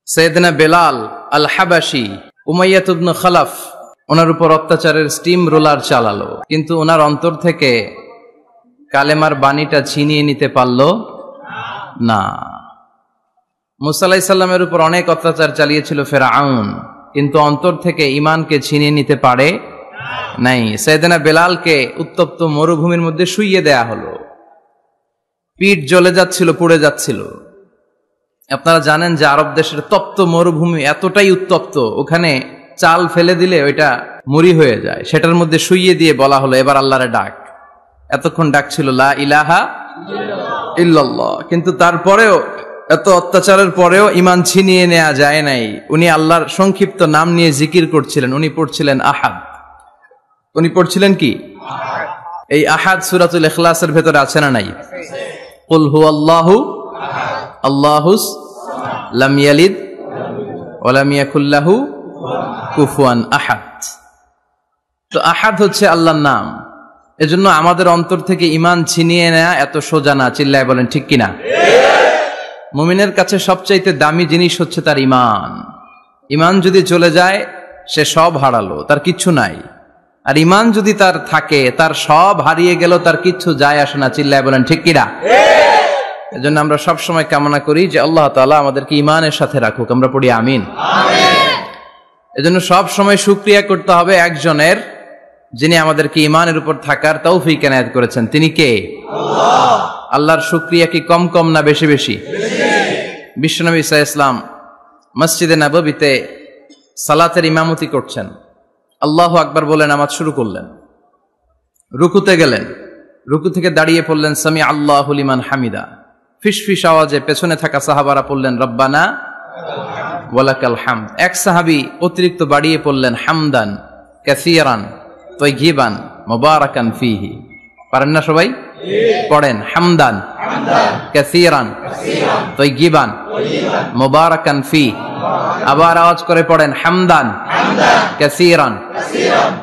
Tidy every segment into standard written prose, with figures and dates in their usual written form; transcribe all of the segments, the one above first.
সাইয়েদনা বেলাল আল হাবাসি Umayya ইবনে খালাফ ওনার উপর অত্যাচারের steam roller চালালো, কিন্তু ওনার অন্তর থেকে কালেমার বাণীটা ছিনিয়ে নিতে পারল না। মুসা আলাইহিস সালামের উপর অনেক অত্যাচার চালিয়েছিল ফিরআউন, কিন্তু অন্তর থেকে ঈমানকে ছিনিয়ে নিতে পারে নাই। সাইয়েদনা বেলালকে উত্তপ্ত মরুভূমির মধ্যে শুইয়ে দেয়া হলো, পিঠ জ্বলে যাচ্ছিল, পুড়ে যাচ্ছিল। আপনারা জানেন যে আরব দেশের তপ্ত মরুভূমি এতটাই উত্তপ্ত, ওখানে চাল ফেলে দিলে ওইটা মুড়ি হয়ে যায়। সেটার মধ্যে শুইয়ে দিয়ে বলা হলো এবার আল্লাহরে ডাক। এতক্ষণ ডাকছিল লা ইলাহা ইল্লাল্লাহ, কিন্তু তারপরেও এত অত্যাচারের পরেও ঈমান ছিনিয়ে নেওয়া যায় নাই। উনি আল্লাহর সংক্ষিপ্ত নাম নিয়ে জিকির করছিলেন। উনি পড়ছিলেন আহাদ। উনি পড়ছিলেন কি? এই আহাদ সূরাতুল ইখলাসের ভেতরে আছে না নাই? কুল হুয়াল্লাহু আল্লাহুস লাম ইয়ালিদ ওয়া লাম ইয়াকুল লাহু কুফুয়ান আহাদ। তো আহাদ হচ্ছে আল্লাহর নাম। এজন্য আমাদের অন্তর থেকে ঈমান ছিনিয়ে নেওয়া এত সোজা না। চিল্লায় বলেন ঠিক কিনা? মুমিনের কাছে সবচাইতে দামি জিনিস হচ্ছে তার ঈমান। ঈমান যদি চলে যায় সে সব হারালো, তার কিচ্ছু নাই। আর ঈমান যদি তার থাকে, তার সব হারিয়ে গেল, তার কিচ্ছু যায় আসে না। চিল্লায় বলেন ঠিক কিনা? এজন্য আমরা সব সময় কামনা করি যে আল্লাহ তাআলা আমাদেরকে ঈমানের সাথে রাখুক। আমরা পড়ি আমিন। এজন্য সব সময় শুকরিয়া করতে হবে একজনের, যিনি আমাদেরকে ঈমানের উপর থাকার তৌফিক এনায়েত করেছেন। তিনি কে? আল্লাহ। আল্লাহর শুকরিয়া কি কম কম না বেশি বেশি? বিশ্বনবী সাল্লাল্লাহু আলাইহি ওয়াসাল্লাম মসজিদে নববীতে সালাতের ইমামতি করছেন। আল্লাহু আকবার বলে নামাজ শুরু করলেন। রুকুতে গেলেন, রুকু থেকে দাঁড়িয়ে পড়লেন সামি আল্লাহু লিমান হামিদা। ফিসফিস আওয়াজে পেছনে থাকা সাহাবারা পড়লেন রব্বানা ওয়ালাকাল হামদ। এক সাহাবী অতিরিক্ত বাড়িয়ে পড়লেন হামদান কাসীরান তাইয়িবান মুবারাকান ফীহি। পারেন না সবাই? পড়েন হামদান কাসীরান তাইয়িবান মুবারাকান ফীহি। আবার আওয়াজ করে পড়েন হামদান কাসীরান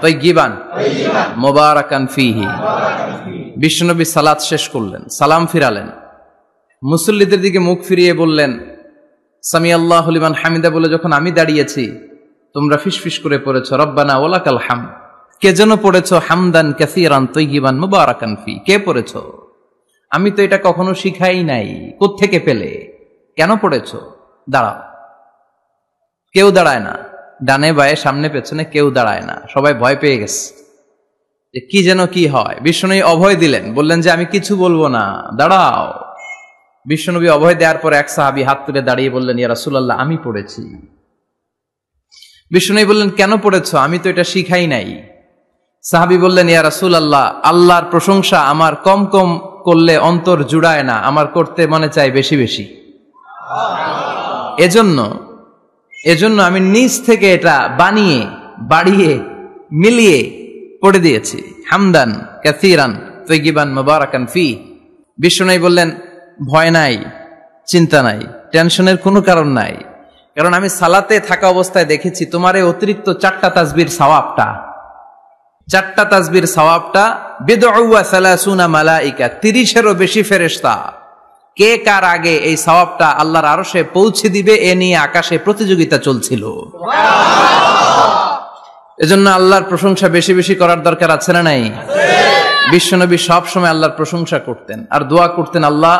তাইয়িবান মুবারাকান ফীহি। বিশ্বনবী সালাত শেষ করলেন, সালাম ফিরালেন, মুসল্লিদের দিকে মুখ ফিরিয়ে বললেন সামি আল্লাহু লিমান হামিদা বলে যখন আমি দাঁড়িয়েছি, তোমরা ফিসফিস করে পড়েছো রব্বানা ওয়ালাকাল হামদ। কে যেন পড়েছো হামদান কাসীরান তাইয়িবান মুবারাকান ফি? কে পড়েছো? আমি তো এটা কখনো শিখাই নাই। কোত্থেকে পেলে? কেন পড়েছো? দাঁড়াও। কেউ দাঁড়ায় না, ডানে বায়ে সামনে পেছনে কেউ দাঁড়ায় না। সবাই ভয় পেয়ে গেছে যে কি যেন কি হয়। বিশ্বনবী অভয় দিলেন, বললেন যে আমি কিছু বলবো না, দাঁড়াও। বিশ্বনবী অভয় দেওয়ার পর এক সাহাবী হাত তুলে দাঁড়িয়ে বললেন ইয়া রাসূলুল্লাহ আমি পড়েছি। বিশ্বনবী বললেন কেন পড়েছো? আমি তো এটা শিখাই নাই। সাহাবী বললেন ইয়া রাসূলুল্লাহ আল্লাহর প্রশংসা আমার কম কম করলে অন্তর জুড়ায় না, আমার করতে মনে চায় বেশি বেশি। এজন্য আমি নিজ থেকে এটা বানিয়ে বাড়িয়ে মিলিয়ে পড়ে দিয়েছি হামদান কাসীরান তাইয়িবান মুবারাকান ফি। বিশ্বনবী বললেন ভয় নাই, চিন্তা নাই, টেনশনের কোনো কারণ নাই, কারণ আমি সালাতে থাকা অবস্থায় দেখেছি তোমার এই অতিরিক্ত চারটা তাসবির সওয়াবটা বিদউ ওয়া সালাসুনা মালাইকা, 30-এরও বেশি ফেরেশতা কে কার আগে এই সওয়াবটা আল্লাহর আরশে পৌঁছে দিবে এ নিয়ে আকাশে প্রতিযোগিতা চলছিল। এজন্য আল্লাহর প্রশংসা বেশি বেশি করার দরকার আছে না নাই? বিশ্বনবী সব সময় আল্লাহর প্রশংসা করতেন আর দোয়া করতেন আল্লাহ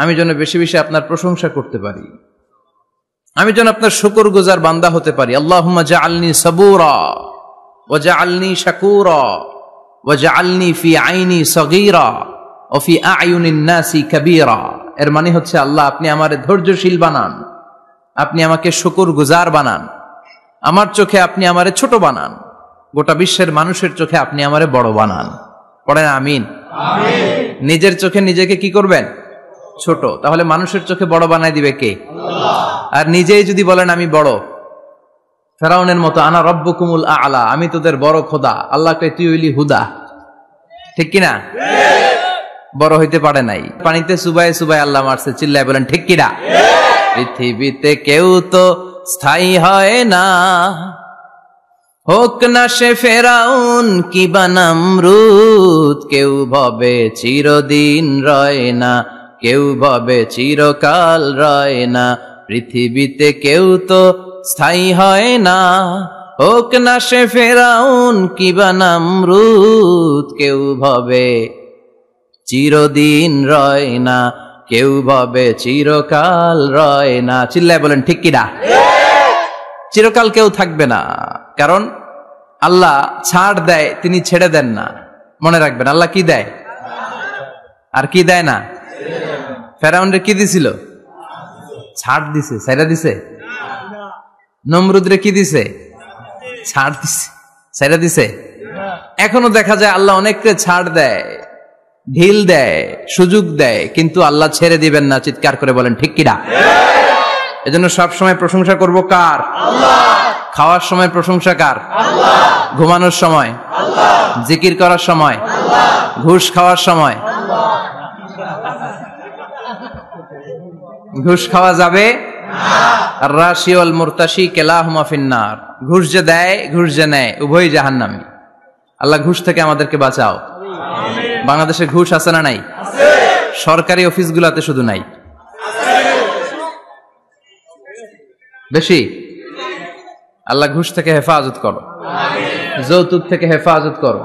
আমি যেন বেশি বেশি আপনার প্রশংসা করতে পারি, আমি যেন আপনার শুকরগুজার বান্দা হতে পারি। আল্লাহুম্মা জাআলনি সাবুরা ওয়া জাআলনি শাকুরা ওয়া জাআলনি ফি আইনি সগীরা ওয়া ফি আ'য়ুনিন নাসি কাবীরা। এর মানে হচ্ছে আল্লাহ আপনি আমারে ধৈর্যশীল বানান, আপনি আমাকে শুকরগুজার বানান, আমার চোখে আপনি আমারে ছোট বানান, গোটা বিশ্বের মানুষের চোখে আপনি আমারে বড় বানান। পড়েন আমিন। নিজের চোখে নিজেকে কি করবেন? ছোট। তাহলে মানুষের চোখে বড় বানায় দিবে কে? আল্লাহ। আর নিজেই যদি বলেন আমি বড়, ফেরাউনের মতো আনা রব্বুকুমুল আ'লা, আমি তোদের বড় খোদা, আল্লাহ কয় তুই হইলি হুদা। ঠিক কিনা? বড় হইতে পারে নাই, পানিতে সুবাই সুবাই আল্লাহ মারছে। চিল্লায় বলেন ঠিক কিনা? পৃথিবীতে কেউ তো স্থায়ী হয় না, হোক না সে ফেরাউন কি বা নমরুদ, কেউ ভাবে চিরদিন রয় না, কেউ ভাবে চিরকাল রয় না, পৃথিবীতে কেউ তো স্থায়ী হয় না, হোক না সে ফেরাউন কিবা নামরুদ। কেউ ভাবে চিরদিন রয় না, কেউ ভাবে চিরকাল রয় না। চিল্লায় বলেন ঠিক কিনা? চিরকাল কেউ থাকবে না, কারণ আল্লাহ ছাড় দেয়, তিনি ছেড়ে দেন না। মনে রাখবেন, আল্লাহ কি দেয় আর কি দেয় না। ফেরাউনরে কি দিছিল? ছাড় দিছে, ছাইরা দিছে। নমরুদরে কি দিছে? ছাড় দিছে, ছাইরা দিছে। এখনো দেখা যায় আল্লাহ অনেককে ছাড় দেয়, ঢিল দেয়, সুযোগ দেয়, কিন্তু আল্লাহ ছেড়ে দিবেন না। চিৎকার করে বলেন ঠিক কিনা? এজন্য সবসময় প্রশংসা করব কার? আল্লাহ। খাওয়ার সময় প্রশংসা কার? আল্লাহ। ঘুমানোর সময় আল্লাহ। জিকির করার সময় আল্লাহ। ঘুষ খাওয়ার সময় আল্লাহ। ঘুষ খাওয়া যাবে না। রাশি ওয়াল মুরতাশি কিলাহুমা ফিন্নার। ঘুষ যে দেয়, ঘুষ যে নেয়, উভয়ই জাহান্নামী। আল্লাহ ঘুষ থেকে আমাদেরকে বাঁচাও। আমিন। বাংলাদেশে ঘুষ আছে না নাই? আছে। সরকারি অফিসগুলোতে শুধু নাই, বেশি। আল্লাহ ঘুষ থেকে হেফাজত করো, যৌতুক থেকে হেফাজত করো,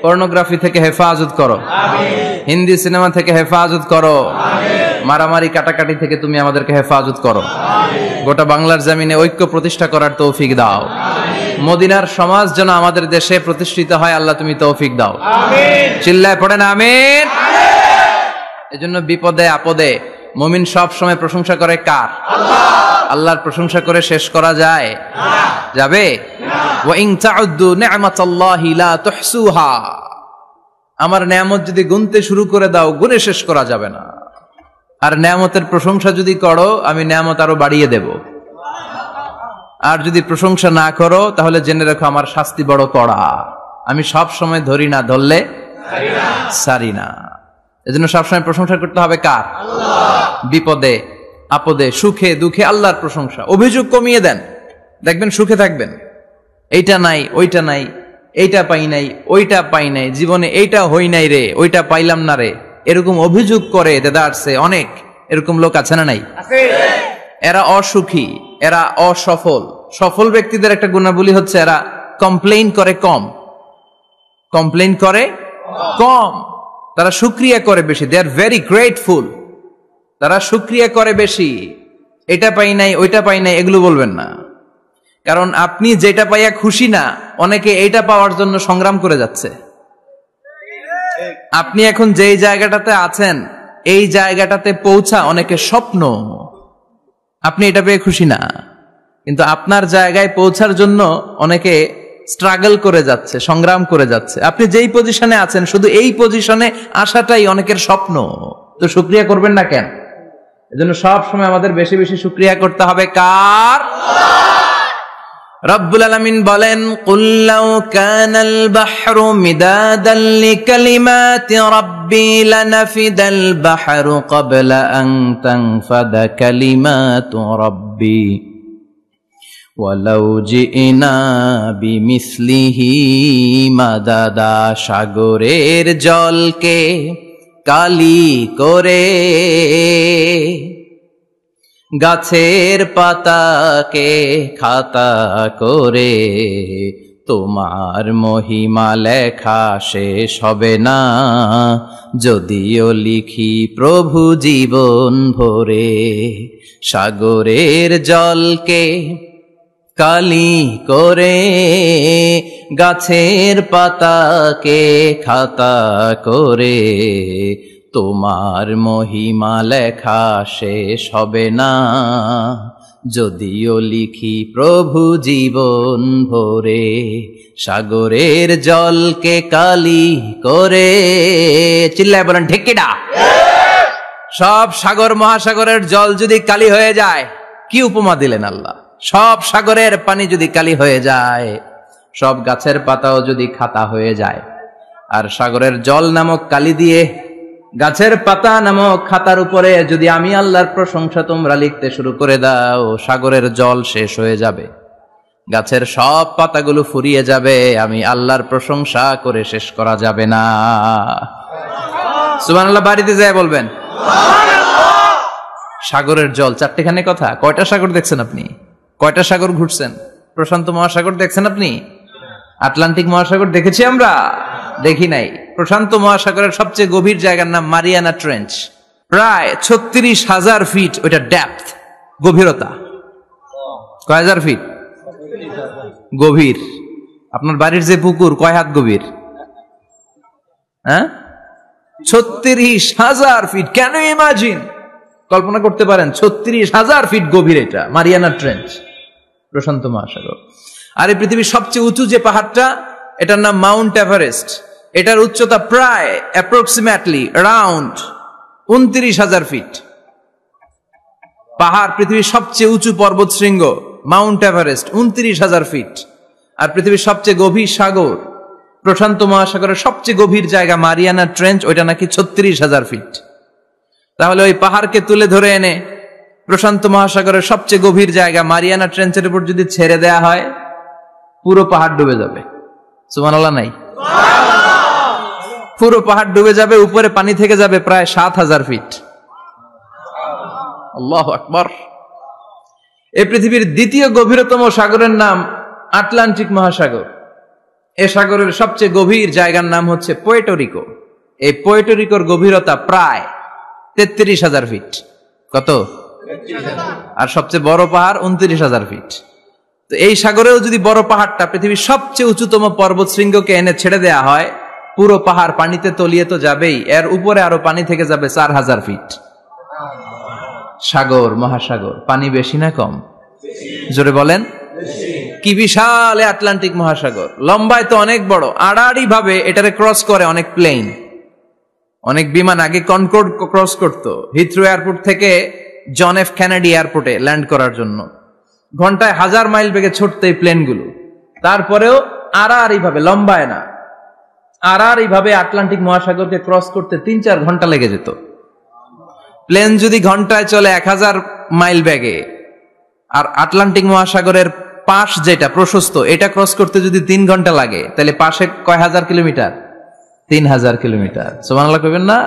পর্নোগ্রাফি থেকে হেফাজত করো, হিন্দি সিনেমা থেকে হেফাজত করো, মারামারি কাটাকাটি থেকে তুমি আমাদেরকে হেফাজত করো। গোটা বাংলার জমিনে ঐক্য প্রতিষ্ঠা করার তৌফিক দাও। মদিনার সমাজ যেন আমাদের দেশে প্রতিষ্ঠিত হয়, আল্লাহ তুমি তৌফিক দাও। চিল্লায় পড়েন আমিন। এজন্য বিপদে আপদে মুমিন সব সময় প্রশংসা করে কার? আল্লাহ। আল্লাহর প্রশংসা করে শেষ করা যায়? যাবে? ওয়া ইন তাউদ্দু নি'মাতাল্লাহি লা তুহসুহা। আমার নেয়ামত যদি গুনতে শুরু করে দাও, গুনে শেষ করা যাবে না। আর নেয়ামতের প্রশংসা যদি করো, আমি নেয়ামত আরো বাড়িয়ে দেব। আর যদি প্রশংসা না করো, তাহলে জেনে রাখো আমার শাস্তি বড় কড়া। আমি সব সময় ধরি না, ধরলে সারি না। এজন্য সবসময় প্রশংসা করতে হবে কার? আল্লাহ। বিপদে আপদে সুখে দুঃখে আল্লাহর প্রশংসা। অভিযোগ কমিয়ে দেন, দেখবেন সুখে থাকবেন। এইটা নাই, ওইটা নাই, এইটা পাই নাই, ওইটা পাই নাই, জীবনে এইটা হই নাই রে, ওইটা পাইলাম না রে, এরকম অভিযোগ করে দেদারসে অনেক। এরকম লোক আছে না নাই? এরা অসুখী, এরা অসফল। সফল ব্যক্তিদের একটা গুণাবলী হচ্ছে এরা কমপ্লেইন করে কম, কমপ্লেইন করে কম। তারা শুকরিয়া করে বেশি। দে আর ভেরি গ্রেটফুল। তারা শুকরিয়া করে বেশি। এটা পাই নাই, ওইটা পাই নাই, এগুলো বলবেন না। কারণ আপনি যেটা পাইয়া খুশি না, অনেকে এইটা পাওয়ার জন্য সংগ্রাম করে যাচ্ছে। আপনি এখন যেই জায়গাটাতে আছেন, এই জায়গাটাতে পৌঁছা অনেকের স্বপ্ন। আপনি এটা পেয়ে খুশি না, কিন্তু আপনার জায়গায় পৌঁছার জন্য অনেকে স্ট্রাগল করে যাচ্ছে, সংগ্রাম করে যাচ্ছে। আপনি যেই পজিশনে আছেন, শুধু এই পজিশনে আসাটাই অনেকের স্বপ্ন। তো শুকরিয়া করবেন না কেন? এজন্য সব সময় আমাদের বেশি বেশি শুকরিয়া করতে হবে কার? রব্বুল আলামিন বলেন, কুল লাউ কানাল বাহরু মিদাদান লিকালিমাতি রাব্বি লানাফিদাল বাহরু ক্বাবলা আন তানফাদা কালিমাতু রাব্বি ওয়ালাউ জিনা বিমিসলিহি মাদাদা। সাগরের জলকে কালি করে, গাছের পাতাকে খাতা করে, তোমার মহিমা লেখা শেষ হবে না, যদিও লিখি প্রভু জীবন ভরে। সাগরের জলকে কালি করে, গাছের পাতাকে খাতা করে, তোমার মহিমা লেখা শেষ হবে না, যদিও লিখি প্রভু জীবন ভরে। সাগরের জলকে কালি করে। চিল্লায় বলেন ঠিক কিনা? সব সাগর মহাসাগরের জল যদি কালি হয়ে যায়, কি উপমা দিলেন আল্লাহ। সব সাগরের পানি যদি কালি হয়ে যায়, সব গাছের পাতাও যদি খাতা হয়ে যায়, আর সাগরের জল নামক কালি দিয়ে গাছের পাতা নামক খাতার উপরে যদি আমি আল্লাহর প্রশংসা তোমরা লিখতে শুরু করে দাও, সাগরের জল শেষ হয়ে যাবে, গাছের সব পাতাগুলো ফুরিয়ে যাবে, আমি আল্লাহর প্রশংসা করে শেষ করা যাবে না। সুবহানাল্লাহ। বাড়িতে যায় বলবেন সাগরের জল চারটেখানে কথা। কয়টা সাগর দেখছেন আপনি? কয়টা সাগর ঘুরছেন? প্রশান্ত মহাসাগর দেখছেন আপনি? আটলান্টিক মহাসাগর দেখেছি আমরা? দেখি নাই। প্রশান্ত মহাসাগরের সবচেয়ে গভীর জায়গার নাম মারিয়ানা ট্রেঞ্চ। প্রায় 36,000 ফিট ওইটা ডেপথ, গভীরতা। কয় হাজার ফিট গভীর? আপনার বাড়ির যে পুকুর কয় হাত গভীর? হ্যাঁ, 36,000 ফিট। Can you imagine? কল্পনা করতে পারেন 36,000 ফিট গভীর এটা মারিয়ানা ট্রেঞ্চ, প্রশান্ত মহাসাগর। আর এই পৃথিবীর সবচেয়ে উঁচু যে পাহাড়টা, এটার নাম মাউন্ট এভারেস্ট। এটার উচ্চতা প্রায় অ্যাপ্রক্সিমেটলি অ্যারাউন্ড 29,000 ফিট। পাহাড়, পৃথিবীর সবচেয়ে উঁচু পর্বত শৃঙ্গ মাউন্ট এভারেস্ট 29,000 ফিট। আর পৃথিবীর সবচেয়ে গভীর সাগর, প্রশান্ত মহাসাগরের সবচেয়ে গভীর জায়গা মারিয়ানা ট্রেঞ্চ, ওইটা নাকি 36,000 ফিট। তাহলে ওই পাহাড়কে তুলে ধরে এনে প্রশান্ত মহাসাগরের সবচেয়ে গভীর জায়গা মারিয়ানা ট্রেঞ্চের উপর যদি ছেড়ে দেয়া হয়, পুরো পাহাড় ডুবে যাবে। সুবহানাল্লাহ নাই? পুরো পাহাড় ডুবে যাবে, উপরে পানি থেকে যাবে প্রায় 7,000 ফিট। আল্লাহু আকবার। এই পৃথিবীর দ্বিতীয় গভীরতম সাগরের নাম আটলান্টিক মহাসাগর। এ সাগরের সবচেয়ে গভীর জায়গার নাম হচ্ছে পুয়ের্টো। এই পুয়ের্টো গভীরতা প্রায় 33,000 ফিট। কত? আর সবচেয়ে বড় পাহাড় 29,000 ফিট। তো এই সাগরেও যদি বড় পাহাড়টা, পৃথিবীর সবচেয়ে উঁচুতম পর্বত শৃঙ্গকে এনে ছেড়ে দেয়া হয়, পুরো পাহাড় পানিতে তলিয়ে তো যাবেই, এর উপরে আরো পানি থেকে যাবে 4,000 ফিট। সাগর, মহাসাগর, পানি বেশি না কম? জোরে বলেন। কি বিশাল আটলান্টিক মহাসাগর! লম্বায় তো অনেক বড়, আড়াআড়ি ভাবে এটারে ক্রস করে অনেক প্লেন, অনেক বিমান। আগে কনকর্ড ক্রস করতো হিথ্রো এয়ারপোর্ট থেকে জন এফ কেনেডি এয়ারপোর্টে ল্যান্ড করার জন্য। ঘন্টায় 1000 মাইল বেগে ছুটতো এই প্লেনগুলো। তারপরেও আড়াআড়ি ভাবে, লম্বায় না, আড়াআড়ি ভাবে আটলান্টিক মহাসাগরকে ক্রস করতে 3-4 ঘন্টা লেগে যেত। প্লেন যদি ঘন্টায় চলে 1000 মাইল বেগে, আর আটলান্টিক মহাসাগরের পাশ যেটা প্রশস্ত, এটা ক্রস করতে যদি 3 ঘন্টা লাগে, তাহলে পাশে কয় হাজার কিলোমিটার? 3,000 কিলোমিটার। সুবহানাল্লাহ কইবেন না?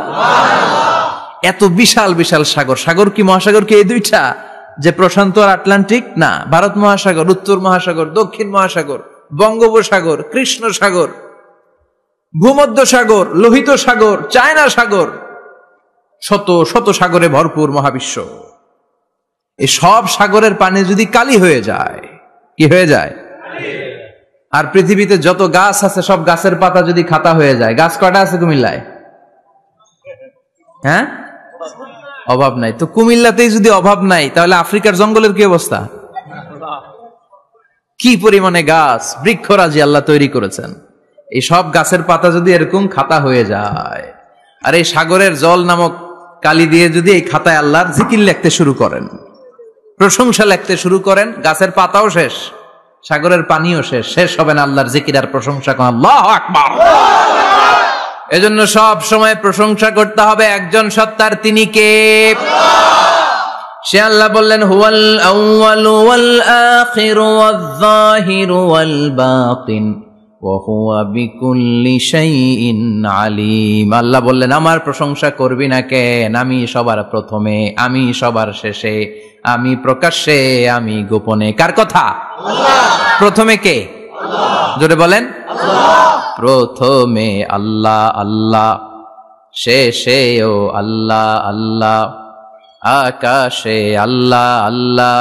এত বিশাল বিশাল সাগর। সাগর কি, মহাসাগর কি এই দুইটা, যে প্রশান্ত আর আটলান্টিক? না, ভারত মহাসাগর, উত্তর মহাসাগর, দক্ষিণ মহাসাগর, বঙ্গোপসাগর, কৃষ্ণ সাগর, ভূমধ্য সাগর, লোহিত সাগর, চায়না সাগর, শত শত সাগরে ভরপুর মহাবিশ্ব। এই সব সাগরের পানি যদি কালি হয়ে যায়, কি হয়ে যায়? আর পৃথিবীতে যত গাছ আছে সব গাছের পাতা যদি খাতা হয়ে যায়, গাছ কয়টা আছে কুমিল্লায়? হ্যাঁ, অভাব নাই। তো কুমিল্লাতেই যদি অভাব নাই, তাহলে আফ্রিকার জঙ্গলের কি অবস্থা? কি পরিমাণে গাছ, বৃক্ষরাজি আল্লাহ তৈরি করেছেন। এই সব গাছের পাতা যদি এরকম খাতা হয়ে যায়, আর এই সাগরের জল নামক কালি দিয়ে যদি এই খাতায় আল্লাহর জিকির লিখতে শুরু করেন, প্রশংসা লিখতে শুরু করেন, গাছের পাতাও শেষ, সাগরের পানিও শেষ, শেষ হবে না আল্লাহর জিকির আর প্রশংসা। আল্লাহু আকবার। এজন্য সব সময় প্রশংসা করতে হবে একজন সত্তার। তিনি কে? সে আল্লাহ বললেন, হুয়াল আউয়ালু ওয়াল আখিরু ওয়াল যাহিরু ওয়াল বাতিন ওয়া হুয়া বিকুল্লি শাইইন আলিম। আল্লাহ বললেন, আমার প্রশংসা করবি না কেন? আমি সবার প্রথমে, আমি সবার শেষে, আমি প্রকাশ্যে, আমি গোপনে। কার কথা? আল্লাহ। প্রথমে কে? আল্লাহ। জোরে বলেন। আল্লাহ। প্রথমে আল্লাহ আল্লাহ, শেষেও আল্লাহ আল্লাহ, আকাশে আল্লাহ আল্লাহ,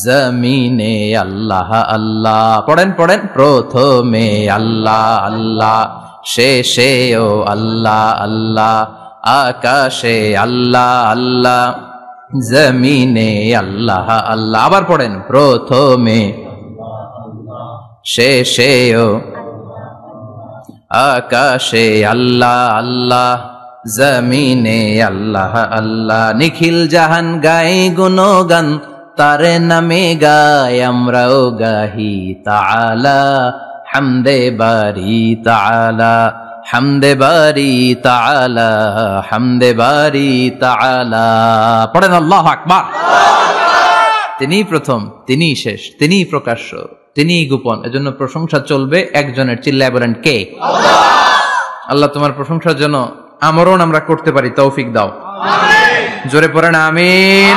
জমিনে আল্লাহ আল্লাহ। পড়েন পড়েন। প্রথমে আল্লাহ আল্লাহ, শেষেও আল্লাহ আল্লাহ, আকাশে আল্লাহ আল্লাহ, জমিনে আল্লাহ আল্লাহ। আবার পড়েন। প্রথমে, শেষেও, আকাশে আল্লাহ আল্লাহ, জমিনে আল্লাহ আল্লাহ। নিখিল জাহান গায়ে গুণগান, তারে নামে গায় আমরাও গাহি। তাআলা হামদে বারি তাআলা, হামদে বারি তাআলা, হামদে বারি তাআলা। পড়েন আল্লাহু আকবার। তিনিই প্রথম, তিনিই শেষ, তিনিই প্রকাশ্য, তিনিই গোপন। এজন্য প্রশংসা চলবে একজনের। চিল্লায় বলেন কে? আল্লাহ। তোমার প্রশংসার জন্য আমরণ আমরা করতে পারি, তৌফিক দাও। জোরে পড়েন আমিন।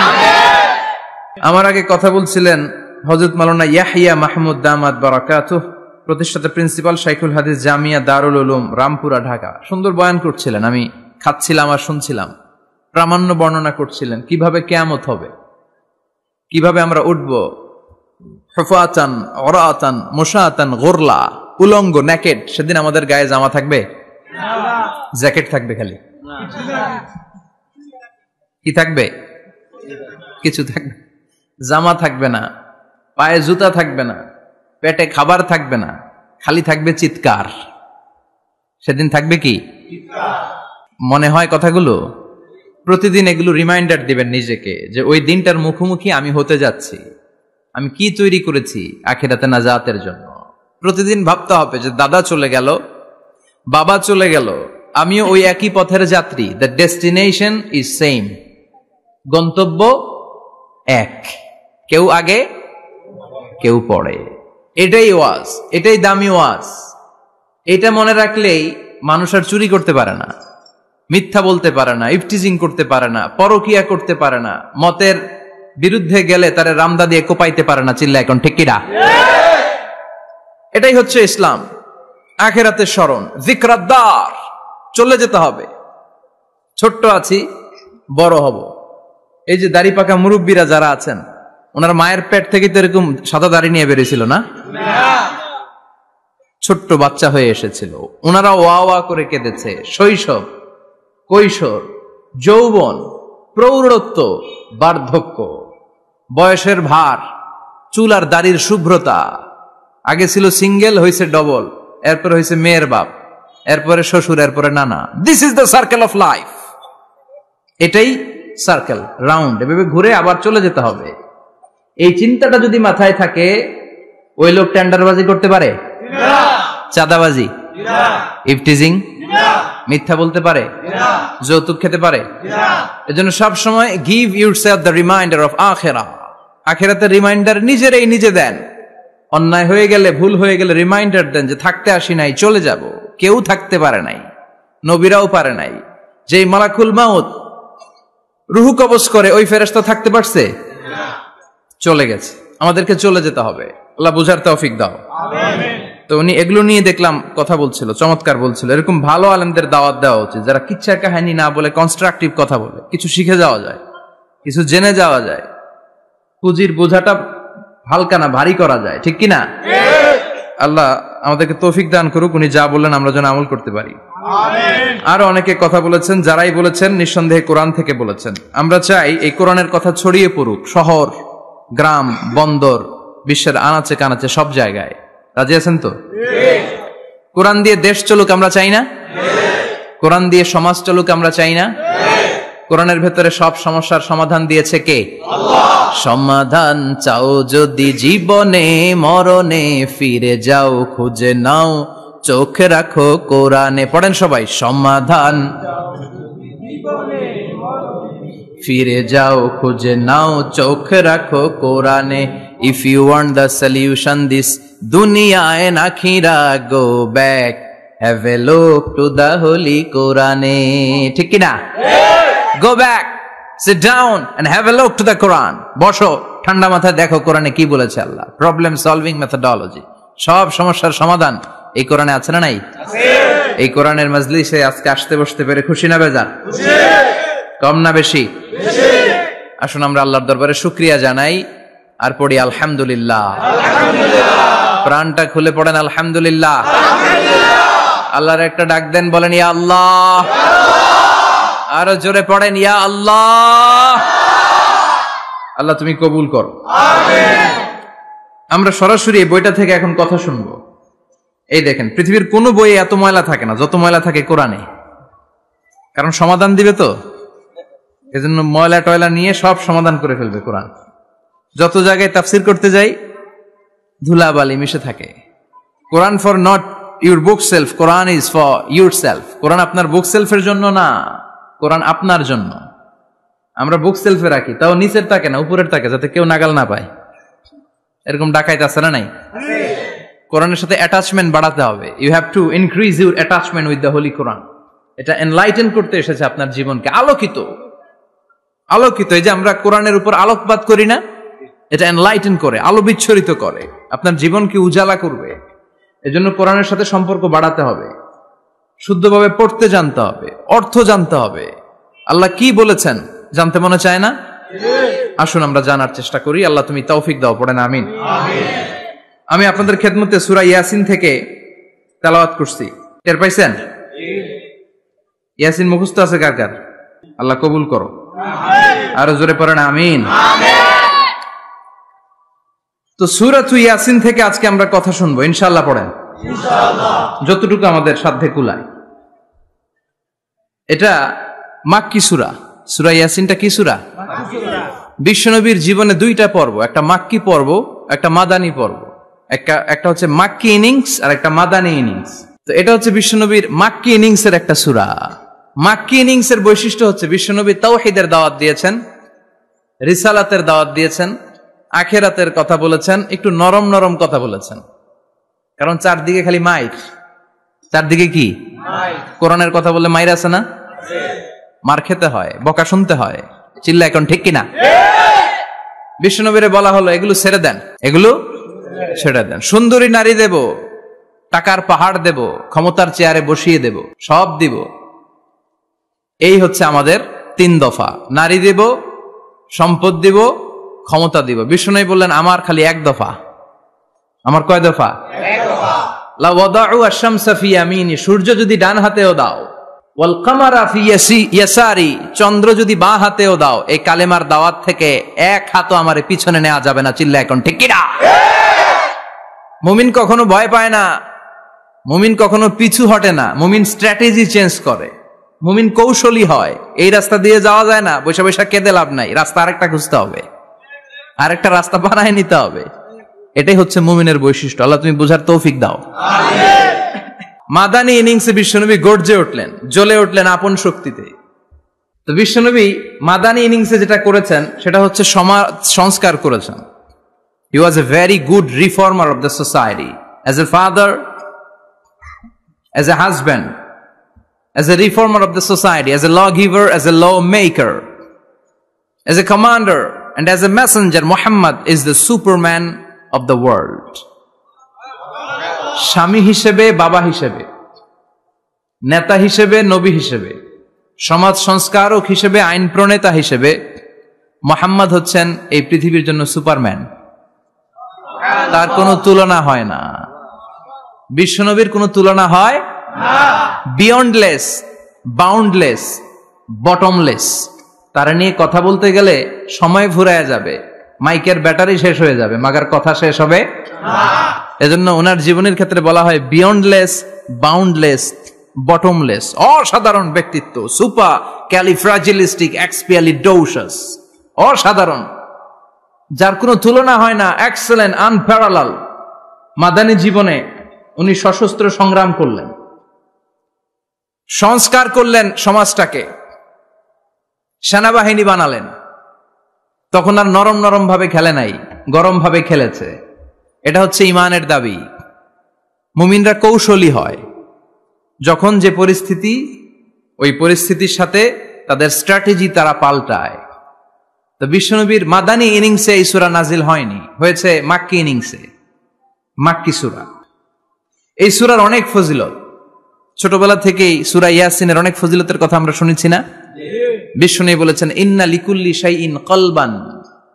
আমার আগে কথা বলছিলেন হযরত মাওলানা ইয়াহইয়া মাহমুদ দামাত বারাকাতুহু, প্রতিষ্ঠাতা প্রিন্সিপাল শাইখুল হাদিস জামিয়া দারুল উলুম রামপুরা ঢাকা। সুন্দর বয়ান করছিলেন, আমি খাচ্ছিলাম আর শুনছিলাম। প্রামাণ্য বর্ণনা করছিলেন কিভাবে কিয়ামত হবে, কিভাবে আমরা উঠব হুফাতান ওরাতান মুশাতান গুরলা, উলঙ্গ নেকেড। সেদিন আমাদের গায়ে জামা থাকবে না, জ্যাকেট থাকবে খালি। কি থাকবে? কিছু থাকবে, জামা থাকবে না, পায়ে জুতা থাকবে না, পেটে খাবার থাকবে না, খালি থাকবে চিৎকার। সেদিন থাকবে কি মনে হয় কথাগুলো? প্রতিদিন এগুলো রিমাইন্ডার দিবেন নিজেকে যে ওই দিনটার মুখোমুখি আমি হতে যাচ্ছি, আমি কি তৈরি করেছি আখিরাতে নাজাতের জন্য। প্রতিদিন ভাবতে হবে যে দাদা চলে গেল, বাবা চলে গেল, আমিও ওই একই পথের যাত্রী। দ্য ডেস্টিনেশন ইজ সেম, গন্তব্য এক, কেউ আগে কেউ পরে। এটাই ওয়াজ, এটাই দামি ওয়াজ। এটা মনে রাখলেই মানুষ আর চুরি করতে পারে না, মিথ্যা বলতে পারে না, ইফটিজিং করতে পারে না, পরকিয়া করতে পারে না, মতের বিরুদ্ধে গেলে তারে রামদা দিয়ে কোপাইতে পারে না। চিল্লা এখন ঠিক কিনা? এটাই হচ্ছে ইসলাম। আখিরাতের স্মরণ, যিকরাদ্দার, চলে যেতে হবে। ছোট্ট আছি, বড় হব। এই যে দাড়ি পাকা মুরব্বীরা যারা আছেন, ওনার মায়ের পেট থেকে তো এরকম সাদা দাড়ি নিয়ে বেরিয়েছিল না? ছোট্ট বাচ্চা হয়ে এসেছিল, ওনারা ওয়া ওয়া করে কেঁদেছে। শৈশব, কৈশোর, যৌবন, প্রৌঢ়ত্ব, বার্ধক্য, বয়সের ভার, চুল আর দাড়ির শুভ্রতা। আগে ছিল সিঙ্গেল, হয়েছে ডবল, এরপরে হয়েছে মেয়ের বাপ, এরপরে শ্বশুর, এরপরে নানা। This is the circle of life. এটাই সার্কেল, রাউন্ড, এভাবে ঘুরে আবার চলে যেতে হবে। এই চিন্তাটা যদি মাথায় থাকে, ওই লোক টেন্ডারবাজি করতে পারে? চাঁদাবাজি, ইফটিজিং, মিথ্যা বলতে পারে? যৌতুক খেতে পারে? এজন্য সব সময় give yourself the reminder of আখিরাহ। আখিরাতের রিমাইন্ডার নিজেরাই নিজে দেন। অন্যায় হয়ে গেলে, ভুল হয়ে গেলে রিমাইন্ডার দেন যে থাকতে আসি নাই, চলে যাব। কেউ থাকতে পারে নাই, নবীরাও পারে নাই। যেই মালাকুল মাউত রুহু কবজ করে, ওই ফেরেশতা থাকতে পারছে? চলে গেছে। আমাদেরকে চলে যেতে হবে। আল্লাহ বুঝার তৌফিক দাও। তো উনি এগুলো নিয়ে দেখলাম কথা বলছিল, চমৎকার বলছিল। এরকম ভালো আলেমদের দাওয়াত দেওয়া উচিত, যারা কিচ্ছার কাহিনী না বলে কনস্ট্রাকটিভ কথা বলে, কিছু শিখে যাওয়া যায়, কিছু জেনে যাওয়া যায়। পুঁজির বোঝাটা হালকা না ভারী করা যায়, ঠিক কিনা? আল্লাহ আমাদেরকে তৌফিক দান করুক, উনি যা বললেন আমরা যেন আমল করতে পারি। আরো অনেকে কথা বলেছেন, যারাই বলেছেন নিঃসন্দেহে কোরআন থেকে বলেছেন। আমরা চাই এই কোরআনের কথা ছড়িয়ে পড়ুক শহর, গ্রাম, বন্দর, বিশ্বের আনাচে কানাচে, সব জায়গায়। রাজি আছেন তো? কোরআন দিয়ে দেশ চলুক আমরা চাই না? কোরআন দিয়ে সমাজ চলুক আমরা চাই না? কোরআনের ভেতরে সব সমস্যার সমাধান দিয়েছে কে? আল্লাহ। সমাধান চাও যদি জীবনে মরণে, ফিরে যাও খুঁজে নাও, চোখ রাখো কোরআনে। পড়েন সবাই, সমাধান ফিরে যাও খুঁজে নাও, চোখ রাখো কোরআনে। If you want the solution this দুনিয়া এন্ড আখিরা, go back, have a look to the holy কোরআনে। ঠিক কিনা? Go back, sit down and have a look to the Quran. বসো, ঠান্ডা মাথায় দেখো কোরআনে কি বলেছে আল্লাহ। প্রবলেম সলভিং মেথোডোলজি, সব সমস্যার সমাধান এই কোরআনে আছে না নাই? এই কোরআনের মজলিসে আজকে আসতে বসতে পেরে খুশি না বেজার? কম না বেশি? আসুন আমরা আল্লাহর দরবারে শুকরিয়া জানাই আর পড়ি আলহামদুলিল্লাহ। প্রাণটা খুলে পড়েন আলহামদুলিল্লাহ। আল্লাহর একটা ডাক দেন, বলেন ইয়া আল্লাহ। আরো জোরে পড়েন ইয়া আল্লাহ। আল্লাহ তুমি কবুল করো। আমরা সরাসরি এই বইটা থেকে এখন কথা শুনবো। এই দেখেন, পৃথিবীর কোন বইয়ে এত ময়লা থাকে না যত ময়লা থাকে কোরআনে। কারণ সমাধান দিবে তো, এজন্য ময়লা টয়লা নিয়ে সব সমাধান করে ফেলবে কোরআন। যত জায়গায় তাফসির করতে যাই ধুলাবালি মিশে থাকে। Quran for not your bookshelf, Quran is for yourself. Quran আপনার বুক সেলফের জন্য না, কোরআন আপনার জন্য। আমরা বুক সেলফে রাখি, তাও নিচের থাকে না, উপরের থাকে, যাতে কেউ নাগাল না পায়। এরকম ডাকাইতে আছে না নাই? কোরআনের সাথে অ্যাটাচমেন্ট বাড়াতে হবে। You have to increase your attachment with the holy Quran. এটা এনলাইটেন করতে এসেছে আপনার জীবনকে, আলোকিত। আলোকিত। এই যে আমরা কোরআনের উপর আলোকপাত করি না, এটা এনলাইটেন করে, আলো বিচ্ছরিত করে, আপনার জীবনকে উজালা করবে। এজন্য কোরআনের সাথে সম্পর্ক বাড়াতে হবে, শুদ্ধভাবে পড়তে জানতে হবে, অর্থ জানতে হবে। আল্লাহ কি বলেছেন জানতে মনে চায় না? আসুন আমরা জানার চেষ্টা করি। আল্লাহ তুমি তৌফিক দাও, পড়েন আমিন। আমি আপনাদের খেদমতে সূরা ইয়াসিন থেকে তেলাওয়াত করছি, টের পাইছেন? ইয়াসিন মুখস্থ আছে কার কার? আল্লাহ কবুল করো, আরো জোরে পড়েন আমিন। তো সূরা ইয়াসিন থেকে আজকে আমরা কথা শুনবো ইনশাআল্লাহ। পড়েন যতটুকু আমাদের সাধ্যে কুলায়। এটা মাক্কি সূরা। সূরা ইয়াসিনটা কি সূরা? বিশ্বনবীর জীবনে দুইটা পর্ব, একটা মাক্কি পর্ব, একটা মাদানী পর্ব। একটা হচ্ছে মাক্কি ইনিংস আর একটা মাদানী ইনিংস। তো এটা হচ্ছে বিশ্বনবীর মাক্কি ইনিংস এর একটা সূরা। মাক্কি ইনিংস এর বৈশিষ্ট্য হচ্ছে বিশ্বনবী তাওহীদের দাওয়াত দিয়েছেন, রিসালাতের দাওয়াত দিয়েছেন, আখিরাতের কথা বলেছেন, একটু নরম নরম কথা বলেছেন। কারণ চারদিকে খালি মাইর, চারদিকে কি কোরআনের কথা বললে মাইর আছে না? মার খেতে হয়, বকা শুনতে হয়। চিল্লা এখন ঠিক কিনা? বিশ্বনবীরে বলা হলো এগুলো ছেড়ে দেন, এগুলো ছেড়ে দেন। সুন্দরী নারী দেব, টাকার পাহাড় দেব, ক্ষমতার চেয়ারে বসিয়ে দেব, সব দিব। এই হচ্ছে আমাদের 3 দফা। নারী দেব, সম্পদ দিব, ক্ষমতা দিব। বিশ্বনবী বললেন আমার খালি 1 দফা। আমার কয় দফা? 1 দফা। লা ওয়াদাউ আশ-শামসা ফি ইয়ামিনি, সূর্য যদি ডান হাতেও দাও, ওয়াল কামারা ফি ইয়াসারি, চন্দ্র যদি বাঁ হাতেও দাও, এই কালেমার দাওয়াত থেকে 1 হাতও আমারে পিছনে নেওয়া যাবে না। চিল্লা এখন ঠিক কিনা? মুমিন কখনো ভয় পায় না, মুমিন কখনো পিছু হটে না, মুমিন স্ট্র্যাটেজি চেঞ্জ করে, মুমিন কৌশলী হয়। এই রাস্তা দিয়ে যাওয়া যায় না, বৈশা বৈশা কেঁদে লাভ নাই, রাস্তা আরেকটা খুঁজতে হবে, আরেকটা রাস্তা বানায় নিতে হবে। এটাই হচ্ছে মুমিনের বৈশিষ্ট্য। আল্লাহ তুমি বুঝার তৌফিক দাও। মাদানী ইনিংসে বিশ্বনবী গর্জে উঠলেন, জ্বলে উঠলেন আপন শক্তিতে। তো বিশ্বনবী মাদানী ইনিংসে যেটা করেছেন সেটা হচ্ছে সমাজ সংস্কার করেছেন। He was a very good reformer of the society. As a father, as a husband, as a reformer of the society, as a lawgiver, as a lawmaker, as a commander, and as a messenger, Muhammad is the Superman of the world. স্বামী হিসেবে, বাবা হিসেবে, নেতা হিসেবে, নবী হিসেবে, সমাজ সংস্কারক হিসেবে, আইন প্রণেতা হিসেবে মুহাম্মদ হচ্ছেন এই পৃথিবীর জন্য সুপারম্যান। তার কোনো তুলনা হয় না, বিশ্বনবীর কোনো তুলনা হয় না। Beyondless, boundless, bottomless. তারা নিয়ে কথা বলতে গেলে সময় ফুরায় যাবে, মাইকের ব্যাটারি শেষ হয়ে যাবে, মাগার কথা শেষ হবে না। এজন্য ওনার জীবনের ক্ষেত্রে বলা হয় বিয়ন্ডলেস, বাউন্ডলেস, বটমলেস। অসাধারণ ব্যক্তিত্ব, সুপার ক্যালিফ্রাজিলিস্টিক এক্সপিয়ালিডোসাস, অসাধারণ, যার কোনো তুলনা হয় না, এক্সেলেন্ট, আনপ্যারালাল। মাদানী জীবনে উনি সশস্ত্র সংগ্রাম করলেন, সংস্কার করলেন সমাজটাকে, সেনাবাহিনী বানালেন। তখন আর নরম নরম ভাবে খেলে নাই, গরম ভাবে খেলেছে। এটা হচ্ছে ইমানের দাবি। মুমিনরা কৌশলী হয়, যখন যে পরিস্থিতি, ওই পরিস্থিতির সাথে তাদের স্ট্র্যাটেজি তারা পাল্টায়। তো বিশ্বনবীর মাদানী ইনিংসে এই সূরা নাজিল হয়নি, হয়েছে মাক্কি ইনিংসে, মাক্কি সূরা। এই সূরার অনেক ফজিলত, ছোটবেলা থেকেই সূরা ইয়াসিনের অনেক ফজিলতের কথা আমরা শুনেছি না? বিশ্বনবী বলেছেন ইন্না লিকুল্লি শাইইন কলবান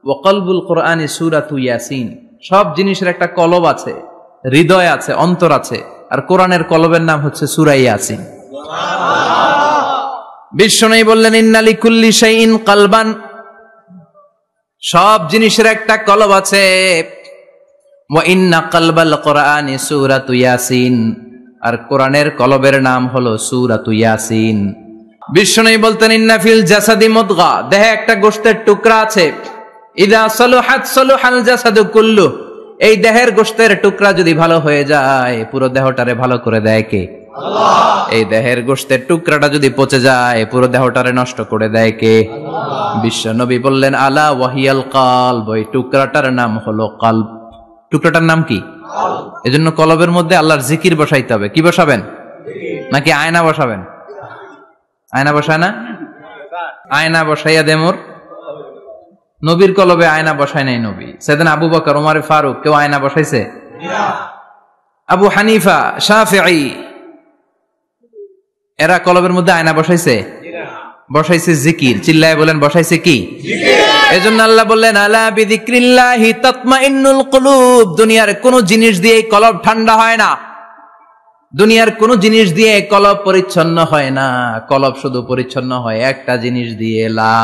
ওয়া কলবুল কুরআনি সূরাতু ইয়াসিন। সব জিনিসের একটা কলব আছে, হৃদয় আছে, অন্তর আছে, আর কোরআনের কলবের নাম হচ্ছে সূরা ইয়াসিন। বিশ্বনবী বললেন ইন্না লিকুল্লি শাইইন কলবান, সব জিনিসের একটা কলব আছে। ওয়া ইন্না কলবাল কুরআনি সূরাতু ইয়াসিন, আর কোরআনের কলবের নাম হলো সূরাতু ইয়াসিন। বিশ্বনবী বলতেন ইন্না ফিল জাসাদি মুদগা, দেহে একটা গোশতের টুকরা আছে, ইযা সালুহাত সালুহাল জাসাদু কুল্লু, এই দেহের গোশতের টুকরা যদি ভালো হয়ে যায়, পুরো দেহটারে ভালো করে দেয় কে? আল্লাহ। এই দেহের গোশতের টুকরাটা যদি পচে যায়, পুরো দেহটারে নষ্ট করে দেয় কে? আল্লাহ। বিশ্বনবী বললেন আলা ওয়াহিয়াল কলব, ওই টুকরাটার নাম হলো কলব। টুকরাটার নাম কি? কলব। এজন্য কলবের মধ্যে আল্লাহর জিকির বসাইতে হবে। কি বসাবেন? নাকি আয়না বসাবেন? আয়না বসায় না? আয়না বসাইয়া দে মোর নবীর কলবে আয়না বসায় নাই নবী। সাইয়েদনা আবু বকর, ওমর ফারুক কেউ আয়না বসাইছে? আবু হানিফা, শাফিঈ এরা কলবের মধ্যে আয়না বসাইছে? বসাইছে জিকির। চিল্লায় বলেন বসাইছে কি? এজন্য আল্লাহ বললেন আলা বিযিক্রিল্লাহি তাতমাইন্নুল কুলুব। দুনিয়ার কোন জিনিস দিয়ে কলব ঠান্ডা হয় না, দুনিয়ার কোন জিনিস দিয়ে কলব পরিচ্ছন্ন হয় না। কলব শুধু পরিচ্ছন্ন হয় একটা জিনিস দিয়ে, লা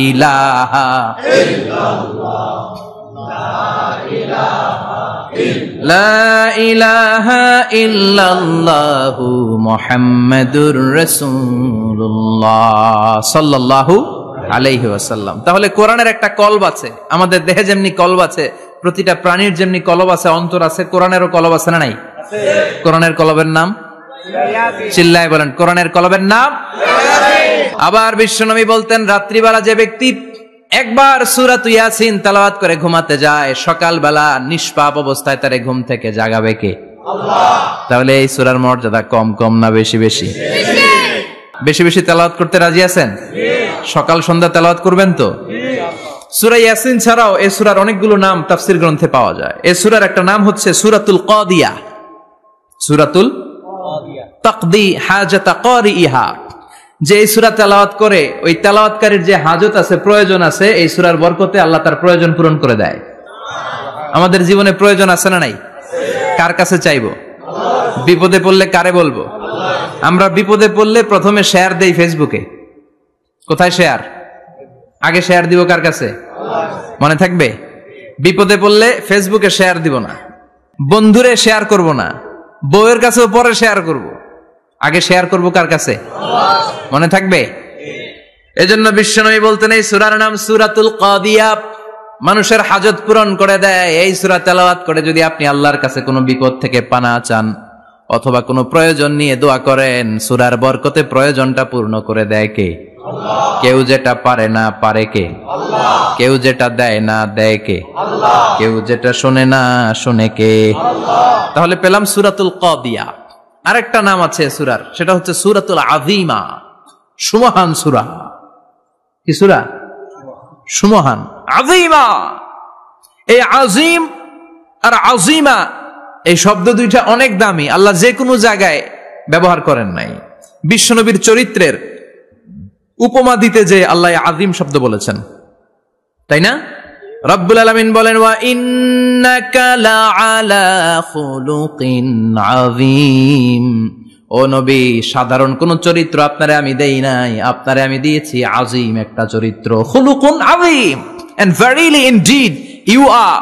ইলাহা ইল্লাল্লাহ, লা ইলাহা ইল্লাল্লাহু মুহাম্মাদুর রাসূলুল্লাহ সাল্লাল্লাহু আলাইহি ওয়াসাল্লাম। তাহলে কোরআনের একটা কলব আছে, আমাদের দেহে যেমনি কলব আছে, প্রতিটা প্রাণীর যেমনি কলব আছে, অন্তর আছে, কোরআনেরও কলব আছে না নাই? কোরআনের কলবের নাম চিল্লায় বলেন, কোরআনের কলবের নাম। আবার বিশ্বনবী বলতেন রাত্রিবেলা যে ব্যক্তি একবার সূরাত ইয়াসিন তেলাওয়াত করে ঘুমাতে যায়, সকালবেলা নিষ্পাপ অবস্থায় তারে ঘুম থেকে জাগাবে কে? আল্লাহ। তাহলে এই সূরার মর্যাদা কম কম না বেশি বেশি? বেশি বেশি তেলাওয়াত করতে রাজি আছেন? সকাল সন্ধ্যা তেলাওয়াত করবেন তো? সূরা ইয়াসিন ছাড়াও এই সূরার অনেকগুলো নাম তাফসীর গ্রন্থে পাওয়া যায়। এই সূরার একটা নাম হচ্ছে সূরাতুল কাদিয়া। সূরাতুল কাদিয়া তাকদি হাজাতা কারিইহা। যে এই সূরা তেলাওয়াত করে ওই তেলাওয়াতকারীর যে হাজত আছে, প্রয়োজন আছে, এই সূরার বরকতে আল্লাহ তার প্রয়োজন পূরণ করে দেয়। আমাদের জীবনে প্রয়োজন আছে না নাই? কার কাছে চাইবো? বিপদে পড়লে কারে বলবো? আমরা বিপদে পড়লে প্রথমে শেয়ার দেই ফেসবুকে। কোথায় শেয়ার? আগে শেয়ার দিব কার কাছে? মনে থাকবে? বিপদে পড়লে ফেসবুকে শেয়ার দিব না, বন্ধুরে শেয়ার করব না, বউয়ের কাছেও পরে শেয়ার করব, আগে শেয়ার করব কার কাছে? মনে থাকবে? এজন্য বিশ্বনবী বলতেন এই সূরার নাম সূরাতুল কাদিয়া, মানুষের হাজত পূরণ করে দেয়। এই সূরা তেলাওয়াত করে যদি আপনি আল্লাহর কাছে কোনো বিপদ থেকে পানা চান অথবা কোনো প্রয়োজন নিয়ে দোয়া করেন, সূরার বরকতে প্রয়োজনটা পূর্ণ করে দেয় কে? আল্লাহ। কেউ যেটা পারে না পারে কে? আল্লাহ। কেউ যেটা দেয় না দেয় কে? আল্লাহ। কেউ যেটা শোনে না শোনে কে? আল্লাহ। তাহলে পেলাম সূরাতুল কাদিয়া। আরেকটা নাম আছে সূরার, সেটা হচ্ছে সূরাতুল আযীমা, সুমহান সূরা। কি সূরা? সুমহান, আযীমা। এই আযীম আর আযীমা এই শব্দ দুইটা অনেক দামি, আল্লাহ যে কোনো জায়গায় ব্যবহার করেন নাই। বিশ্বনবীর চরিত্রের উপমা দিতে যে আল্লাহ আযীম শব্দ বলেছেন, তাই না? রব্বুল আলামিন বলেন ওয়া ইন্নাকা লাআলা খুলুকিন আযীম। ও নবী, সাধারণ কোন চরিত্র আপনারে আমি দেই নাই, আপনারে আমি দিয়েছি আযীম একটা চরিত্র, খুলুকুন আযীম। And verily indeed you are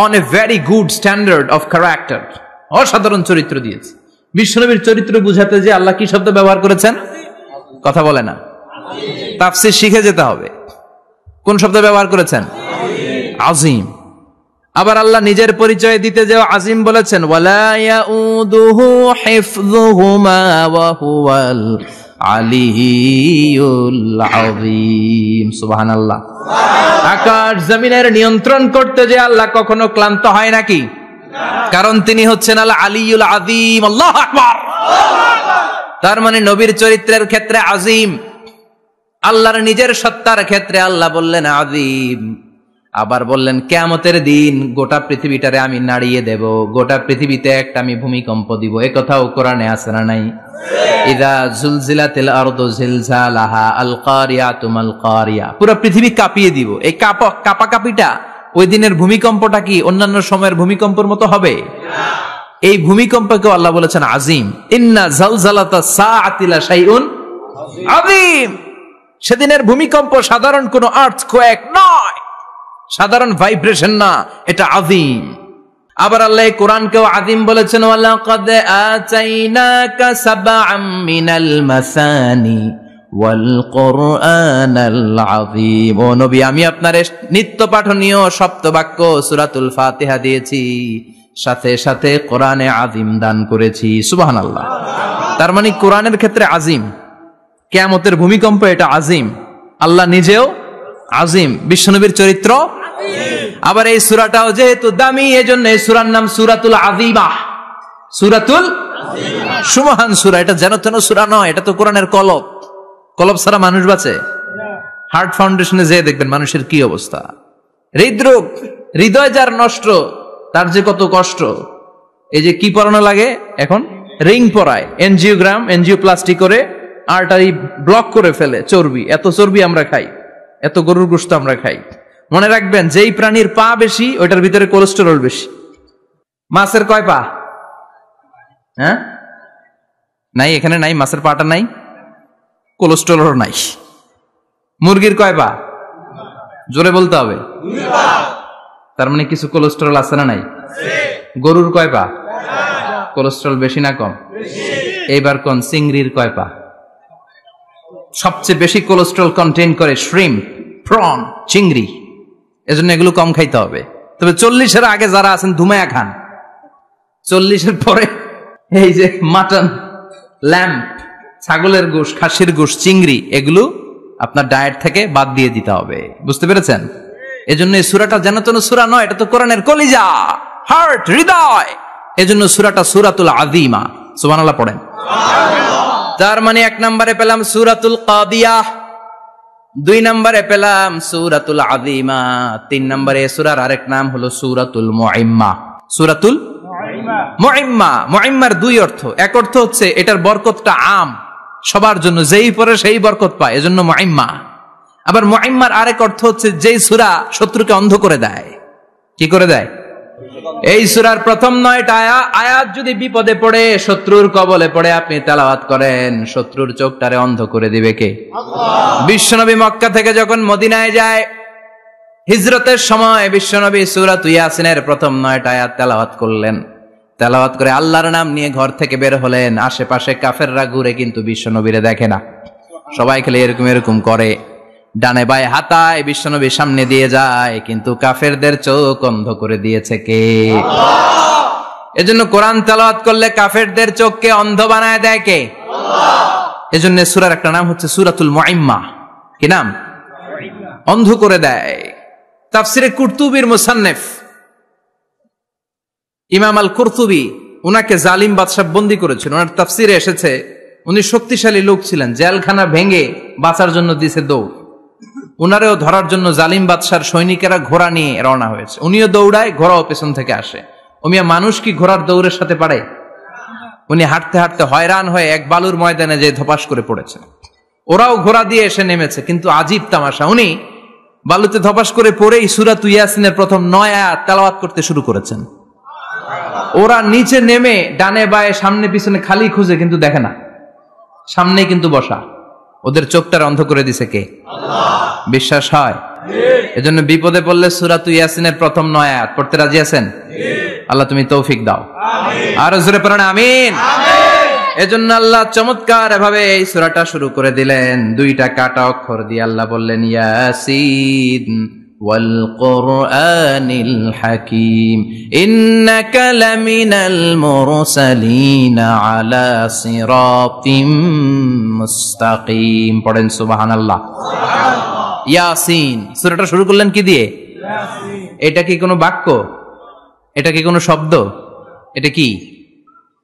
on a very good standard of character. অসাধারণ চরিত্র দিয়েছে। বিশ্বনবীর চরিত্র বুঝাতে যে আল্লাহ কি শব্দ ব্যবহার করেছেন? কথা বলে না, তাফসীর শিখে যেতে হবে। কোন শব্দ ব্যবহার করেছেন? আযীম। আবার আল্লাহ নিজের পরিচয় দিতে যে আযীম বলেছেন, ওয়ালা ইয়াউদুহু হিফযুহুমা ওয়া হুয়াল আলিয়্যুল আযীম। সুবহানাল্লাহ। আকাশ জমিনের নিয়ন্ত্রণ করতে যে আল্লাহ কখনো ক্লান্ত হয় নাকি? কারণ তিনি হচ্ছেন আল আলিয়্যুল আযীম। আল্লাহু আকবার। তার মানে নবীর চরিত্রের ক্ষেত্রে আযীম, আল্লাহর নিজের সত্তার ক্ষেত্রে আল্লাহ বললেন আযীম। আবার বললেন কিয়ামতের দিন গোটা পৃথিবীটারে আমি নাড়িয়ে দেব, গোটা পৃথিবীতে একটা আমি ভূমিকম্প দিব। এই কথাও কোরআনে আছে না নাই? ইযা জুলজিলাতিল আরদু জিলজালাহা আল কারিয়াতু মাল কারিয়া। পুরো পৃথিবী কাঁপিয়ে দিব। এই কাঁপাকাঁপিটা ওই দিনের ভূমিকম্পটা কি অন্যান্য সময়ের ভূমিকম্পের মতো হবে? এই ভূমিকম্পকে আল্লাহ বলেছেন আযীম। ইন্না জালজালাতাস সাআতি লা শাইউন আযীম। সেদিনের ভূমিকম্প সাধারণ কোনো আর্থকোয়েক নয়, সাধারণ ভাইব্রেশন না, এটা আযীম। আবার আল্লাহ কোরআনকেও আযীম বলেছেন, ওয়ালাকাদ আতাইনাকা সাবআম মিনাল মাসানি ওয়াল কুরআনাল আযীম। ও নবী, আমি আপনারে নিত্য পাঠনীয় সপ্তবাক্য সূরাতুল ফাতিহা দিয়েছি, সাথে সাথে কোরআনে আযীম দান করেছি। সুবহানাল্লাহ। তার মানে কোরআনের ক্ষেত্রে আযীম, কিয়ামতের ভূমিকম্প এটা আযীম, আল্লাহ নিজেও আযীম, বিশ্বনবীর চরিত্র আবার এই সূরাটাও যেহেতু দামি, এজন্য এই সূরার নাম সূরাতুল আযীমা, সূরাতুল সুমহান সূরা। এটা যেন তেন সূরা নয়, এটা তো কোরআনের কলব। কলব ছাড়া মানুষ বাঁচে? হার্ট ফাউন্ডেশনে যেয়ে দেখবেন মানুষের কি অবস্থা। হৃদরোগ, হৃদয় যার নষ্ট, তার যে কত কষ্ট। এই যে কি পরানো লাগে এখন, রিং পরায়, এনজিওগ্রাম, এনজিওপ্লাস্টি করে আর্টারি ব্লক করে ফেলে। চর্বি, এত চর্বি আমরা খাই, এত গরুর গোশত আমরা খাই। মনে রাখবেন, যেই প্রাণীর পা বেশি ওইটার ভিতরে কোলেস্টেরল বেশি। মাছের কয় পা? হ্যাঁ, নাই, এখানে নাই, মাছের পাটা নাই, কোলেস্টেরল নাই। মুরগির কয় পা? জোরে বলতে হবে। তার মানে কিছু কোলেস্টেরল আছে না নাই? গরুর কয় পা? কোলেস্টেরল বেশি না কম? এইবার কোন চিংড়ির কয় পা? সবচেয়ে বেশি কোলেস্টেরল কন্টেইন করে শ্রিম্প, প্রন, চিংড়ি। এজন্য এগুলো কম খাইতে হবে। তবে 40-এর আগে যারা আছেন ধুমায়া খান, 40-এর পরে এই যে মাটন, ল্যাম্প, ছাগলের গোশ, খাসির গোশ, চিংড়ি, এগুলো আপনার ডায়েট থেকে বাদ দিয়ে দিতে হবে। বুঝতে পেরেছেন? এজন্য এই সূরাটা যেন তেন সূরা নয়, এটা তো কোরআনের কলিজা, হার্ট, হৃদয়। এজন্য সূরাটা সূরাতুল আযীমা। সুবহানাল্লাহ পড়েন। তার মানে 1 নম্বরে পেলাম সূরাতুল কাদিয়াহ, 2 নম্বরে পেলাম সূরাতুল আযীমা, 3 নম্বরে সূরার আরেক নাম হলো সূরাতুল মুইম্মা। সূরাতুল মুইম্মা। মুইম্মার 2 অর্থ। এক অর্থ হচ্ছে এটার বরকতটা আম, সবার জন্য, যেই পড়ে সেই বরকত পায়, এজন্য মুইম্মা। আবার মুইম্মার আরেক অর্থ হচ্ছে যেই সূরা শত্রুকে অন্ধ করে দেয়। কি করে দেয়? এই সূরার প্রথম 9টা আয়াত যদি বিপদে পড়ে, শত্রুর কবলে পড়ে আপনি তেলাওয়াত করেন, শত্রুর চোখটারে অন্ধ করে দিবে কে? আল্লাহ। বিশ্বনবী মক্কা থেকে যখন মদিনায় যায়, হিজরতের সময় বিশ্বনবী সূরাতুল ইয়াসিনের প্রথম 9টা আয়াত তেলাওয়াত করলেন। তেলাওয়াত করে আল্লাহর নাম নিয়ে ঘর থেকে বের হলেন। আশেপাশে কাফেররা ঘুরে কিন্তু বিশ্বনবীরে দেখে না, সবাই খেলে এরকম এরকম করে, ডানে বায়ে হাতায়, বিশ্বনবীর সামনে দিয়ে যায়, কিন্তু কাফেরদের চোখ অন্ধ করে দিয়েছে কে? আল্লাহ। এজন্য কোরআন তেলাওয়াত করলে কাফেরদের চোখকে অন্ধ বানায় দেয় কে? আল্লাহ। এজন্য সূরার একটা নাম হচ্ছে সূরাতুল মুইম্মা। কি নাম? অন্ধ করে দেয়। তাফসিরে কুরতুবীর মুসান্নিফ ইমাম আল কুরতুবী, উনাকে জালিম বাদশা বন্দী করেছিল। ওনার তাফসিরে এসেছে উনি শক্তিশালী লোক ছিলেন, জেলখানা ভেঙে বাঁচার জন্য দিছে দৌড়। উনারেও ধরার জন্য জালিম বাদশার সৈনিকেরা ঘোড়া নিয়ে রওনা হয়েছে। উনিও দৌড়ায়, ঘোড়াও পেছন থেকে আসে। ওমিয়া মানুষ কি ঘোড়ার দৌড়ের সাথে পারে? উনি হাঁটতে হাঁটতে হয়রান হয়ে এক বালুর ময়দানে যে ধপাস করে পড়েছে। ওরাও ঘোড়া দিয়ে এসে নেমেছে, কিন্তু আজীব তামাশা, উনি বালুতে ধপাস করে পড়েই সূরাতুল ইয়াসিনের প্রথম 9 আয়াত তেলাওয়াত করতে শুরু করেছেন। ওরা নিচে নেমে ডানে বায়ে সামনে পিছনে খালি খুঁজে, কিন্তু দেখে না, সামনে কিন্তু বসা। ওদের চোখটার অন্ধ করে দিছে কে? আল্লাহ। বিশ্বাস হয়? এজন্য বিপদে পড়লে সূরাতুল ইয়াসিনের প্রথম 9 আয়াত পড়তে রাজি আছেন? আল্লাহ তুমি তৌফিক দাও। আমিন। আর জোরে পড়েন আমিন। আমিন। এজন্য আল্লাহ চমৎকার ভাবে এই সূরাটা শুরু করে দিলেন। 2টা কাটা অক্ষর দিয়ে আল্লাহ বললেন ইয়াসিন ওয়াল কুরআনিল হাকীম ইন্নাকা লামিনাল মুরসালিন আলা সিরাতিম মুস্তাকিম। পড়েন সুবহানাল্লাহ। সুবহানাল্লাহ। ইয়াসিন। সূরাটা শুরু করলেন কি দিয়ে? ইয়াসিন। এটা কি কোনো বাক্য? এটা কি কোনো শব্দ? এটা কি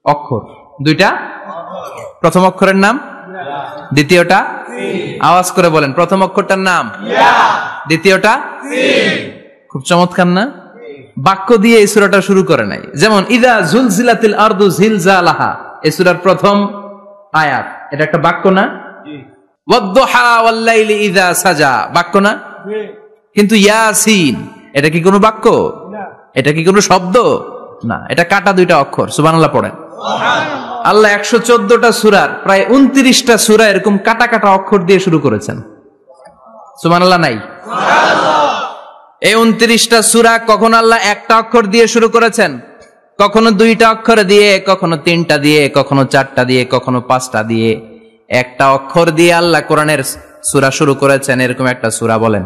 অক্ষর? 2টা। প্রথম অক্ষরের নাম, দ্বিতীয়টা আওয়াজ করে বলেন, প্রথম অক্ষরটার নাম, দ্বিতীয়টা। খুব চমৎকার না? বাক্য দিয়ে এই সূরাটা শুরু করে নাই। যেমন ইযা জুলজিলাতিল আরদু জিলজালাহা, এই সূরার প্রথম আয়াত, এটা একটা বাক্য না? ওয়াদ-দুহা ওয়াল-লাইলি ইযা সাজা, বাক্য না? কিন্তু ইয়াসিন, এটা কি কোনো বাক্য? না। এটা কি কোনো শব্দ? না, এটা কাটা 2টা অক্ষর। সুবহানাল্লাহ পড়েন। সুবহানাল্লাহ। আল্লাহ 114টা সূরার প্রায় 29টা সূরা এরকম কাটা কাটা অক্ষর দিয়ে শুরু করেছেন। সুবহানাল্লাহ নাই? সুবহানাল্লাহ। এই 29টা সূরা কখনো আল্লাহ একটা অক্ষর দিয়ে শুরু করেছেন, কখনো 2টা অক্ষর দিয়ে, কখনো 3টা দিয়ে, কখনো 4টা দিয়ে, কখনো 5টা দিয়ে। একটা অক্ষর দিয়ে আল্লাহ কোরআনের সূরা শুরু করেছেন। এরকম একটা সূরা বলেন,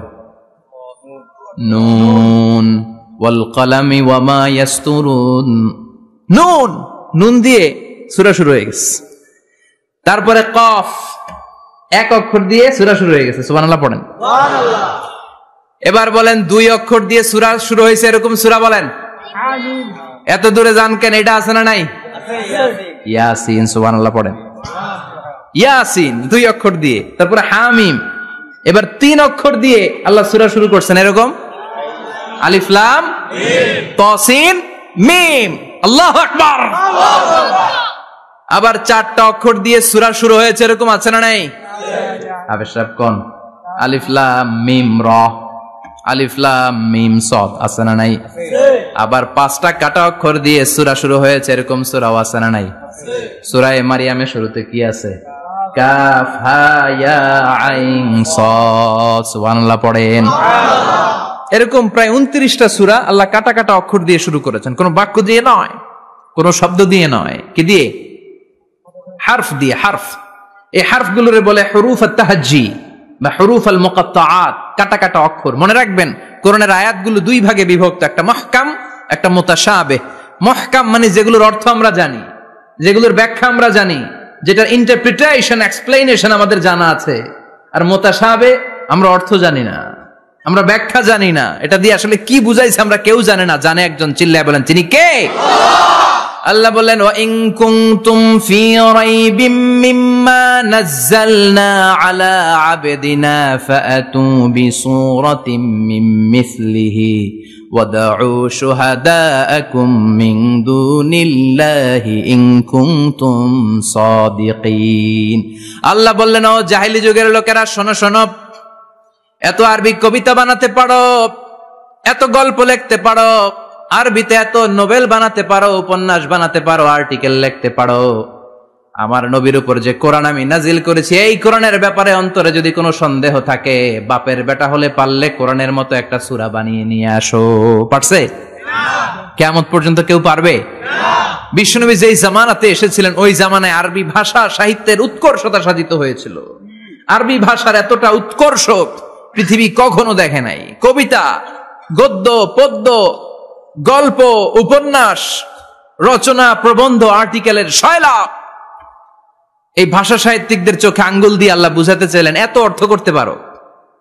নুন ওয়াল কলামি ওয়া মা ইয়াসতুরুন। নুন, নুন দিয়ে সূরা শুরু হয়ে গেছে। তারপরে কফ, এক অক্ষর দিয়ে সূরা শুরু হয়ে গেছে। সুবহানাল্লাহ পড়েন। সুবহানাল্লাহ। এবার বলেন 2 অক্ষর দিয়ে সূরা শুরু হয়েছে এরকম সূরা বলেন। আমিন। এত দূরে যান কেন? এটা আছে না নাই? আছে। ইয়াসিন। সুবহানাল্লাহ পড়েন। ইয়াসিন 2 অক্ষর দিয়ে। তারপরে হামিম। এবার 3 অক্ষর দিয়ে আল্লাহ সূরা শুরু করছেন এরকম। আলিফ লাম মিম, তাসিন মিম। আল্লাহু আকবার। আবার 4টা অক্ষর দিয়ে সূরা শুরু হয়েছে, এরকম আছে না নাই? আবেশরাব কোন? আলিফ লাম মিম র, আলিফ লাম মিম সদ, আছে না নাই? আবার 5টা কাটা অক্ষর দিয়ে সূরা শুরু হয়েছে, এরকম সূরাও আছে না নাই? সূরা মারিয়ামের শুরুতে কি আছে? কাফ হা ইয়া আইন সাদ। সুবহানাল্লাহ পড়েন। এরকম প্রায় 29টা সূরা আল্লাহ কাটা কাটা অক্ষর দিয়ে শুরু করেছেন, কোন বাক্য দিয়ে নয়, কোন শব্দ দিয়ে নয়। কি দিয়ে? হারফ দিয়ে। হারফ, এই হারফগুলোরে বলে হুরুফ আত-তাহাজ্জি বা হুরুফ আল-মুকাত্তাআত, কাটা কাটা অক্ষর। মনে রাখবেন কোরআনের আয়াতগুলো 2 ভাগে বিভক্ত, একটা মুহকাম, একটা মুতাশাবিহ। মুহকাম মানে যেগুলোর অর্থ আমরা জানি, যেগুলোর ব্যাখ্যা আমরা জানি, যেটার ইন্টারপ্রিটেশন, এক্সপ্লেনেশন আমাদের জানা আছে। আর মুতাশাবিহ আমরা অর্থ জানি না, আমরা ব্যাখ্যা জানি না, এটা দিয়ে আসলে কি বুঝাইছে আমরা কেউ জানে না। জানে একজন, চিল্লায় বলেন তিনি কে? আল্লাহ বলেন ওয়া ইন কুনতুম ফি রাইবিম মিম্মা নাযালনা আলা আবদিনা ফাআতু বিসূরাতিন মিন মিসলিহি ওয়াদউ শুহাদাআকুম মিন দুনিল্লাহি ইন কুনতুম সাদিকিন। আল্লাহ বললেন ও জাহেলি যুগের লোকেরা, শোনো শোনো, এত আরবি কবিতা বানাতে পারো, এত গল্প লিখতে পারো, আরবিতে এত নোবেল বানাতে পারো, উপন্যাস বানাতে পারো, আর্টিকেল লিখতে পারো, আমার নবীর উপর যে কোরআন আমি নাজিল করেছি, এই কোরআনের ব্যাপারে অন্তরে যদি কোনো সন্দেহ থাকে, বাপের বেটা হলে পারলে কোরআনের মতো একটা সূরা বানিয়ে নিয়ে আসো। পারছে? কিয়ামত পর্যন্ত কেউ পারবে না। বিশ্বনবী যেই জামানাতে এসেছিলেন, ওই জামানায় আরবি ভাষা সাহিত্যের উৎকর্ষতা সাধিত হয়েছিল। আরবি ভাষার এতটা উৎকর্ষ পৃথিবী কখনো দেখে নাই। কবিতা, গদ্য, পদ্য, গল্প, উপন্যাস, রচনা, প্রবন্ধ, আর্টিকেলের শয়লাভ। এই ভাষা সাহিত্যিকদের চোখে আঙ্গুল দিয়ে আল্লাহ বুঝাতে চাইলেন, এত অর্থ করতে পারো,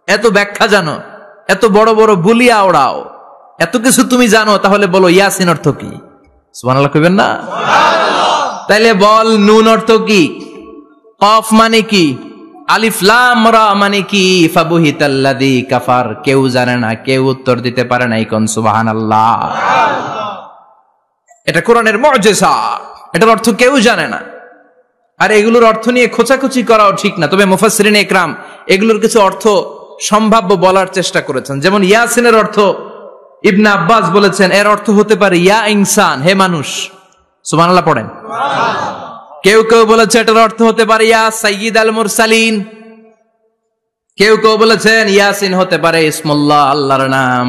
এত ব্যাখ্যা জানো, এত বড় বড় বুলিয়া ওড়াও, এত কিছু তুমি জানো, তাহলে বলো ইয়াসিন অর্থ কি? সুবহানাল্লাহ কইবেন না? তাইলে বল নুন অর্থ কি? কফ মানে কি? আলিফ লাম রা মানে কি? ফাবুহিতাল্লাযী কাফার। কেউ জানে না, কেউ উত্তর দিতে পারে না। কোন সুবহানাল্লাহ। এটা কোরআনের মুজিজা, এটার অর্থ কেউ জানে না। আর এগুলোর অর্থ নিয়ে খোঁচাখুচি করাও ঠিক না। তবে মুফাসসিরিন ইকরাম এগুলোর কিছু অর্থ সম্ভাব্য বলার চেষ্টা করেছেন। যেমন ইয়াসিনের অর্থ ইবনে আব্বাস বলেছেন, এর অর্থ হতে পারে ইয়া ইনসান, হে মানুষ। সুবহানাল্লাহ পড়েন। কেউ কেউ বলেছে এটার অর্থ হতে পারে ইয়া সাইয়্যিদ আল মুরসালিন। কেউ কেউ বলেছেন ইয়াসিন হতে পারে ইসমুল্লাহ, আল্লাহর নাম।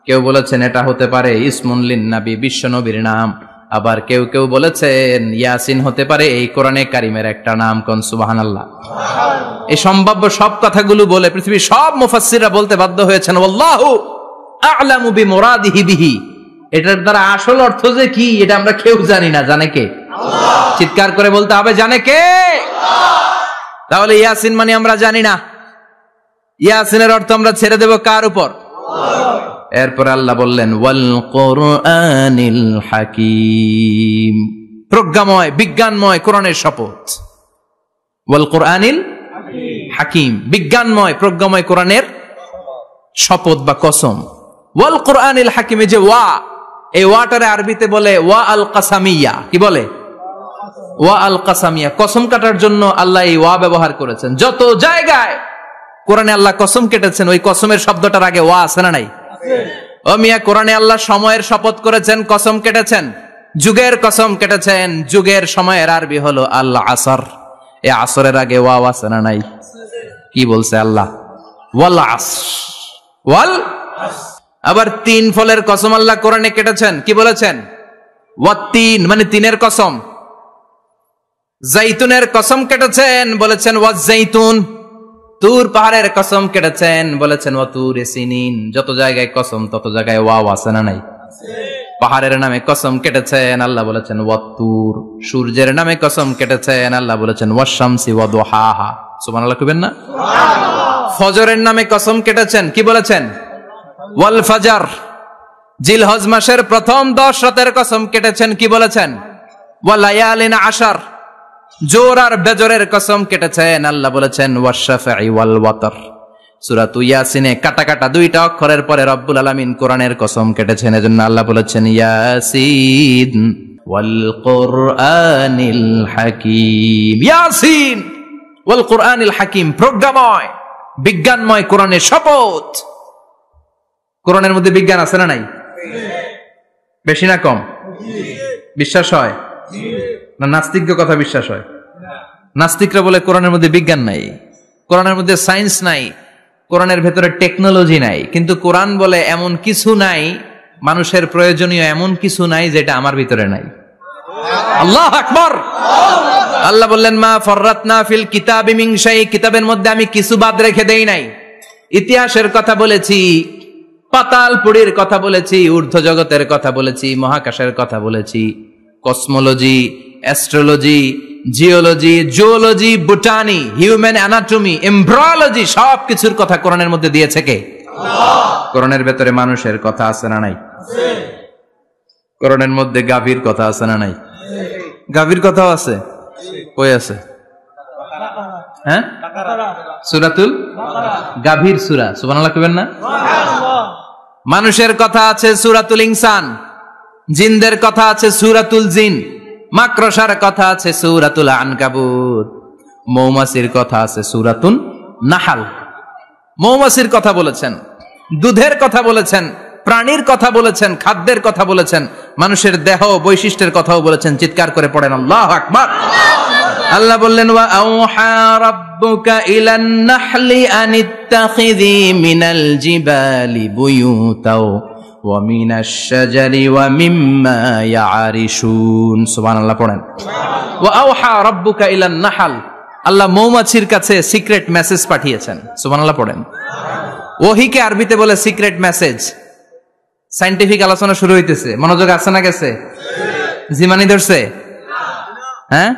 কেউ বলেছেন এটা হতে পারে ইসমুন লিন নবী, বিশ্ব নবীর নাম। আবার কেউ কেউ বলেছেন ইয়াসিন হতে পারে এই কোরআনে কারিমের একটা নাম। কোন সুবহানাল্লাহ। এই সম্ভাব্য সব কথাগুলো বলে পৃথিবীর সব মুফাসসিররা বলতে বাধ্য হয়েছেন আল্লাহু আ'লামু বিমুরাদিহি বিহি। এটার দ্বারা আসল অর্থ যে কি এটা আমরা কেউ জানি না। জানে কে? আল্লাহ। চিৎকার করে বলতে হবে, জানে কে? আল্লাহ। তাহলে ইয়াসিন মানে আমরা জানি না। ইয়াসিনের অর্থ আমরা ছেড়ে দেব কার উপর? আল্লাহ। এরপর আল্লাহ বললেন ওয়াল কুরআনিল হাকীম, প্রজ্ঞাময়, বিজ্ঞানময় কোরআনের শপথ। ওয়াল কুরআনিল হাকীম, বিজ্ঞানময়, প্রজ্ঞাময় কোরআনের শপথ বা কসম। ওয়াল কুরআনিল হাকীম, যে ওয়া, এই ওয়াটারে আরবিতে বলে ওয়া আল কাসামিয়া। কি বলে? ওয়া আল কাসামিয়া, কসম কাটার জন্য আল্লাহ এই ওয়া ব্যবহার করেছেন। যত জায়গায় কোরআনে আল্লাহ কসম কেটেছেন, ওই কসমের শব্দটার আগে ওয়া আছে না নাই? ও মিয়া, কোরআনে আল্লাহ সময়ের শপথ করেছেন, কসম কেটেছেন, যুগের কসম কেটেছেন। যুগের সময়ের আরবি হলো আল আসর। এই আসরের আগে ওয়া আছে না নাই? কি বলছে আল্লাহ? ওয়াল আসর, ওয়াল। আবার 3 ফলের কসম আল্লাহ কোরআনে কেটেছেন। কি বলেছেন? ওয়াত্তিন, মানে 3-এর কসম। জাইতুনের কসম কেটেছেন, বলেছেন ওয়াজ জাইতুন। তুর পাহাড়ের কসম কেটেছেন, বলেছেন ওয়া তুর সিনিন। যত জায়গায় কসম তত জায়গায় ওয়াও আছে না নাই? পাহাড়ের নামে কসম কেটেছেন, আল্লাহ বলেছেন ওয়া তুর। সূর্যের নামে কসম কেটেছেন, আল্লাহ বলেছেন ওয়াশ শামসি ওয়া দুহাহা। সুবহানাল্লাহ কইবেন না? সুবহানাল্লাহ। ফজরের নামে কসম কেটেছেন, কি বলেছেন? ওয়াল ফাজর। জিলহজ মাসের প্রথম 10 রাতের কসম কেটেছেন, কি বলেছেন? ওয়া লায়ালিন আশর। জোর আর বেজরের কসম কেটেছেন, আল্লাহ বলেছেন ওয়াশ শাফঈ ওয়াল ওয়াতর। সূরাতু ইয়াসিনে কাটা কাটা দুইটা অক্ষরের পরে রব্বুল আলামিন কোরআনের কসম কেটেছেন, এজন্য আল্লাহ বলেছেন ইয়াসিন ওয়াল কোরআনিল হাকিম। ইয়াসিন ওয়াল কোরআনিল হাকিম, প্রজ্ঞাময় বিজ্ঞানময় কোরআনের শপথ। কোরআনের মধ্যে বিজ্ঞান আছে না নাই? বেশি না কম? বিশ্বাস হয় না নাস্তিকদের কথা বিশ্বাস হয়? নাস্তিকরা বলে কোরআনের মধ্যে বিজ্ঞান নাই, কোরআনের মধ্যে সায়েন্স নাই, কোরআনের ভেতরে টেকনোলজি নাই। কিন্তু কোরআন বলে এমন কিছু নাই, মানুষের প্রয়োজনীয় এমন কিছু নাই যেটা আমার ভিতরে নাই। আল্লাহু আকবার। আল্লাহ বললেন মা ফররাতনা ফিল কিতাবি মিন শাই, কিতাবের মধ্যে আমি কিছু বাদ রেখে দেই নাই। ইতিহাসের কথা বলেছি, পাতালপুরীর কথা বলেছি, ঊর্ধ্ব জগতের কথা বলেছি, মহাকাশের কথা বলেছি, cosmology, astrology, geology, zoology, botany, human anatomy, embryology, সবকিছুর কথা কোরআনের মধ্যে দিয়েছে কে? আল্লাহ। কোরআনের ভেতরে মানুষের কথা আছে না নাই? আছে। কোরআনের মধ্যে গাভীর কথা আছে না নাই? গাভীর কথাও আছে। কই আছে? হ্যাঁ, সূরাতুল গাভীর সূরা। সুবহানাল্লাহ কইবেন না? সুবহানাল্লাহ। মানুষের কথা আছে সূরাতুল ইনসান, জিনদের কথা আছে সূরাতুল জিন, মাকড়সার কথা আছে সূরাতুল আনকাবুত, মৌমাছির কথা আছে সূরাতুন নাহাল। মৌমাছির কথা বলেছেন, দুধের কথা বলেছেন, প্রাণীর কথা বলেছেন, খাদ্যের কথা বলেছেন, মানুষের দেহ বৈশিষ্ট্যের কথাও বলেছেন। চিৎকার করে পড়েন আল্লাহু আকবার। আল্লাহ বললেন ওয়া আওহা রাব্বুকা ইলান নাহলি আনিত্তাখিযি মিনাল জিবালি বুয়ুতাও ওয়া মিনাশ শাজারি ওয়া মিম্মা ইয়ারিশুন। সুবহানাল্লাহ পড়েন। ওয়া আওহা রাব্বুকা ইলান নাহল, আল্লাহ মৌমাছির কাছে সিক্রেট মেসেজ পাঠিয়েছেন। সুবহানাল্লাহ পড়েন। ওহীকে আরবিতে বলে সিক্রেট মেসেজ। সায়েন্টিফিক আলোচনা শুরু হইতেছে, মনোযোগ আছে না গেছে? জিমানি ধরছে? হ্যাঁ,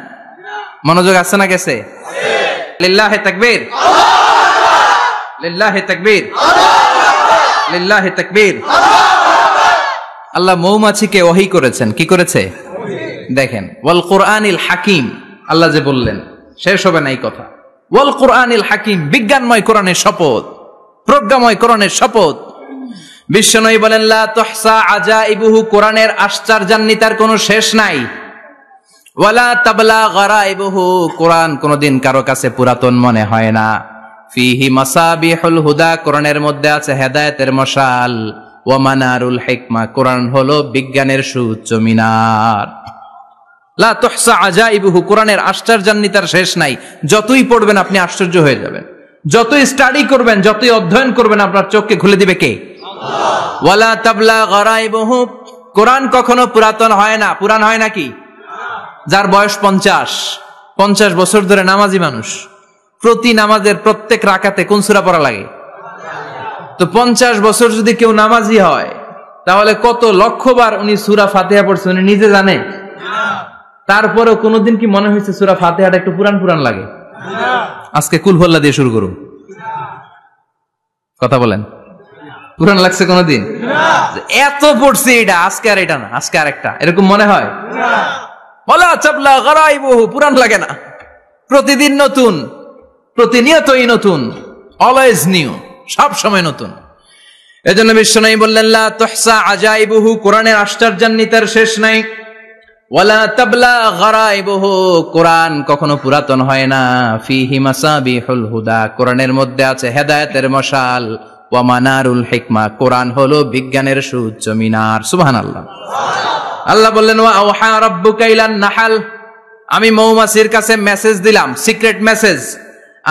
মনোযোগ আছে না গেছে? লিল্লাহি তাকবীর, লিল্লাহি তাকবীর, লিল্লাহি তাকবীর। আল্লাহ মৌমাছিকে ওহী করেছেন। কি করেছে? দেখেন, ওয়াল কোরআনিল হাকিম, আল্লাহ যে বললেন শেষ হবে না এই কথা। ওয়াল কোরআনিল হাকিম, বিজ্ঞানময় কোরআনের শপথ, প্রজ্ঞাময় কোরআনের শপথ। বিশ্বনবী বলেন লা তুহসা আজাইবুহু, কোরআনের আশ্চর্যান্বিতার কোনো শেষ নাই। ওয়ালা তাবলা গারাইবুহু, কোরআন কোনদিন কারো কাছে পুরাতন মনে হয় না। ফিহি মাসাবিহুল হুদা, কোরআনের মধ্যে আছে হেদায়েতের মশাল। ওয়া মানারুল হিকমা, কোরআন হলো বিজ্ঞানের সুউচ্চ মিনার। লা তুহসা আজাইবুহু, কোরআনের আশ্চর্যান্বিতার শেষ নাই। যতই পড়বেন আপনি আশ্চর্য হয়ে যাবেন, যতই স্টাডি করবেন, যতই অধ্যয়ন করবেন, আপনার চোখকে খুলে দিবে কে? আল্লাহ। ওয়ালা তাবলা গারাইবুহু, কোরআন কখনো পুরাতন হয় না। পুরান হয় নাকি? যার বয়স 50 বছর ধরে নামাজি মানুষ, প্রতি নামাজের প্রত্যেক রাকাতে কোন সূরা পড়া লাগে? তো 50 বছর যদি কেউ নামাজি হয়, তাহলে কত লক্ষবার উনি সূরা ফাতিহা পড়ছে উনি নিজে জানে? তারপরেও কোনোদিন কি মনে হয়েছে সূরা ফাতিহাটা একটু পুরান পুরান লাগে? আজকে কুল হল্লা দিয়ে শুরু করুন, কথা বলেন। পুরান লাগছে কোনোদিন? এত পড়ছি এটা, আজকে আর এটা না, আজকে আর একটা, এরকম মনে হয়? ওয়ালা তাবলা গারাইবুহু, পুরান লাগে না। প্রতিদিন নতুন, প্রতিনিয়তই নতুন, অলওয়েজ নিউ, সব সময় নতুন। এজন্য বিশ্বনবী বললেন লা তুহসা আজাইবুহু, কোরআনের আশ্চর্যান্বিতার শেষ নাই। ওয়ালা তাবলা গারাইবুহু, কোরআন কখনো পুরাতন হয় না। ফিহি মাসাবিহুল হুদা, কোরআনের মধ্যে আছে হেদায়েতের মশাল। ওয়া মানারুল হিকমা, কোরআন হলো বিজ্ঞানের সুউচ্চ মিনার। সুবহানাল্লাহ। আল্লাহ বললেন ওয়া আওহা রাব্বুকা ইলান নাহল, আমি মৌমাছির কাছে মেসেজ দিলাম, সিক্রেট মেসেজ।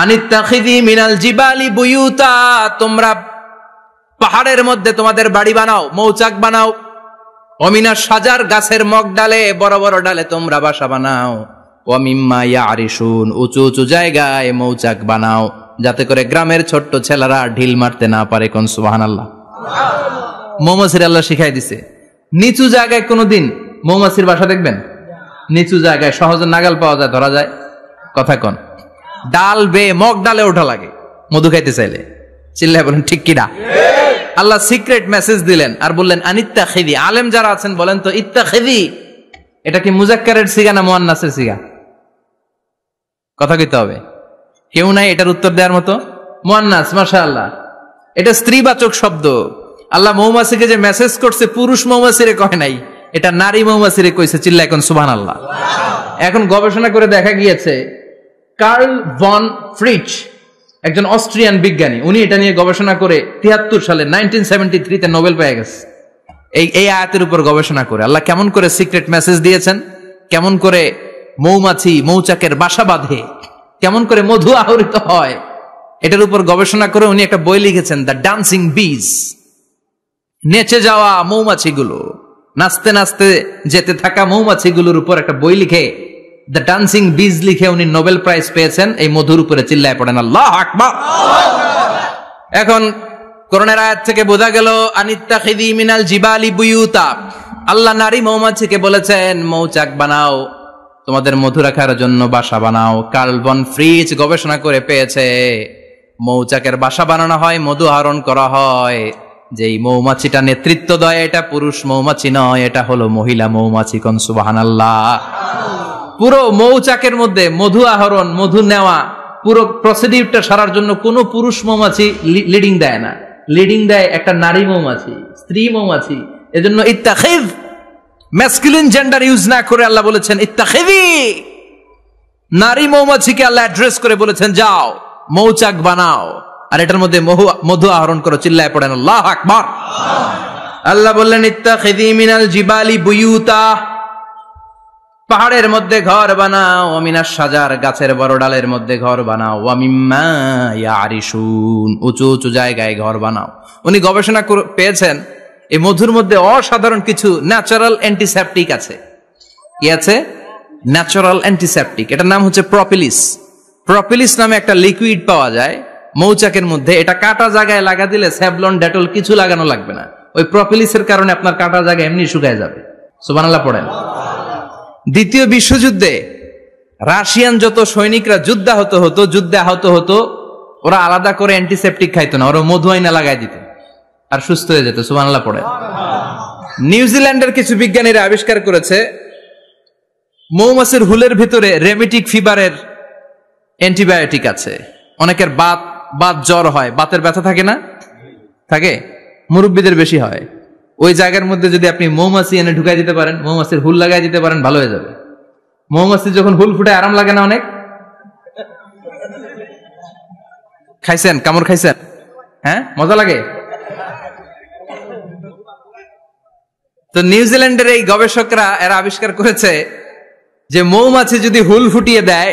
আনিত্তাখিযি মিনাল জিবালি বুয়ুতা, তোমরা পাহাড়ের মধ্যে তোমাদের বাড়ি বানাও, মৌচাক বানাও। ওমিনা সাজার, গাছের মগ ডালে, বড় বড় ডালে তোমরা বাসা বানাও। ওয়া মিম্মা ইয়ারিশুন, উঁচু উঁচু জায়গায় মৌচাক বানাও, যাতে করে গ্রামের ছোট্ট ছেলেরা ঢিল মারতে না পারে। কোন সুবহানাল্লাহ। মৌমাছির আল্লাহ শিখাই দিছে। নিচু জায়গায় কোনোদিন মৌমাছির বাসা দেখবেন? নিচু জায়গায় সহজে নাগাল পাওয়া যায়, ধরা যায়। কথা কোন? ডাল বেয়ে মগ ডালে ওঠা লাগে মধু খাইতে চাইলে। চিল্লায় বলেন ঠিক কিনা? আল্লাহ সিক্রেট মেসেজ দিলেন আর বললেন আনিত্তাখিযি। আলেম যারা আছেন বলেন তো, ইত্তাখিযি এটা কি মুজাক্কারের সিগা না মুয়ান্নাসের সিগা? কথা কইতে হবে, কেউ নাই এটার উত্তর দেওয়ার মতো। মুয়ান্নাস, মাশাআল্লাহ। এটা স্ত্রীবাচক শব্দ। আল্লাহ মৌমাছিকে যে মেসেজ করছে পুরুষ মৌমাছিরে কয় নাই, এটা নারী মৌমাছিরে কইছে। চিল্লা এখন সুবহানাল্লাহ। এখন গবেষণা করে দেখা গিয়েছে কার্ল ভন ফ্রিচ, একজন অস্ট্রিয়ান বিজ্ঞানী, উনি এটা নিয়ে গবেষণা করে 73 সালে 1973 নোবেল পেয়ে গেছে। এই আয়াতের উপর গবেষণা করে আল্লাহ কেমন করে সিক্রেট মেসেজ দিয়েছেন, কেমন করে মৌমাছি মৌচাকের বাসা বাঁধে, কেমন করে মধু আহরিত হয়, এটার উপর গবেষণা করে উনি একটা বই লিখেছেন, দ্য ডান্সিং বিজ। নেচে যাওয়া মৌমাছিগুলো, নাচতে নাচতে যেতে থাকা মৌমাছিগুলোর উপর একটা বই লিখে দ্য ডান্সিং বিজ লিখে উনি নোবেল প্রাইজ পেয়েছেন এই মধুর উপরে। চিল্লায় পড়েন আল্লাহু আকবার। এখন কোরআনের আয়াত থেকে বোঝা গেল আনিত্তাখিযি মিনাল জিবালি বুয়ুতা, আল্লাহ নারী মৌমাছিকে বলেছেন মৌচাক বানাও, তোমাদের মধু রাখার জন্য বাসা বানাও। কার্ল ভন ফ্রিচ গবেষণা করে পেয়েছে মৌচাকের বাসা বানানো হয়, মধু আহরণ করা হয়, যেই মৌমাছিটা নেতৃত্ব দেয় এটা পুরুষ মৌমাছি নয়, এটা হলো মহিলা মৌমাছি। কোন সুবহানাল্লাহ। পুরো মৌচাকের মধ্যে মধু আহরণ, মধু নেওয়া, পুরো প্রসিডিউরটা সারার জন্য কোনো পুরুষ মৌমাছি লিডিং দেয় না, লিডিং দেয় একটা নারী মৌমাছি, স্ত্রী মৌমাছি। এজন্য ইত্তাখিয, ম্যাসকুলিন জেন্ডার ইউজ না করে আল্লাহ বলেছেন ইত্তাখিযি, নারী মৌমাছিকে আল্লাহ অ্যাড্রেস করে বলেছেন যাও মৌচাক বানাও আর এটার মধ্যে মধু আহরণ করো। চিল্লায় পড়েন আল্লাহু আকবার। আল্লাহ বললেন ইত্তাখিযি মিনাল জিবালি বুয়ুতা, পাহাড়ের মধ্যে ঘর বানাও, ওয়া মিনাশ শাজার, গাছের বড় ডালের মধ্যে ঘর বানাও, ওয়া মিম্মা ইয়ারিশুন, উঁচু উঁচু জায়গায় ঘর বানাও। উনি গবেষণা পেয়েছেন এই মধুর মধ্যে অসাধারণ কিছু ন্যাচারাল অ্যান্টিসেপটিক আছে। কি আছে? Natural antiseptic. এটার নাম হচ্ছে প্রপিলিস। প্রপিলিস নামে একটা লিকুইড পাওয়া যায় মৌচাকের মধ্যে। এটা কাটা জায়গায় লাগা দিলে স্যাভলন, ডেটল কিছু লাগানো লাগবে না। ওই প্রপিলিসের কারণে আপনার কাটা জায়গা এমনি শুকায় যাবে। সুবহানাল্লাহ পড়েন। দ্বিতীয় বিশ্বযুদ্ধে রাশিয়ান যত সৈনিকরা যুদ্ধে আহত হতো, ওরা আলাদা করে অ্যান্টিসেপটিক খাইতো না, ওরা মধু আইনা লাগাই দিত আর সুস্থ হয়ে যেত। সুবহানাল্লাহ পড়েন। নিউজিল্যান্ডের কিছু বিজ্ঞানীরা আবিষ্কার করেছে মৌমাছির হুলের ভিতরে রেমিটিক ফিভারের অ্যান্টিবায়োটিক আছে। অনেকের বাত জ্বর হয়, বাতের ব্যথা থাকে না, থাকে, মুরব্বীদের বেশি হয়। ওই জায়গার মধ্যে যদি আপনি মৌমাছি এনে ঢুকাই দিতে পারেন, মৌমাছির হুল লাগাই দিতে পারেন, ভালো হয়ে যাবে। মৌমাছি যখন হুল ফুটে আরাম লাগে না অনেক? খাইছেন? কামড় খাইছেন? হ্যাঁ, মজা লাগে। তো নিউজিল্যান্ডের এই গবেষকরা এরা আবিষ্কার করেছে যে মৌমাছি যদি হুল ফুটিয়ে দেয়,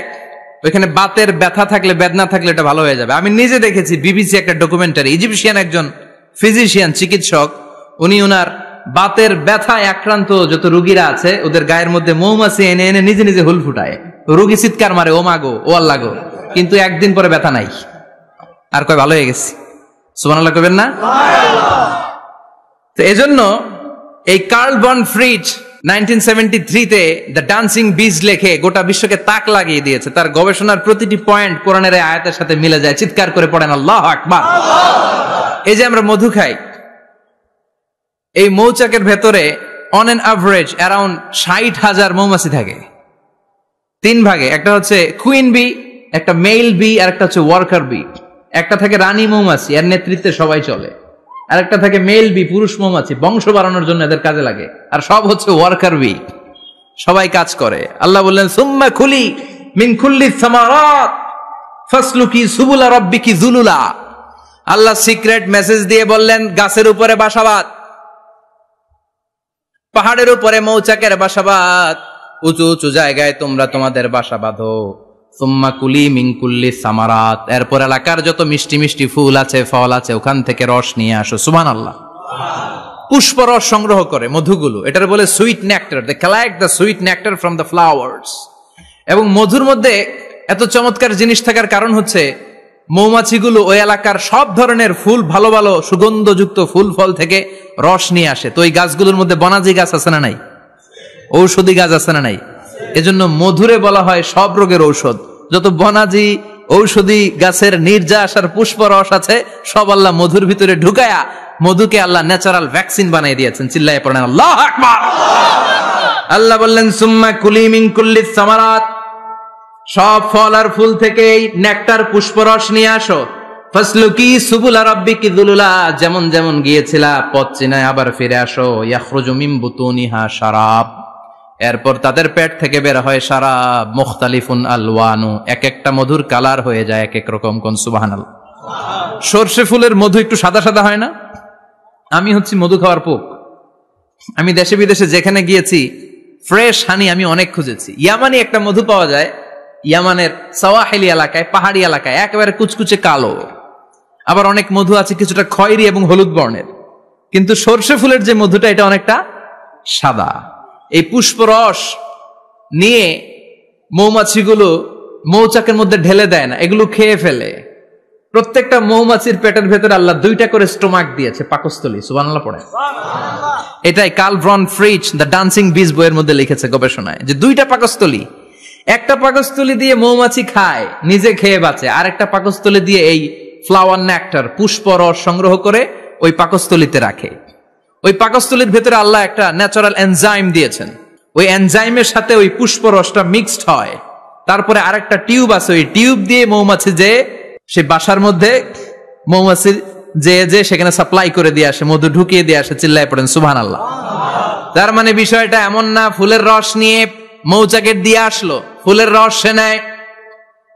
ওইখানে বাতের ব্যথা থাকলে, বেদনা থাকলে এটা ভালো হয়ে যাবে। আমি নিজে দেখেছি, বিবিসি একটা ডকুমেন্টারি, ইজিপশিয়ান একজন ফিজিশিয়ান, চিকিৎসক, উনি ওনার বাতের ব্যথায় আক্রান্ত যত রোগীরা আছে ওদের গায়ের মধ্যে মৌমাছি এনে এনে নিজে নিজে হুল ফুটায়। রোগী চিৎকার মারে, ও মাগো, ও আল্লাহ গো, কিন্তু একদিন পরে ব্যথা নাই, আর কয় ভালো হয়ে গেছি। সুবহানাল্লাহ কইবেন না? তো এজন্য এই কার্ল ভন ফ্রিচ 1973-তে দ্য ডান্সিং বিজ লেখে গোটা বিশ্বকে তাক লাগিয়ে দিয়েছে। তার গবেষণার প্রতিটি পয়েন্ট কোরআনের আয়াতের সাথে মিলে যায়। চিৎকার করে পড়েন আল্লাহু আকবার। এই যে আমরা মধু খাই, এই মৌচাকের ভেতরে অন এন অ্যাভারেজ অ্যারাউন্ড 60,000 মৌমাছি থাকে। তিন ভাগে, একটা হচ্ছে কুইন বি, একটা মেল বি, আর একটা হচ্ছে ওয়ার্কার বি। একটা থাকে রানী মৌমাছি, এর নেতৃত্বে সবাই চলে। আর একটা থাকে মেল বি, পুরুষ মৌমাছি, বংশ বাড়ানোর জন্য এদের কাজে লাগে। আর সব হচ্ছে ওয়ার্কার বি, সবাই কাজ করে। আল্লাহ বললেন সুম্মা খুলি মিন কুল্লি সামারাত ফাসলুকি সুবুলা রাব্বিকি যুলুলা। আল্লাহ সিক্রেট মেসেজ দিয়ে বললেন গাছের উপরে বাসাবাদ, পাহাড়ের উপরে মৌচাকের বাসাবাদ, উঁচু উঁচু জায়গায় তোমরা তোমাদের বাসা বাঁধো। সুম্মা কুলি মিন কুল্লি সামারাত, এরপর এলাকার যত মিষ্টি মিষ্টি ফুল আছে, ফল আছে, ওখান থেকে রস নিয়ে আসো। সুবহানাল্লাহ। পুষ্প রস সংগ্রহ করে মধুগুলো, এটার বলে sweet nectar. They collect the sweet nectar from the flowers. এবং মধুর মধ্যে এত চমৎকার জিনিস থাকার কারণ হচ্ছে মৌমাছিগুলো ওই এলাকার সব ধরনের ফুল, ভালো ভালো সুগন্ধযুক্ত ফুল ফল থেকে রস নিয়ে আসে। তো ওই গাছগুলোর মধ্যে বনাজি গাছ আছে না নাই? ঔষধি গাছ আছে না নাই? এজন্য মধুরে বলা হয় সব রোগের ঔষধ। যত বনাজি ঔষধি গাছের নির্যাস আর পুষ্প রস আছে, সব আল্লাহ মধুর ভিতরে ঢুকায়া মধুকে আল্লাহ ন্যাচারাল ভ্যাকসিন বানিয়ে দিয়েছেন। চিল্লায়ে পড়েন আল্লাহু আকবার। আল্লাহ বললেন সুম্মা কুলি মিন কুল্লি সামারাত, সব ফল আর ফুল থেকে নেকটার পুষ্পরস নিয়ে আসো। ফাসলুকি সুবুলা রাব্বিকি যুলুলা, যেমন যেমন গিয়েছিলা পথ চিনায় আবার ফিরে আসো। ইয়াখরুজু মিন বুতুনিহা শারাব, এরপর তাদের পেট থেকে বের হয় শারাব। মুখতালিফুন আলওয়ানু, এক একটা মধুর কালার হয়ে যায় এক এক রকম। কোন সুবহানাল্লাহ। সরষে ফুলের মধু একটু সাদা সাদা হয় না? আমি হচ্ছি মধু খাওয়ার পোক। আমি দেশে বিদেশে যেখানে গিয়েছি ফ্রেশ হানি আমি অনেক খুঁজেছি। ইয়ামানি একটা মধু পাওয়া যায় ইয়ামানের সাওয়াহিলি এলাকায়, পাহাড়ি এলাকায়, একেবারে কুচকুচে কালো। আবার অনেক মধু আছে কিছুটা খয়েরি এবং হলুদ বর্ণের, কিন্তু সরষে ফুলের যে মধুটা এটা অনেকটা সাদা। এই পুষ্পরস নিয়ে মৌমাছিগুলো মৌচাকের মধ্যে ঢেলে দেয় না, এগুলো খেয়ে ফেলে। প্রত্যেকটা মৌমাছির পেটের ভেতরে আল্লাহ 2টা করে স্টোমাক দিয়েছে, পাকস্থলী। সুবহানাল্লাহ পড়ে। এটাই কার্ল ভন ফ্রিচ দ্য ডান্সিং বিজ বইয়ের মধ্যে লিখেছে গবেষণায়, যে 2টা পাকস্থলী। একটা পাকস্থলী দিয়ে মৌমাছি খায়, নিজে খেয়ে বাঁচে, আর একটা পাকস্থলী দিয়ে এই ফ্লাওয়ার নেকটার, পুষ্পরস সংগ্রহ করে ওই পাকস্থলীতে রাখে। ওই পাকস্থলীর ভেতরে আল্লাহ একটা ন্যাচারাল এনজাইম দিয়েছেন, ওই এনজাইমের সাথে ওই পুষ্পরসটা মিক্সড হয়। তারপরে আরেকটা টিউব আছে, ওই টিউব দিয়ে মৌমাছি যে সেই বাসার মধ্যে মৌমাছি যে সেখানে সাপ্লাই করে দিয়ে আসে, মধু ঢুকিয়ে দিয়ে আসে। চিল্লায় পড়েন সুবহানাল্লাহ। তার মানে বিষয়টা এমন না ফুলের রস নিয়ে মৌচাকের দিয়ে আসলো, ফুলের রস সে নেয়,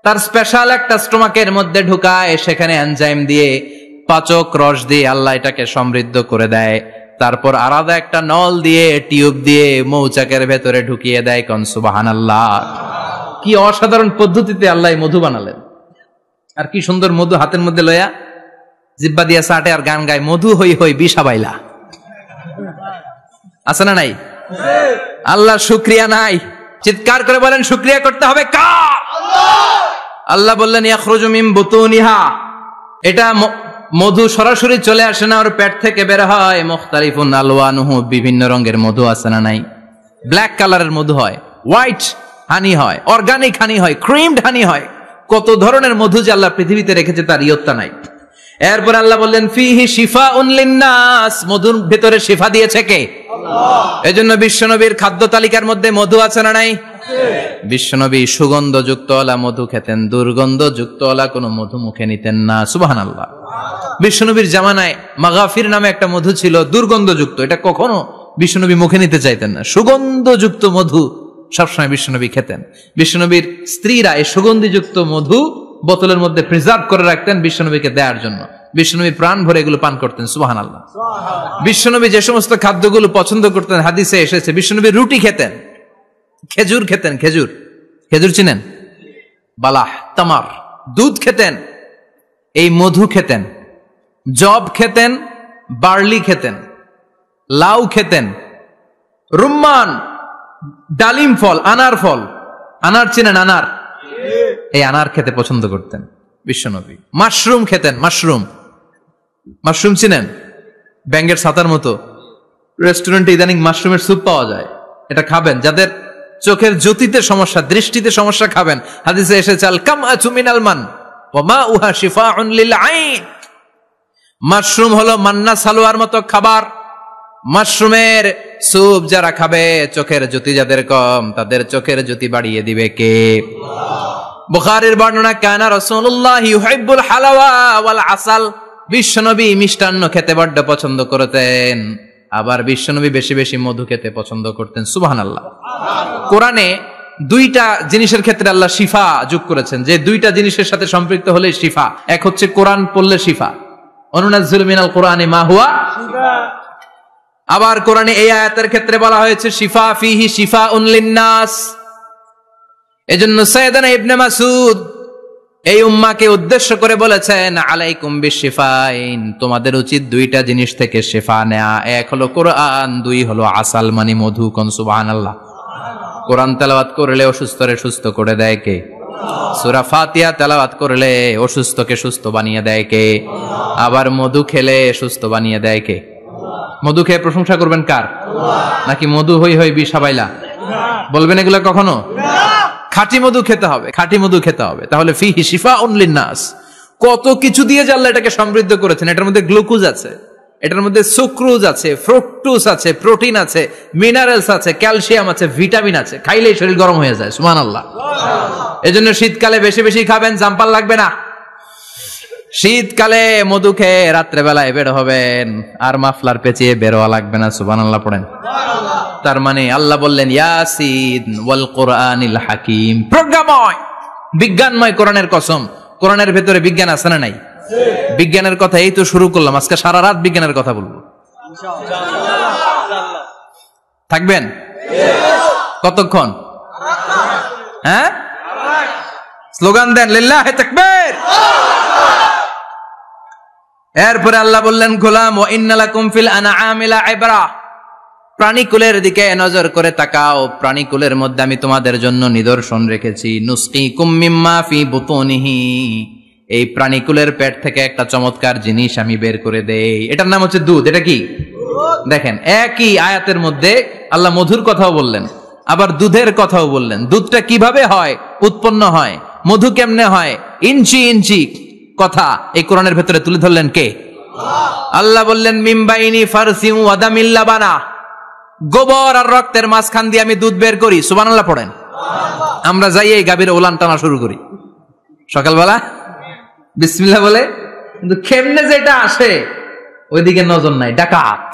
তার স্পেশাল একটা স্টোমাকের মধ্যে ঢুকায়, সেখানে এনজাইম দিয়ে, পাচক রস দিয়ে আল্লাহ এটাকে সমৃদ্ধ করে দেয়। তারপর আলাদা একটা নল দিয়ে, টিউব দিয়ে মৌচাকের ভেতরে ঢুকিয়ে দেয়। কোন সুবহানাল্লাহ। কি অসাধারণ পদ্ধতিতে আল্লাহ মধু বানালেন। আর কি সুন্দর মধু হাতের মধ্যে লয়া জিব্বা দিয়া চাটে আর গান গায়, মধু হই হই বিষাবাইলা। আছে না নাই? আল্লাহ শুকরিয়া নাই? চিৎকার করে বলেন শুকরিয়া করতে হবে কার? আল্লাহ বললেন ইয়াখরুজু মিন বুতুনিহা, এটা মধু সরাসরি চলে আসে না, ওর পেট থেকে বের হয়। মুখতালিফুন আলওয়ানুহু, বিভিন্ন রঙের মধু। আছে না নাই? ব্ল্যাক কালারের মধু হয়, হোয়াইট হানি হয়, অর্গানিক হানি হয়, ক্রিমড হানি হয়। কত ধরনের মধু যে আল্লাহ পৃথিবীতে রেখেছে তার ইয়ত্তা নাই। এরপর আল্লাহ বললেন ফিহি শিফাউন লিন্নাস, মধুর ভেতরে শিফা দিয়েছে কে? আল্লাহ। এজন্য বিশ্বনবীর খাদ্য তালিকার মধ্যে মধু আছে না নাই? বিশ্বনবী সুগন্ধযুক্ত ওয়ালা মধু খেতেন, দুর্গন্ধযুক্ত ওয়ালা কোনো মধু মুখে নিতেন না। সুবহানাল্লাহ। বিশ্বনবীর জামানায় মাগাফির নামে একটা মধু ছিল, দুর্গন্ধযুক্ত, এটা কখনো বিশ্বনবী মুখে নিতে চাইতেন না। সুগন্ধযুক্ত মধু সবসময় বিশ্বনবী খেতেন। বিশ্বনবীর স্ত্রীরা এই সুগন্ধিযুক্ত মধু বোতলের মধ্যে প্রিজার্ভ করে রাখতেন বিশ্বনবীকে দেওয়ার জন্য। বিশ্বনবী প্রাণ ভরে এগুলো পান করতেন। সুবহানাল্লাহ। বিশ্বনবী যে সমস্ত খাদ্যগুলো পছন্দ করতেন হাদিসে এসেছে। বিশ্বনবী রুটি খেতেন, খেজুর খেতেন, খেজুর, খেজুর চিনেন? বালাহ, তামার, দুধ খেতেন, এই মধু খেতেন, জব খেতেন, বার্লি খেতেন, লাউ খেতেন, রুম্মান, ডালিম ফল, আনার ফল, আনার চিনেন? আনার, এই আনার খেতে পছন্দ করতেন বিশ্বনবী। মাশরুম খেতেন, মাশরুম, মাশরুম চিনেন? ব্যাঙ্গের ছাতার মতো। রেস্টুরেন্টে ইদানিং মাশরুমের স্যুপ পাওয়া যায়, এটা খাবেন। যাদের চোখের জ্যোতিতে সমস্যা, দৃষ্টিতে সমস্যা, খাবেন। হাদিসে এসেছে আল কামআতু মিনাল মান ওয়া মাউহা শিফাউন লিল আইন। মাশরুম হলো মান্না সালোয়ার মতো খাবার। মাশরুমের স্যুপ যারা খাবে, চোখের জ্যোতি যাদের কম, তাদের চোখের জ্যোতি বাড়িয়ে দিবে কে? বুখারীর বর্ণনা, কানা রাসূলুল্লাহ ইউহিব্বুল হালাওয়া ওয়াল আসাল, বিশ্বনবী মিষ্টান্ন খেতে বড্ড পছন্দ করতেন। আবার বিশ্বনবী বেশি বেশি মধু খেতে পছন্দ করতেন। সুবহানাল্লাহ। কোরআনে 2টা জিনিসের ক্ষেত্রে আল্লাহ শিফা যোগ করেছেন, যে 2টা জিনিসের সাথে সম্পৃক্ত হলে শিফা। এক হচ্ছে কোরআন পড়লে শিফা, অনুনাজ্জিলু মিনাল কোরআনি মা হুয়া শিফা। আবার কোরআনে এই আয়াতের ক্ষেত্রে বলা হয়েছে শিফা ফিহি শিফাউন লিন্নাস। এজন্য সাইয়েদানা ইবনে মাসউদ এই উম্মাহকে উদ্দেশ্য করে বলেছেন আলাইকুম বিশিফাইন, তোমাদের উচিত 2টা জিনিস থেকে শিফা নেয়া। এক হলো কোরআন, 2 হলো আসাল মানে মধু। কোন সুবহানাল্লাহ। কোরআন তেলাওয়াত করলে অসুস্থরে সুস্থ করে দেয় কে? সূরা ফাতিহা তেলাওয়াত করলে অসুস্থকে সুস্থ বানিয়ে দেয় কে? আবার মধু খেলে সুস্থ বানিয়ে দেয় কে? মধু খেয়ে প্রশংসা করবেন কার? নাকি মধু হই হই বিষাবাইলা বলবেন এগুলা কখনো? খাঁটি মধু খেতে হবে, খাঁটি মধু খেতে হবে। তাহলে ফিহি শিফাউন লিন্নাস, কত কিছু দিয়ে যে আল্লাহ এটাকে সমৃদ্ধ করেছেন। এটার মধ্যে গ্লুকোজ আছে, এটার মধ্যে সুক্রোজ আছে, ফ্রুকটোজ আছে, প্রোটিন আছে, মিনারেলস আছে, ক্যালসিয়াম আছে, ভিটামিন আছে। খাইলেই শরীর গরম হয়ে যায়। সুবহানাল্লাহ। এজন্য শীতকালে বেশি বেশি খাবেন, জাম্পার লাগবে না। শীতকালে মধু খেয়ে রাত্রেবেলায় বের হবেন, আর মাফলার পেঁচিয়ে বেরোয়া লাগবে না। সুবহানাল্লাহ পড়েন। তার মানে আল্লাহ বললেন ইয়াসিন ওয়াল কোরআনিল হাকিম, প্রজ্ঞাময় বিজ্ঞানময় কোরআনের কসম। কোরআনের ভেতরে বিজ্ঞান আছে না নাই? বিজ্ঞানের কথা এই তো শুরু করলাম, আজকে সারা রাত বিজ্ঞানের কথা বলবো। থাকবেন কতক্ষণ? হ্যাঁ, স্লোগান দেন লিল্লাহি তাকবীর। এরপরে আল্লাহ বললেন গোলাম ওয়া ইন্না লাকুম ফিল আনআমি লাইবরা, প্রাণীকুলের দিকে নজর করে তাকাও, প্রাণীকুলের মধ্যে আমি তোমাদের জন্য নিদর্শন রেখেছি। নুসকিকুম মিম্মা ফি বুতুনিহি, এই প্রাণীকুলের পেট থেকে একটা চমৎকার জিনিস আমি বের করে দেই, এটার নাম হচ্ছে দুধ। এটা কি? দেখেন একই আয়াতের মধ্যে আল্লাহ মধুর কথাও বললেন, আবার দুধের কথাও বললেন। দুধটা কিভাবে হয়, উৎপন্ন হয়, মধু কেমনে হয়, ইঞ্চি ইঞ্চি কথা এই কোরআনের ভেতরে তুলে ধরলেন কে? আল্লাহ বললেন মিমবাইনি ফারসি ওয়া দামিল লাবানা, গোবর আর রক্তের মাঝখান দিয়ে আমি দুধ বের করি। সুবহানাল্লাহ পড়েন। আমরা যাই এই গাভীর ওলান টানা শুরু করি সকালবেলা বিসমিল্লাহ বলে, কিন্তু কেমনে যেটা আসে ওইদিকে নজর নাই। ডাকাত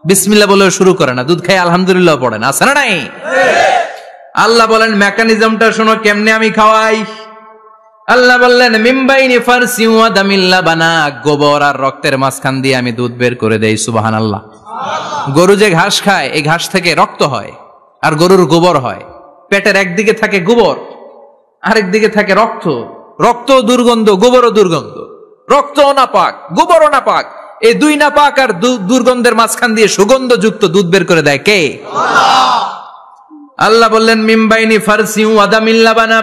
বিসমিল্লাহ বলে শুরু করে না, দুধ খাই আলহামদুলিল্লাহ পড়েন, আছে না নাই? আল্লাহ বলেন মেকানিজমটা শোনো কেমনে আমি খাওয়াই। আল্লাহ বললেন মিমবাইনি ফারসি ওয়া দামিল লাবানা, গোবর আর রক্তের মাঝখান দিয়ে আমি দুধ বের করে দেই। সুবহানাল্লাহ। গরু যে ঘাস খায়, এই ঘাস থেকে রক্ত হয় আর গরুর গোবর হয়। পেটের একদিকে থাকে গোবর, আরেক দিকে থাকে রক্ত। রক্ত দুর্গন্ধ, গোবরও দুর্গন্ধ। রক্ত নাপাক, গোবরও নাপাক, এই দুই নাপাক আর দুর্গন্ধের মাঝখান দিয়ে সুগন্ধযুক্ত দুধ বের করে দেয় কে? আল্লাহ বললেন মিমবাইনি ফারসি ওয়া দামিল লাবানা,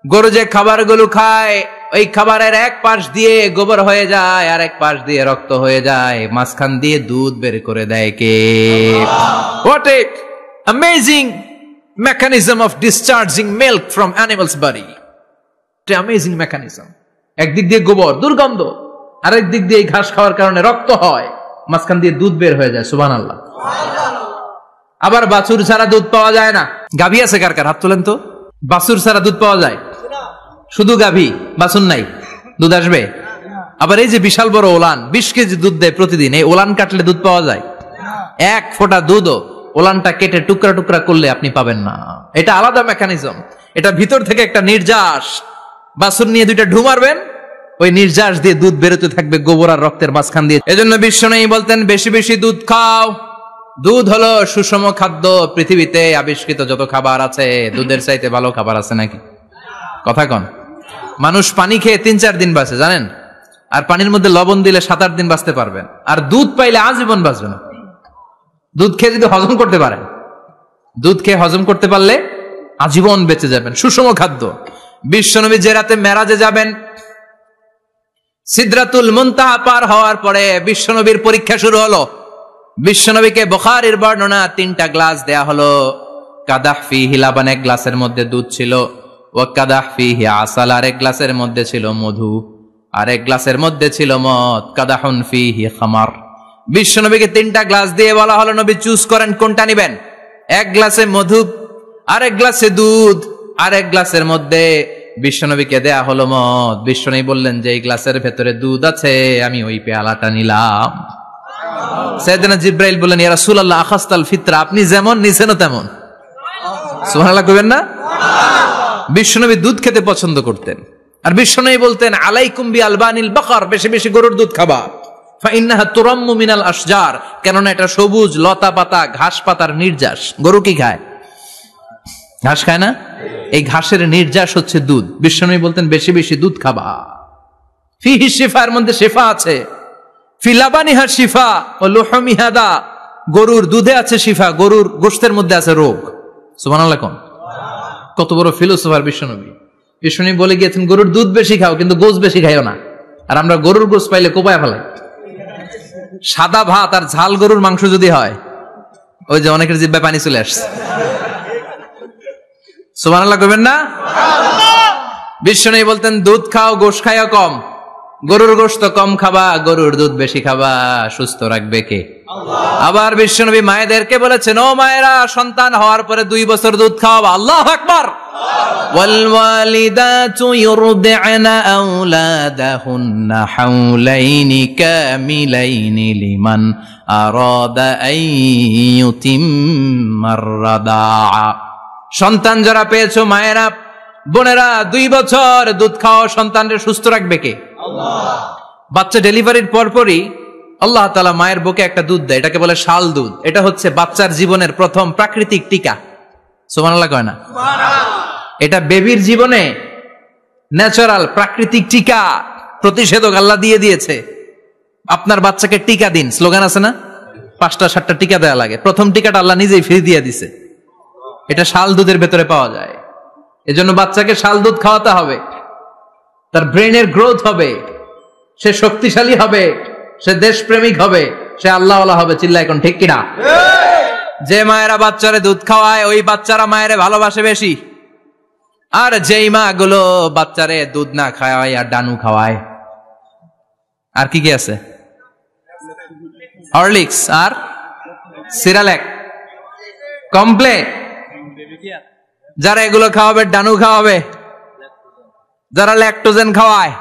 গরু যে খাবারগুলো খায় ওই খাবারের এক পাশ দিয়ে গোবর হয়ে যায় আর এক পাশ দিয়ে রক্ত হয়ে যায়, মাঝখান দিয়ে দুধ বের করে দেয় কে? What a amazing mechanism of discharging milk from animal's body. What an amazing mechanism. একদিক দিয়ে গোবর দুর্গন্ধ, আরেক দিক দিয়ে ঘাস খাওয়ার কারণে রক্ত হয়, মাঝখান দিয়ে দুধ বের হয়ে যায়। সুবহানাল্লাহ। আবার বাছুর ছাড়া দুধ পাওয়া যায় না। গাভী আছে কার কার? হাত তোলেন তো। বাছুর ছাড়া দুধ পাওয়া যায়? শুধু গাভী, বাছুর নাই, দুধ আসবে? আবার এই যে বিশাল বড় ওলান 20 কেজি দুধ দেয় প্রতিদিন, এই ওলান কাটলে দুধ পাওয়া যায়? এক ফোঁটা দুধও ওলানটা কেটে টুকরা টুকরা করলে আপনি পাবেন না। এটা আলাদা মেকানিজম। এটা ভিতর থেকে একটা নির্যাস, বাছুর নিয়ে দুইটা ঢু মারবেন, ওই নির্যাস দিয়ে দুধ বেরোতে থাকবে গোবর আর রক্তের মাঝখান দিয়ে। এজন্য বিশ্বনবী বলতেন বেশি বেশি দুধ খাও। দুধ হলো সুষম খাদ্য। পৃথিবীতে আবিষ্কৃত যত খাবার আছে দুধের চাইতে ভালো খাবার আছে নাকি? কথা কন। মানুষ পানি খেয়ে 3-4 দিন বাঁচে জানেন, আর পানির মধ্যে লবণ দিলে 7-8 দিন বাঁচতে পারবেন। আর দুধ পাইলে আজীবন বাঁচবেন। দুধ খেয়ে যদি হজম করতে পারেন, দুধ খেয়ে হজম করতে পারলে আজীবন বেঁচে যাবেন। সুষম খাদ্য। বিশ্বনবী যে রাতে মেরাজে যাবেন, সিদরাতুল মুনতাহা পার হওয়ার পরে বিশ্বনবীর পরীক্ষা শুরু হলো। বিশ্বনবীকে বুখারীর বর্ণনা 3টা গ্লাস দেয়া হলো। কাদাহ ফিহি লাবান, এক গ্লাসের মধ্যে দুধ ছিল, ওয়া কাদাহ ফিহি আসাল, আরেক গ্লাসের মধ্যে ছিল মধু, আরেক গ্লাসের মধ্যে ছিল মদ। কাদাহুন ফিহি খামার। বিশ্বনবীকে 3টা গ্লাস দিয়ে বলা হলো নবী চুজ করেন কোনটা নেবেন। এক গ্লাসে মধু, আরেক গ্লাসে দুধ, আরেক গ্লাসের মধ্যে বিশ্বনবীকে দেয়া হলো মদ। বিশ্বনবী বললেন যে এই গ্লাসের ভেতরে দুধ আছে, আমি ওই পেয়ালাটা নিলাম। সাইয়েদনা জিবরাইল বললেন ইয়া রাসূলুল্লাহ আখাসতাল ফিতরা, আপনি যেমন নিছেন তেমন। সুবহানাল্লাহ কইবেন না? বিশ্বনবী দুধ খেতে পছন্দ করতেন, আর বিশ্বনবী বলতেন আলাইকুম বি আলবানিল বাকার, বেশি বেশি গরুর দুধ খাবা। ফাইন্নাহা তুরাম্মু মিনাল আশজার, কেননা এটা সবুজ লতা পাতা ঘাস পাতার নির্যাস। গরু কি খায়? ঘাস খায় না? এই ঘাসের নির্যাস হচ্ছে দুধ। বিশ্বনবী বলতেন বেশি বেশি দুধ খাবা। ফিহি শিফা, এর মধ্যে শিফা আছে। ফি লাবানিহা শিফা ওয়া লুহুমিহা দা, গরুর দুধে আছে শিফা, গরুর গোশতের মধ্যে আছে রোগ। সুবহানাল্লাহ কোন। কত বড় ফিলোসোফার বিশ্বনবী। বিশ্বনবী বলে গিয়েছেন গরুর দুধ বেশি খাও, কিন্তু গোশ বেশি খাইও না। আর আমরা গরুর গোশ পাইলে কোপায় ফেলাই। সাদা ভাত আর ঝাল গরুর মাংস যদি হয়, ওই যে অনেকের জিহ্বায় পানি চলে আসছে। সুবহানাল্লাহ কইবেন না? বিশ্বনবী বলতেন দুধ খাও, গোশ খাইও কম। গরুর গোশত কম খাবা, গরুর দুধ বেশি খাবা, সুস্থ রাখবে কে? আল্লাহ। আবার বিশ্বনবী মায়েদেরকে বলেছেন, ও মায়েরা, সন্তান হওয়ার পরে 2 বছর দুধ খাওয়াবা। আল্লাহু আকবার। ওয়াল ওয়ালিদাতু ইউরদি'না আওলাদাহুন্না হাওলাইনি কামিলাইনি লিমান আরাদা আন ইউতিম্মার রাদা'a। সন্তান যারা পেয়েছো মায়েরা, বোনেরা, 2 বছর দুধ খাওয়া সন্তানকে সুস্থ রাখবে কে? আল্লাহ। বাচ্চা ডেলিভারির পরপরই আল্লাহ তাআলা মায়ের বুকে একটা দুধ দেয়, এটাকে বলে শাল দুধ। এটা হচ্ছে বাচ্চার জীবনের প্রথম প্রাকৃতিক টিকা। সুবহানাল্লাহ কয় না? সুবহানাল্লাহ। এটা বেবির জীবনে ন্যাচারাল প্রাকৃতিক টিকা, প্রতিষেধক আল্লাহ দিয়ে দিয়েছে। আপনার বাচ্চাকে টিকা দিন, স্লোগান আছে না? 5টা 7টা টিকা দেয়া লাগে, প্রথম টিকাটা আল্লাহ নিজেই ফ্রি দিয়ে দিছে। এটা শাল দুধের ভেতরে পাওয়া যায়। এজন্য বাচ্চাকে শাল দুধ খাওয়াতে হবে, তার ব্রেনের গ্রোথ হবে, সে শক্তিশালী হবে, সে দেশপ্রেমিক হবে, সে আল্লাহওয়ালা হবে। চিল্লা এখন ঠিক কিনা? যে মায়েরা বাচ্চারে দুধ খাওয়ায় ওই বাচ্চারা মায়েরে ভালোবাসে বেশি। আর যেই মা গুলো বাচ্চারে দুধ না খাওয়ায় আর ডানু খাওয়ায়, আর কি কি আছে, হরলিক্স আর সিরালেক, কমপ্লেন, যারা এগুলো খাওয়াবে, ডানু খাওয়াবে, যারা ল্যাকটোজেন খাওয়ায়,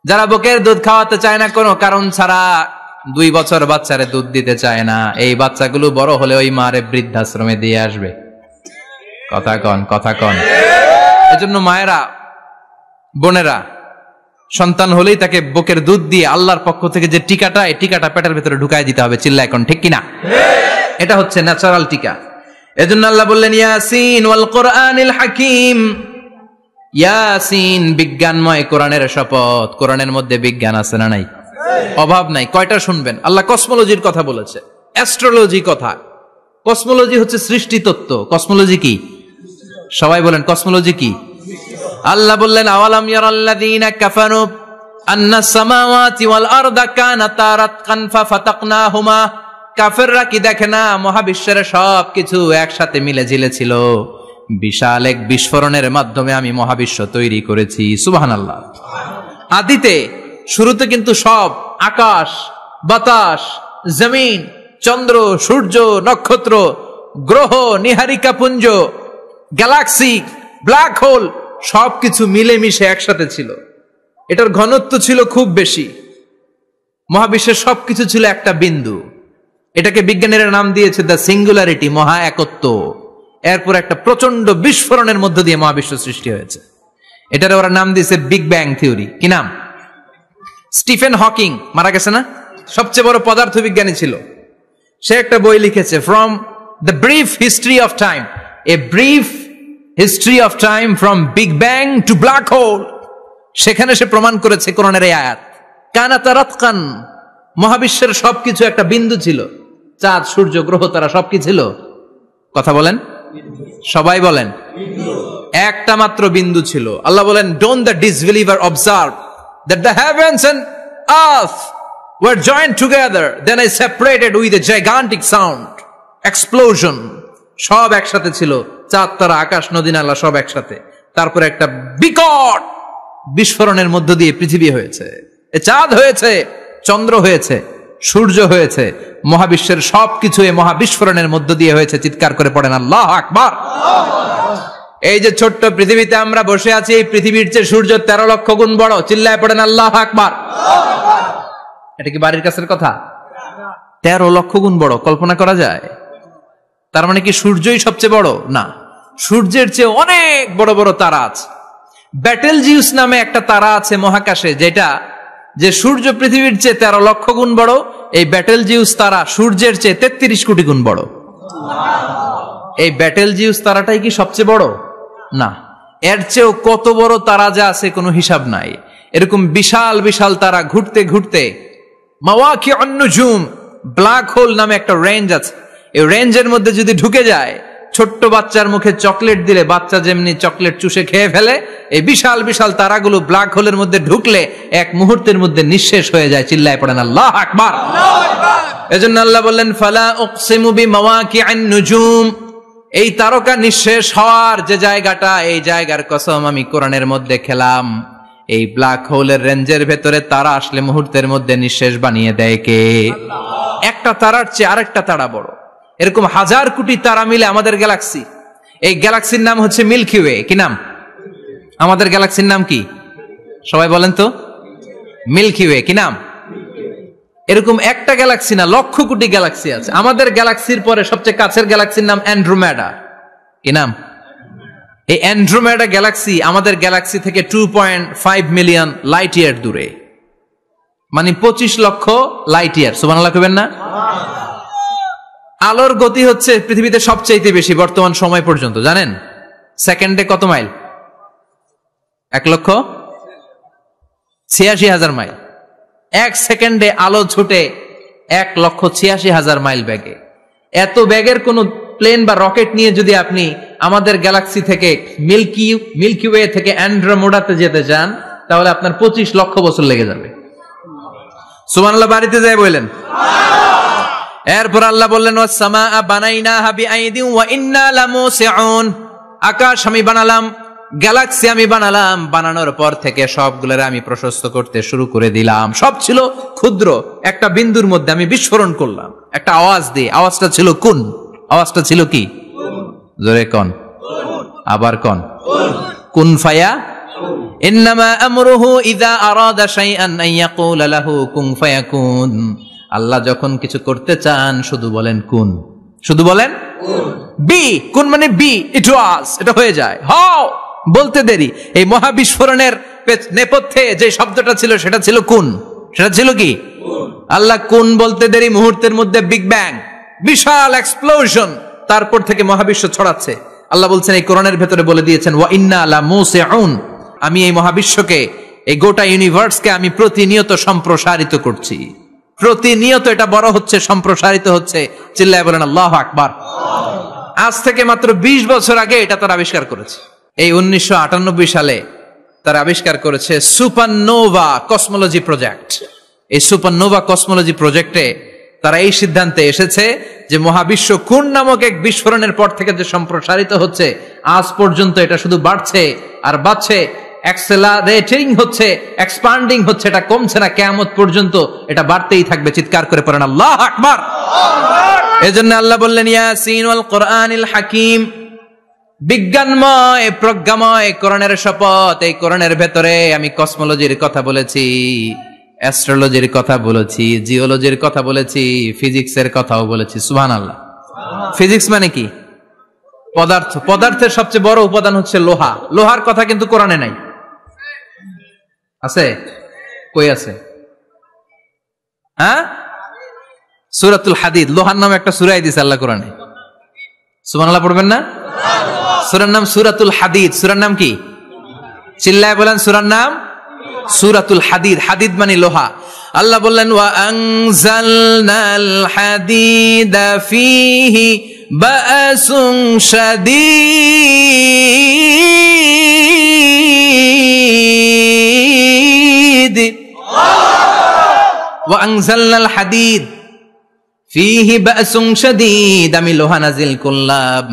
যারা বুকের দুধ খাওয়াতে চায় না কোনো কারণ ছাড়া, 2 বছর বাচ্চারে দুধ দিতে চায় না, এই বাচ্চাগুলো বড় হলে ওই মারে বৃদ্ধাশ্রমে দিয়ে আসবে। কথা কন, কথা কন। এজন্য মায়েরা, বোনেরা, সন্তান হলেই তাকে বুকের দুধ দিয়ে আল্লাহর পক্ষ থেকে যে টিকাটা, এই টিকাটা পেটের ভেতরে ঢুকাই দিতে হবে। চিল্লা এখন ঠিক কিনা? এটা হচ্ছে ন্যাচারাল টিকা। এজন্য আল্লাহ বললেন, ইয়াসিন ওয়াল কোরআনিল হাকিম। ইয়াসিন, বিজ্ঞানময় কোরআনের শপথ। কোরআনের মধ্যে বিজ্ঞান আছে না নাই? অভাব নাই। কয়টা শুনবেন? আল্লাহ কসমোলজির কথা বলেছে, অ্যাস্ট্রোলজি কথা। কসমোলজি হচ্ছে সৃষ্টি তত্ত্ব। কসমোলজি কি? সবাই বলেন, কসমোলজি কি? আল্লাহ বললেন, আওয়ালাম ইয়ারাল্লাযীনা কাফারু আন্নাস সামাওয়াতি ওয়াল আরদা কানাতা রাতকান ফাফাতাকনাহুমা। কাফেররা কি দেখে না মহাবিশ্বের সবকিছু একসাথে মিলে ঝিলে ছিল, বিশাল এক বিস্ফোরণের মাধ্যমে আমি মহাবিশ্ব তৈরি করেছি। সুবহানাল্লাহ। আদিতে, শুরুতে কিন্তু সব আকাশ, বাতাস, জমিন, চন্দ্র, সূর্য, নক্ষত্র, গ্রহ, নীহারিকা পুঞ্জ, গ্যালাক্সি, ব্ল্যাক হোল, সবকিছু মিলেমিশে একসাথে ছিল। এটার ঘনত্ব ছিল খুব বেশি। মহাবিশ্বের সবকিছু ছিল একটা বিন্দু। এটাকে বিজ্ঞানীরা নাম দিয়েছে দ্য সিঙ্গুলারিটি, মহা একত্ব। এরপর একটা প্রচন্ড বিস্ফোরণের মধ্য দিয়ে মহাবিশ্ব সৃষ্টি হয়েছে। এটার ওরা নাম দিয়েছে বিগ ব্যাং থিওরি। কি নাম? স্টিফেন হকিং মারা গেছে না, সবচেয়ে বড় পদার্থবিজ্ঞানী ছিল। সে একটা বই লিখেছে, from the brief history of time, a brief history of time from big bang two black hole. সেখানে সে প্রমাণ করেছে কোরআনের এই আয়াত, কানাতা রাতকান, মহাবিশ্বের সবকিছু একটা বিন্দু ছিল। চাঁদ, সূর্য, গ্রহ, তারা সবকি ছিল। কথা বলেন, সবাই বলেন, একটা মাত্র বিন্দু ছিল। আল্লাহ বলেন, don't the disbeliever observe that the heavens and earth were joined together, then I separated with a gigantic sound, explosion. সব একসাথে ছিল, চাঁদ, তারা, আকাশ, নদী, নালা সব একসাথে। তারপর একটা বিকট বিস্ফোরণের মধ্য দিয়ে পৃথিবী হয়েছে, চাঁদ হয়েছে, চন্দ্র হয়েছে, সূর্য হয়েছে, মহাবিশ্বের সবকিছু এই মহাবিস্ফোরণের মধ্য দিয়ে হয়েছে। চিৎকার করে পড়েন আল্লাহু আকবার। এই যে ছোট্ট পৃথিবীতে আমরা বসে আছি, এই পৃথিবীর চেয়ে সূর্য 13 লক্ষ গুণ বড়। চিল্লায় পড়েন আল্লাহু আকবার। এটা কি বাড়ির কাছের কথা? 13 লক্ষ গুণ বড়, কল্পনা করা যায়? তার মানে কি সূর্যই সবচেয়ে বড়? না, সূর্যের চেয়ে অনেক বড় বড় তারা আছে। ব্যাটেল জিউস নামে একটা তারা আছে মহাকাশে, যেটা যে সূর্য পৃথিবীর চেয়ে 13 লক্ষ গুণ বড়। এই ব্যাটেল জিউস তারা সূর্যের চেয়ে 33 কোটি গুণ বড়। এই ব্যাটেল জিউস তারাটাই কি সবচেয়ে বড়? না, এর চেয়েও কত বড় তারা যা আছে কোনো হিসাব নাই। এরকম বিশাল বিশাল তারা ঘুরতে ঘুরতে মাওয়াকিউন নুজুম, ব্ল্যাক হোল নামে একটা রেঞ্জ আছে। এই রেঞ্জের মধ্যে যদি ঢুকে যায়, ছোট্ট বাচ্চার মুখে চকলেট দিলে বাচ্চা যেমনি চকলেট চুষে খেয়ে ফেলে, এই বিশাল বিশাল তারাগুলো ব্ল্যাক হোলের মধ্যে ঢুকলে এক মুহূর্তের মধ্যে নিঃশেষ হয়ে যায়। চিল্লায় পড়েন আল্লাহু আকবার। এজন্য আল্লাহ বললেন, ফালা উকসিমু বিমাওয়াকিউন নুজুম, এই তারকা নিঃশেষ হওয়ার যে জায়গাটা, এই জায়গার কসম আমি কোরআনের মধ্যে খেলাম। এই ব্ল্যাক হোলের রেঞ্জের ভেতরে তারা আসলে মুহূর্তের মধ্যে নিঃশেষ বানিয়ে দেয় কে? একটা তারার চেয়ে আরেকটা তারা বড়। এরকম 1000 কোটি তারা মিলে আমাদের গ্যালাক্সি। এই গ্যালাক্সির নাম হচ্ছে মিল্কি ওয়ে। কি নাম? আমাদের গ্যালাক্সির নাম কি? সবাই বলেন তো। Milky way. কি নাম? এরকম একটা গ্যালাক্সি না, লক্ষ কোটি গ্যালাক্সি আছে। আমাদের গ্যালাক্সির পরে সবচেয়ে কাছের গ্যালাক্সির নাম অ্যান্ড্রোমেডা। কি নাম? এই অ্যান্ড্রোমেডা গ্যালাক্সি আমাদের গ্যালাক্সি থেকে 2.5 মিলিয়ন লাইট ইয়ার দূরে, মানে 25 লক্ষ লাইট ইয়ার। সুবহানাল্লাহ কইবেন না? আলোর গতি হচ্ছে পৃথিবীতে সবচেয়ে বেশি বর্তমান সময় পর্যন্ত, জানেন? সেকেন্ডে কত মাইল? 1,86,000 মাইল। 1 সেকেন্ডে আলো ছুটে 1,86,000 মাইল বেগে। এত বেগের কোন প্লেন বা রকেট নিয়ে যদি আপনি আমাদের গ্যালাক্সি থেকে মিল্কি ওয়ে থেকে অ্যান্ড্রোমেডাতে যেতে চান, তাহলে আপনার 25 লক্ষ বছর লেগে যাবে। সুবহানাল্লাহ বাড়িতে যায় বললেন। এরপর আল্লাহ বললেন, ওয়াস সামাআ বানাইনাহা বিআইদিন ওয়া ইন্না লামুসিউন। আকাশ আমি বানালাম, গ্যালাক্সি আমি বানালাম, বানানোর পর থেকে সবগুলোরে আমি প্রশস্ত করতে শুরু করে দিলাম। সব ছিল ক্ষুদ্র, একটা বিন্দুর মধ্যে আমি বিস্ফোরণ করলাম একটা আওয়াজ দিয়ে। আওয়াজটা ছিল কুন। আওয়াজটা ছিল কি? জোরে কোন, আবার কোন। কুন ফায়া। ইন্নামা আমরুহু ইযা আরাদা শাইআন আন ইয়াকুলা লাহু কুন ফায়াকুন। আল্লাহ যখন কিছু করতে চান শুধু বলেন কুন, শুধু বলেন বি। কুন মানে বি, ইট ওয়াজ, এটা হয়ে যায়। হাও বলতে দেরি। এই মহাবিস্ফোরণের নেপথ্যে যে শব্দটা ছিল সেটা ছিল কুন। সেটা ছিল কি? আল্লাহ কুন বলতে দেরি, মুহূর্তের মধ্যে বিগ ব্যাং, বিশাল এক্সপ্লোশন, তারপর থেকে মহাবিশ্ব ছড়াচ্ছে। আল্লাহ বলছেন এই কোরআনের ভেতরে বলে দিয়েছেন, ওয়া ইন্না লামুসিউন। আমি এই মহাবিশ্বকে, এই গোটা ইউনিভার্সকে আমি প্রতিনিয়ত সম্প্রসারিত করছি। প্রতিনিয়ত এটা বড় হচ্ছে, সম্প্রসারিত হচ্ছে। চিল্লায় বলেন আল্লাহু আকবার। আজ থেকে মাত্র 20 বছর আগে এটা তারা আবিষ্কার করেছে। এই 1998 সালে তারা আবিষ্কার করেছে সুপারনোভা কসমোলজি প্রজেক্ট। এই সুপারনোভা কসমোলজি প্রজেক্টে তারা এই সিদ্ধান্তে এসেছে যে মহাবিশ্ব কোন নামক এক বিস্ফোরণের পর থেকে যে সম্প্রসারিত হচ্ছে, আজ পর্যন্ত এটা শুধু বাড়ছে আর বাড়ছে, অ্যাক্সেলারেটিং হচ্ছে, এক্সপান্ডিং হচ্ছে, এটা কমছে না। কিয়ামত পর্যন্ত এটা বাড়তেই থাকবে। চিৎকার করে পড়েন আল্লাহু আকবার। এজন্য আল্লাহ বললেন, ইয়াসিন ওয়াল কোরআনিল হাকিম। বিজ্ঞানময়, প্রজ্ঞাময় কোরআনের শপথ। এই কোরআনের ভেতরে আমি কসমোলজির কথা বলেছি, অ্যাস্ট্রোলজির কথা বলেছি, জিওলজির কথা বলেছি, ফিজিক্সের কথাও বলেছি। সুবহানাল্লাহ। ফিজিক্স মানে কি? পদার্থ। পদার্থের সবচেয়ে বড় উপাদান হচ্ছে লোহা। লোহার কথা কিন্তু কোরআনে নাই। আছে? কই আছে? হ্যাঁ, সূরাতুল হাদিদ, লোহার নামে একটা সূরা দিয়েছে আল্লাহ কোরআনে। সুবহানাল্লাহ পড়বেন না? সূরার নাম সূরাতুল হাদিদ। সূরার নাম কি? চিল্লায় বলেন সূরার নাম সূরাতুল হাদিদ। হাদিদ মানে লোহা। আল্লাহ বললেন, ওয়া আনজালনাল হাদিদা ফীহি বা'সুন শাদীদ। ওয়া আনজালনাল হাদিদ ফীহি বা'সুন শাদীদ। আমি লোহা নাজিল করলাম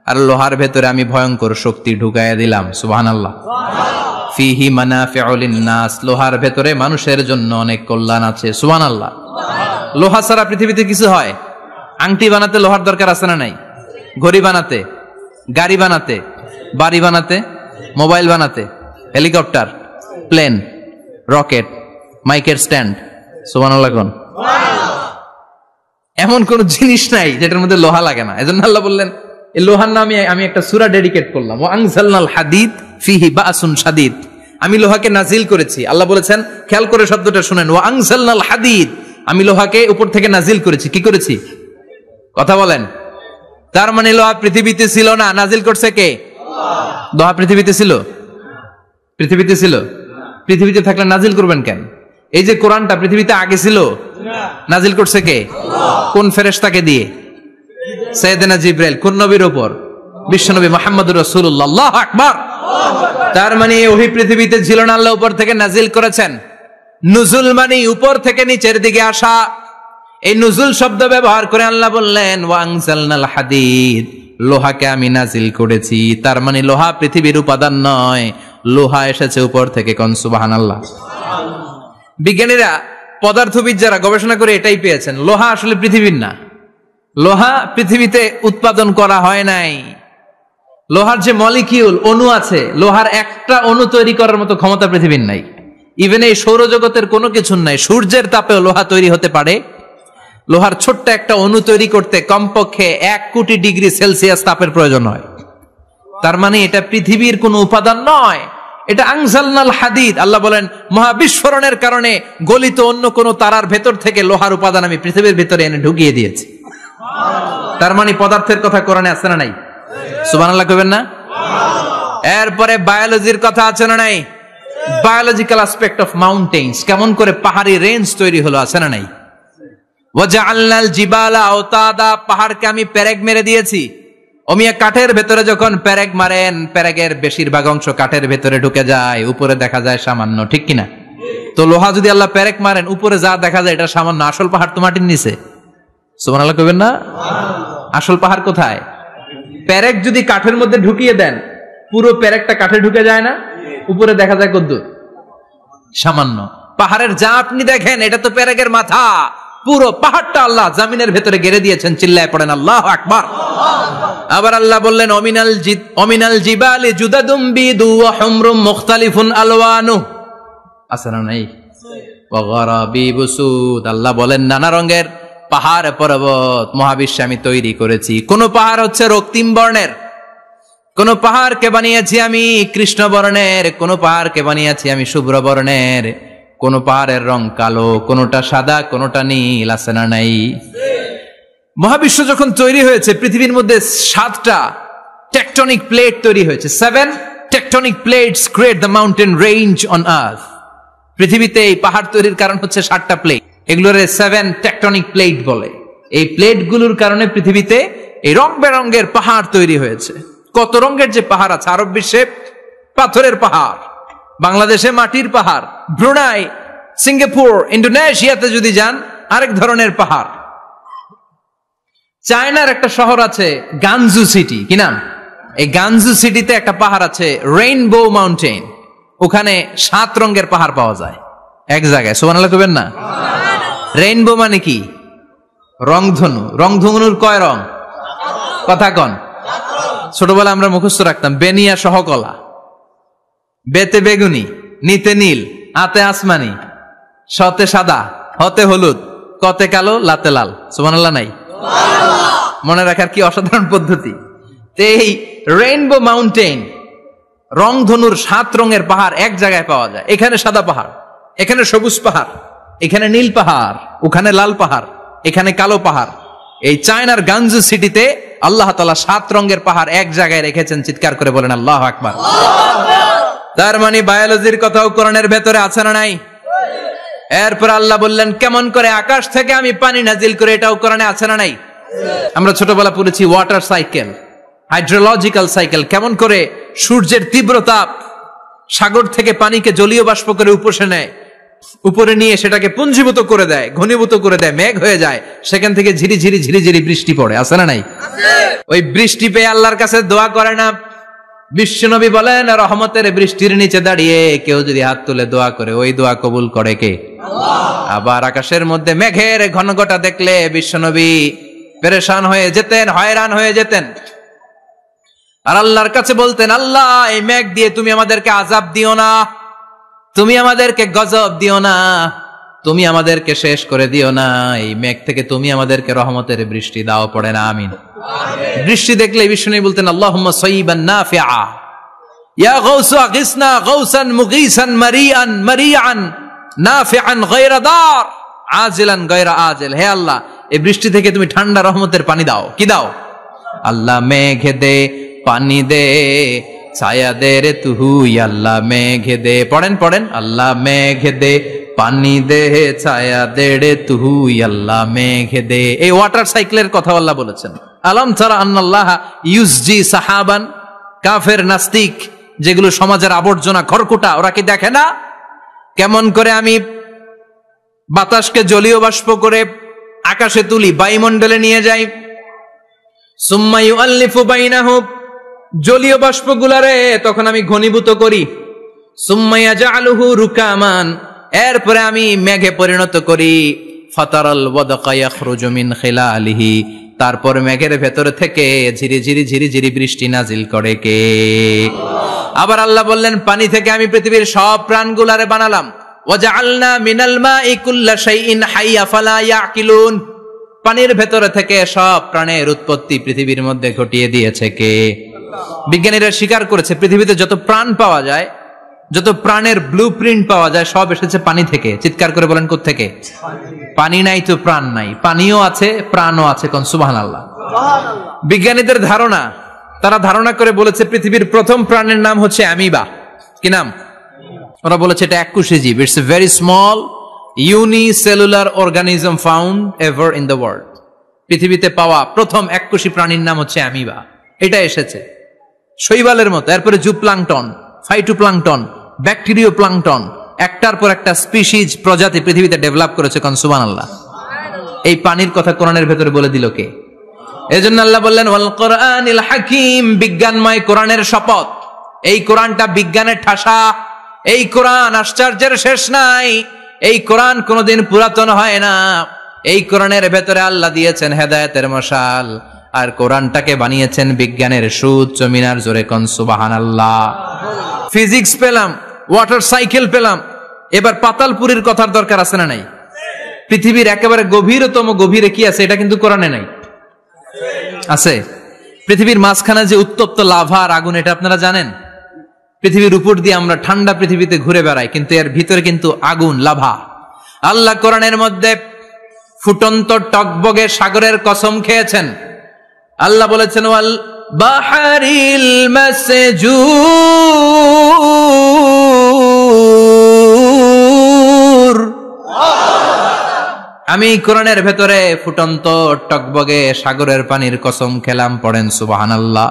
আর লোহার ভেতরে আমি ভয়ঙ্কর শক্তি ঢুকাইয়া দিলাম। সুবহানাল্লাহ। ফিহি মানাফিউ লিন-নাস। লোহার ভেতরে মানুষের জন্য অনেক কল্যাণ আছে। সুবহানাল্লাহ। লোহা ছাড়া পৃথিবীতে কিছু হয়? আংটি বানাতে লোহার দরকার আছে না নাই? ঘড়ি বানাতে, গাড়ি বানাতে, বাড়ি বানাতে, মোবাইল বানাতে, হেলিকপ্টার, প্লেন, রকেট, মাইকের স্ট্যান্ড। সুবহানাল্লাহ কোন? এমন কোন জিনিস নাই যেটার মধ্যে লোহা লাগে না। এজন্য আল্লাহ বললেন, এই লোহার নামে আমি একটা সূরা ডেডিকেট করলাম, ওয়া আনজালনাল হাদিদ ফিহি বা'সুন শাদীদ। আমি লোহাকে নাজিল করেছি। আল্লাহ বলেছেন, খেয়াল করে শব্দটা শুনেন, ওয়া আনজালনাল হাদিদ। আমি লোহাকে উপর থেকে নাজিল করেছি। কি করেছি? কথা বলেন। তার মানে লোহা পৃথিবীতে ছিল না, নাজিল করছে কে? লোহা পৃথিবীতে ছিল? পৃথিবীতে ছিল। পৃথিবীতে থাকলে নাজিল করবেন কেন? এই যে কোরআনটা পৃথিবীতে আগে ছিল, নাজিল করছে কে? কোন ফেরেশতাকে দিয়ে? সাইয়েদনা জিবরাইল। কোন নবীর উপর? বিশ্বনবী মুহাম্মদুর রাসূলুল্লাহ। আল্লাহু আকবার। তার মানে ওহি পৃথিবীতে ছিল না, আল্লাহ উপর থেকে নাজিল করেছেন। নুজুল মানে উপর থেকে নিচের দিকে আসা। এই নুজুল শব্দ ব্যবহার করে আল্লাহ বললেন, ওয়া আনজালনাল হাদিদ। লোহাকে আমি নাজিল করেছি। তার মানে লোহা পৃথিবীর উপাদান নয়, লোহা এসেছে উপর থেকে। কোন সুবহানাল্লাহ। বিজ্ঞানীরা, পদার্থবিদ যারা গবেষণা করে এটাই পেয়েছেন, লোহা আসলে পৃথিবীর না। লোহা পৃথিবীতে উৎপাদন করা হয় নাই। লোহার যে মলিকিউল, অণু আছে, লোহার একটা অণু তৈরি করার মতো ক্ষমতা পৃথিবীর নাই। ইভেন এই সৌরজগতের কোনো কিছু নাই। সূর্যের তাপেও লোহা তৈরি হতে পারে। লোহার ছোট্ট একটা অণু তৈরি করতে কমপক্ষে 1 কোটি ডিগ্রি সেলসিয়াস তাপের প্রয়োজন হয়। তার মানে এটা পৃথিবীর কোনো উপাদান নয়, এটা আনজালনাল হাদিদ। আল্লাহ বলেন, মহাবিস্ফোরণের কারণে গলিত অন্য কোন তারার ভেতর থেকে লোহার উপাদান আমি পৃথিবীর ভিতরে এনে ঢুকিয়ে দিয়েছি। তার মানে পদার্থের কথা কোরআনে আছে না নাই? সুবহানাল্লাহ কইবেন না? এরপরে বায়োলজির কথা আছে না নাই? বায়োলজিক্যাল অ্যাসপেক্ট অফ মাউন্টেন্স, কেমন করে পাহাড়ি রেঞ্জ তৈরি হলো, আছে না নাই? ওয়াজআলনাল জিবালা আওতাদা, পাহাড়কে আমি পেরেক মেরে দিয়েছি। অমিয়া কাঠের ভেতরে যখন পেরেক মারেন, পেরেকের বেশিরভাগ অংশ কাঠের ভেতরে ঢুকে যায়, উপরে দেখা যায় সামান্য, ঠিক কিনা? তো লোহা যদি আল্লাহ পেরেক মারেন, উপরে যা দেখা যায় এটা সামান্য, আসল পাহাড় তো মাটির নিচে। সুবহানাল্লাহ কইবেন না? আসল পাহাড় কোথায়? পেরেক যদি কাঠের মধ্যে ঢুকিয়ে দেন, পুরো পেরেকটা কাঠে ঢুকে যায় না, উপরে দেখা যায় কদ্দুর? সামান্য। পাহাড়ের যা আপনি দেখেন এটা তো পেরেকের মাথা, পুরো পাহাড়টা আল্লাহ জামিনের ভেতরে গেড়ে দিয়েছেন। চিল্লায় পড়েন আল্লাহু আকবার। আবার আল্লাহ বললেন, অমিনাল জিবালি জুদাদুম বিদু ওয়া হুমরুম মুখতালিফুন আলওয়ানু, আছে না নাই? ওয়া গরাবিবু সুদ, আল্লাহ বলেন নানা রঙের পাহাড় পর্বত মহাবিশ্বে আমি তৈরি করেছি। কোন পাহাড় হচ্ছে রক্তিম বর্ণের, কোন পাহাড়কে বানিয়েছি আমি কৃষ্ণ বর্ণের, কোন পাহাড়কে বানিয়েছি আমি শুভ্র বর্ণের, কোন পাহাড়ের রং কালো, কোনটা সাদা, কোনটা নীল, আছে না নাই? মহাবিশ্ব যখন তৈরি হয়েছে, পৃথিবীর মধ্যে 7টা টেকটনিক প্লেট তৈরি হয়েছে। 7 tectonic plates create the mountain range on earth. পৃথিবীতে এই পাহাড় তৈরির কারণ হচ্ছে 7টা প্লেট, এগুলোর 7 টেকটনিক প্লেট বলে। এই প্লেটগুলোর কারণে পৃথিবীতে এই রং বেরঙের পাহাড় তৈরি হয়েছে। কত রঙের যে পাহাড় আছে। আরব বিশ্বে পাথরের পাহাড়, বাংলাদেশে মাটির পাহাড়, ব্রুনাই, সিঙ্গাপুর, ইন্দোনেশিয়াতে যদি যান আরেক ধরনের পাহাড়। চায়নার একটা শহর আছে গানজু সিটি, কি নাম? এই গানজু সিটিতে একটা পাহাড় আছে রেইনবো মাউন্টেন, ওখানে 7 রঙের পাহাড় পাওয়া যায় এক জায়গায়। সুবহানাল্লাহ কইবেন না? রেইনবো মানে কি? রংধনু। রংধনুর কয় রং? কথা কন। ছোটবেলা আমরা মুখস্থ রাখতাম, বেনিয়া সহকলা, বেতে বেগুনি, নিতে নীল, আতে আসমানি, শতে সাদা, হতে হলুদ, কতে কালো, লাতে লাল। সুবহানাল্লাহ নাই? মনে রাখার কি অসাধারণ পদ্ধতি। এই রেইনবো মাউন্টেন, রংধনুর 7 রঙের পাহাড় এক জায়গায় পাওয়া যায়। এখানে সাদা পাহাড়, এখানে সবুজ পাহাড়, এখানে নীল পাহাড়, ওখানে লাল পাহাড়, এখানে কালো পাহাড়। এই চায়নার গানজু সিটিতে আল্লাহ তাআলা 7 রঙের পাহাড় এক জায়গায় রেখেছেন। চিৎকার করে বলেন আল্লাহু আকবার। তার মানে বায়োলজির কথাও কোরআনের ভেতরে আছে না নাই? এরপর আল্লাহ বললেন, কেমন করে আকাশ থেকে আমি পানি নাজিল করে, এটাও কোরআনে আছে না নাই? আমরা ছোটবেলা পড়েছি ওয়াটার সাইকেল, হাইড্রোলজিক্যাল সাইকেল, কেমন করে সূর্যের তীব্র তাপ সাগর থেকে পানিকে জলীয় বাষ্প করে উপসে নেয়, উপরে নিয়ে সেটাকে পুঞ্জীভূত করে দেয়, ঘনীভূত করে দেয়, মেঘ হয়ে যায়, সেখান থেকে ঝিরিঝিরি ঝিরিঝিরি বৃষ্টি পড়ে, আছে না নাই? ওই বৃষ্টি পেয়ে আল্লাহর কাছে দোয়া করে না? বিশ্বনবী বলেন, রহমতের বৃষ্টির নিচে দাঁড়িয়ে কেউ যদি হাত তুলে দোয়া করে, ওই দোয়া কবুল করে কে? আবার আকাশের মধ্যে মেঘের ঘনঘটা দেখলে বিশ্বনবী পেরেশান হয়ে যেতেন, হয়রান হয়ে যেতেন, আর আল্লাহর কাছে বলতেন, আল্লাহ এই মেঘ দিয়ে তুমি আমাদেরকে আযাব দিও না, তুমি আমাদেরকে গজব দিও না, তুমি আমাদেরকে শেষ করে দিও না, এই মেঘ থেকে তুমি আমাদেরকে রহমতের বৃষ্টি দাও। পড়ে না আমিন। বৃষ্টি দেখলে বিষ্ণু বলতেন, আল্লাহুম্মা সাইয়িবান নাফিআ, ইয়া গাউসু আগিসনা গাউসান মুগীসান মারিআন মারিআন নাফিআন গায়রা দার আজিলান গায়রা আজিল। হে আল্লাহ, এই বৃষ্টি থেকে তুমি ঠান্ডা রহমতের পানি দাও। কি দাও? আল্লাহ মেঘে দে, পানি দে, ছায়া দে রে তুহু, আল্লাহ মেঘে দে। পড়েন পড়েন, আল্লাহ মেঘে দে, পানি দে, ছায়া দে রে তুহু, আল্লাহ মেঘে দে। এই ওয়াটার সাইকেলের কথা আল্লাহ বলেছেন। আলম তারা আন্নাল্লাহ ইউসজি সাহাবান, কাফের নাস্তিক যেগুলো সমাজের আবর্জনা খড়কুটা, ওরা কি দেখে না কেমন করে আমি বাতাসকে জলীয় বাষ্প করে আকাশে তুলি, বায়ুমণ্ডলে নিয়ে যাই, সুম্মা ইউআল্লিফু বাইনাহুম, জলীয় বাষ্পগুলারে তখন আমি ঘনীভূত করি, সুম্মা ইয়াজআলুহু রুকামান, এরপরে আমি মেঘে পরিণত করি, ফাতারাল ওয়াদকা ইয়াখরুজু মিন খিলালিহি, তারপর মেঘের ভেতর থেকে ঝিরিঝিরি ঝিরিঝিরি বৃষ্টি নাজিল করে কে? আবার আল্লাহ বললেন, পানি থেকে আমি পৃথিবীর সব প্রাণগুলারে বানালাম। ওয়াজআলনা মিনাল মাই কুল্লা শাইইন হাইয়া ফালা ইয়াকিলুন, পানির ভেতর থেকে সব প্রাণের উৎপত্তি পৃথিবীর মধ্যে ঘটিয়ে দিয়েছে কে? বিজ্ঞানীরা স্বীকার করেছে পৃথিবীতে যত প্রাণ পাওয়া যায়, যত প্রাণের ব্লুপ্রিন্ট পাওয়া যায়, সব এসেছে পানি থেকে। চিৎকার করে বলেন, কোত্থেকে? পানি নাই তো প্রাণ নাই, পানিও আছে প্রাণও আছে। কোন সুবহানাল্লাহ। বিজ্ঞানীদের ধারণা, তারা ধারণা করে বলেছে পৃথিবীর প্রথম প্রাণের নাম হচ্ছে অ্যামিবা। কি নাম? ওরা বলেছে এটা এককোষী জীব। It's a very small unicellular organism found ever in the world. পৃথিবীতে পাওয়া প্রথম এককোষী প্রাণীর নাম হচ্ছে অ্যামিবা। এটা এসেছে শৈবালের মতো, এরপরে জুপ্লাংটন, ফাইটোপ্লাংটন, ব্যাকটেরিও প্লাংটন, একটার পর একটা স্পিসিজ প্রজাতি পৃথিবীতে ডেভেলপ করেছে। কোন সুবহানাল্লাহ। এই পানির কথা কোরআনের ভেতরে বলে দিল কে? এজন্য আল্লাহ বললেন, ওয়াল কোরআনিল হাকিম, বিজ্ঞানময় কোরআনের শপথ। এই কোরআনটা বিজ্ঞানের ঠাসা, এই কোরআন আশ্চর্যের শেষ নাই, এই কোরআন কোনোদিন পুরাতন হয় না। এই কোরআনের ভেতরে আল্লাহ দিয়েছেন হেদায়েতের মশাল, আর কোরআনটাকে বানিয়েছেন বিজ্ঞানের সুউচ্চ মিনার। জোরে কোন সুবহানাল্লাহ। ফিজিক্স পেলাম, ওয়াটার সাইকেল পেলাম, এবার পাতালপুরীর কথার দরকার আছে না নাই? পৃথিবীর একেবারে গভীরতম গভীরে কি আছে? এটা কিন্তু কোরআনে নাই। আছে। পৃথিবীর মাঝখানে যে উত্তপ্ত লাভা আর আগুন, এটা আপনারা জানেন? পৃথিবীর উপর দিয়ে আমরা ঠান্ডা পৃথিবীতে ঘুরে বেড়াই, কিন্তু এর ভিতরে কিন্তু আগুন, লাভা। আল্লাহ কোরআনের মধ্যে ফুটন্ত টকবগে সাগরের কসম খেয়েছেন। আল্লাহ বলেছেন, ওয়াল বাহরিল মাসজুর, আমি কোরআনের ভেতরে ফুটন্ত টকবগে সাগরের পানির কসম খেলাম। পড়েন সুবহানাল্লাহ।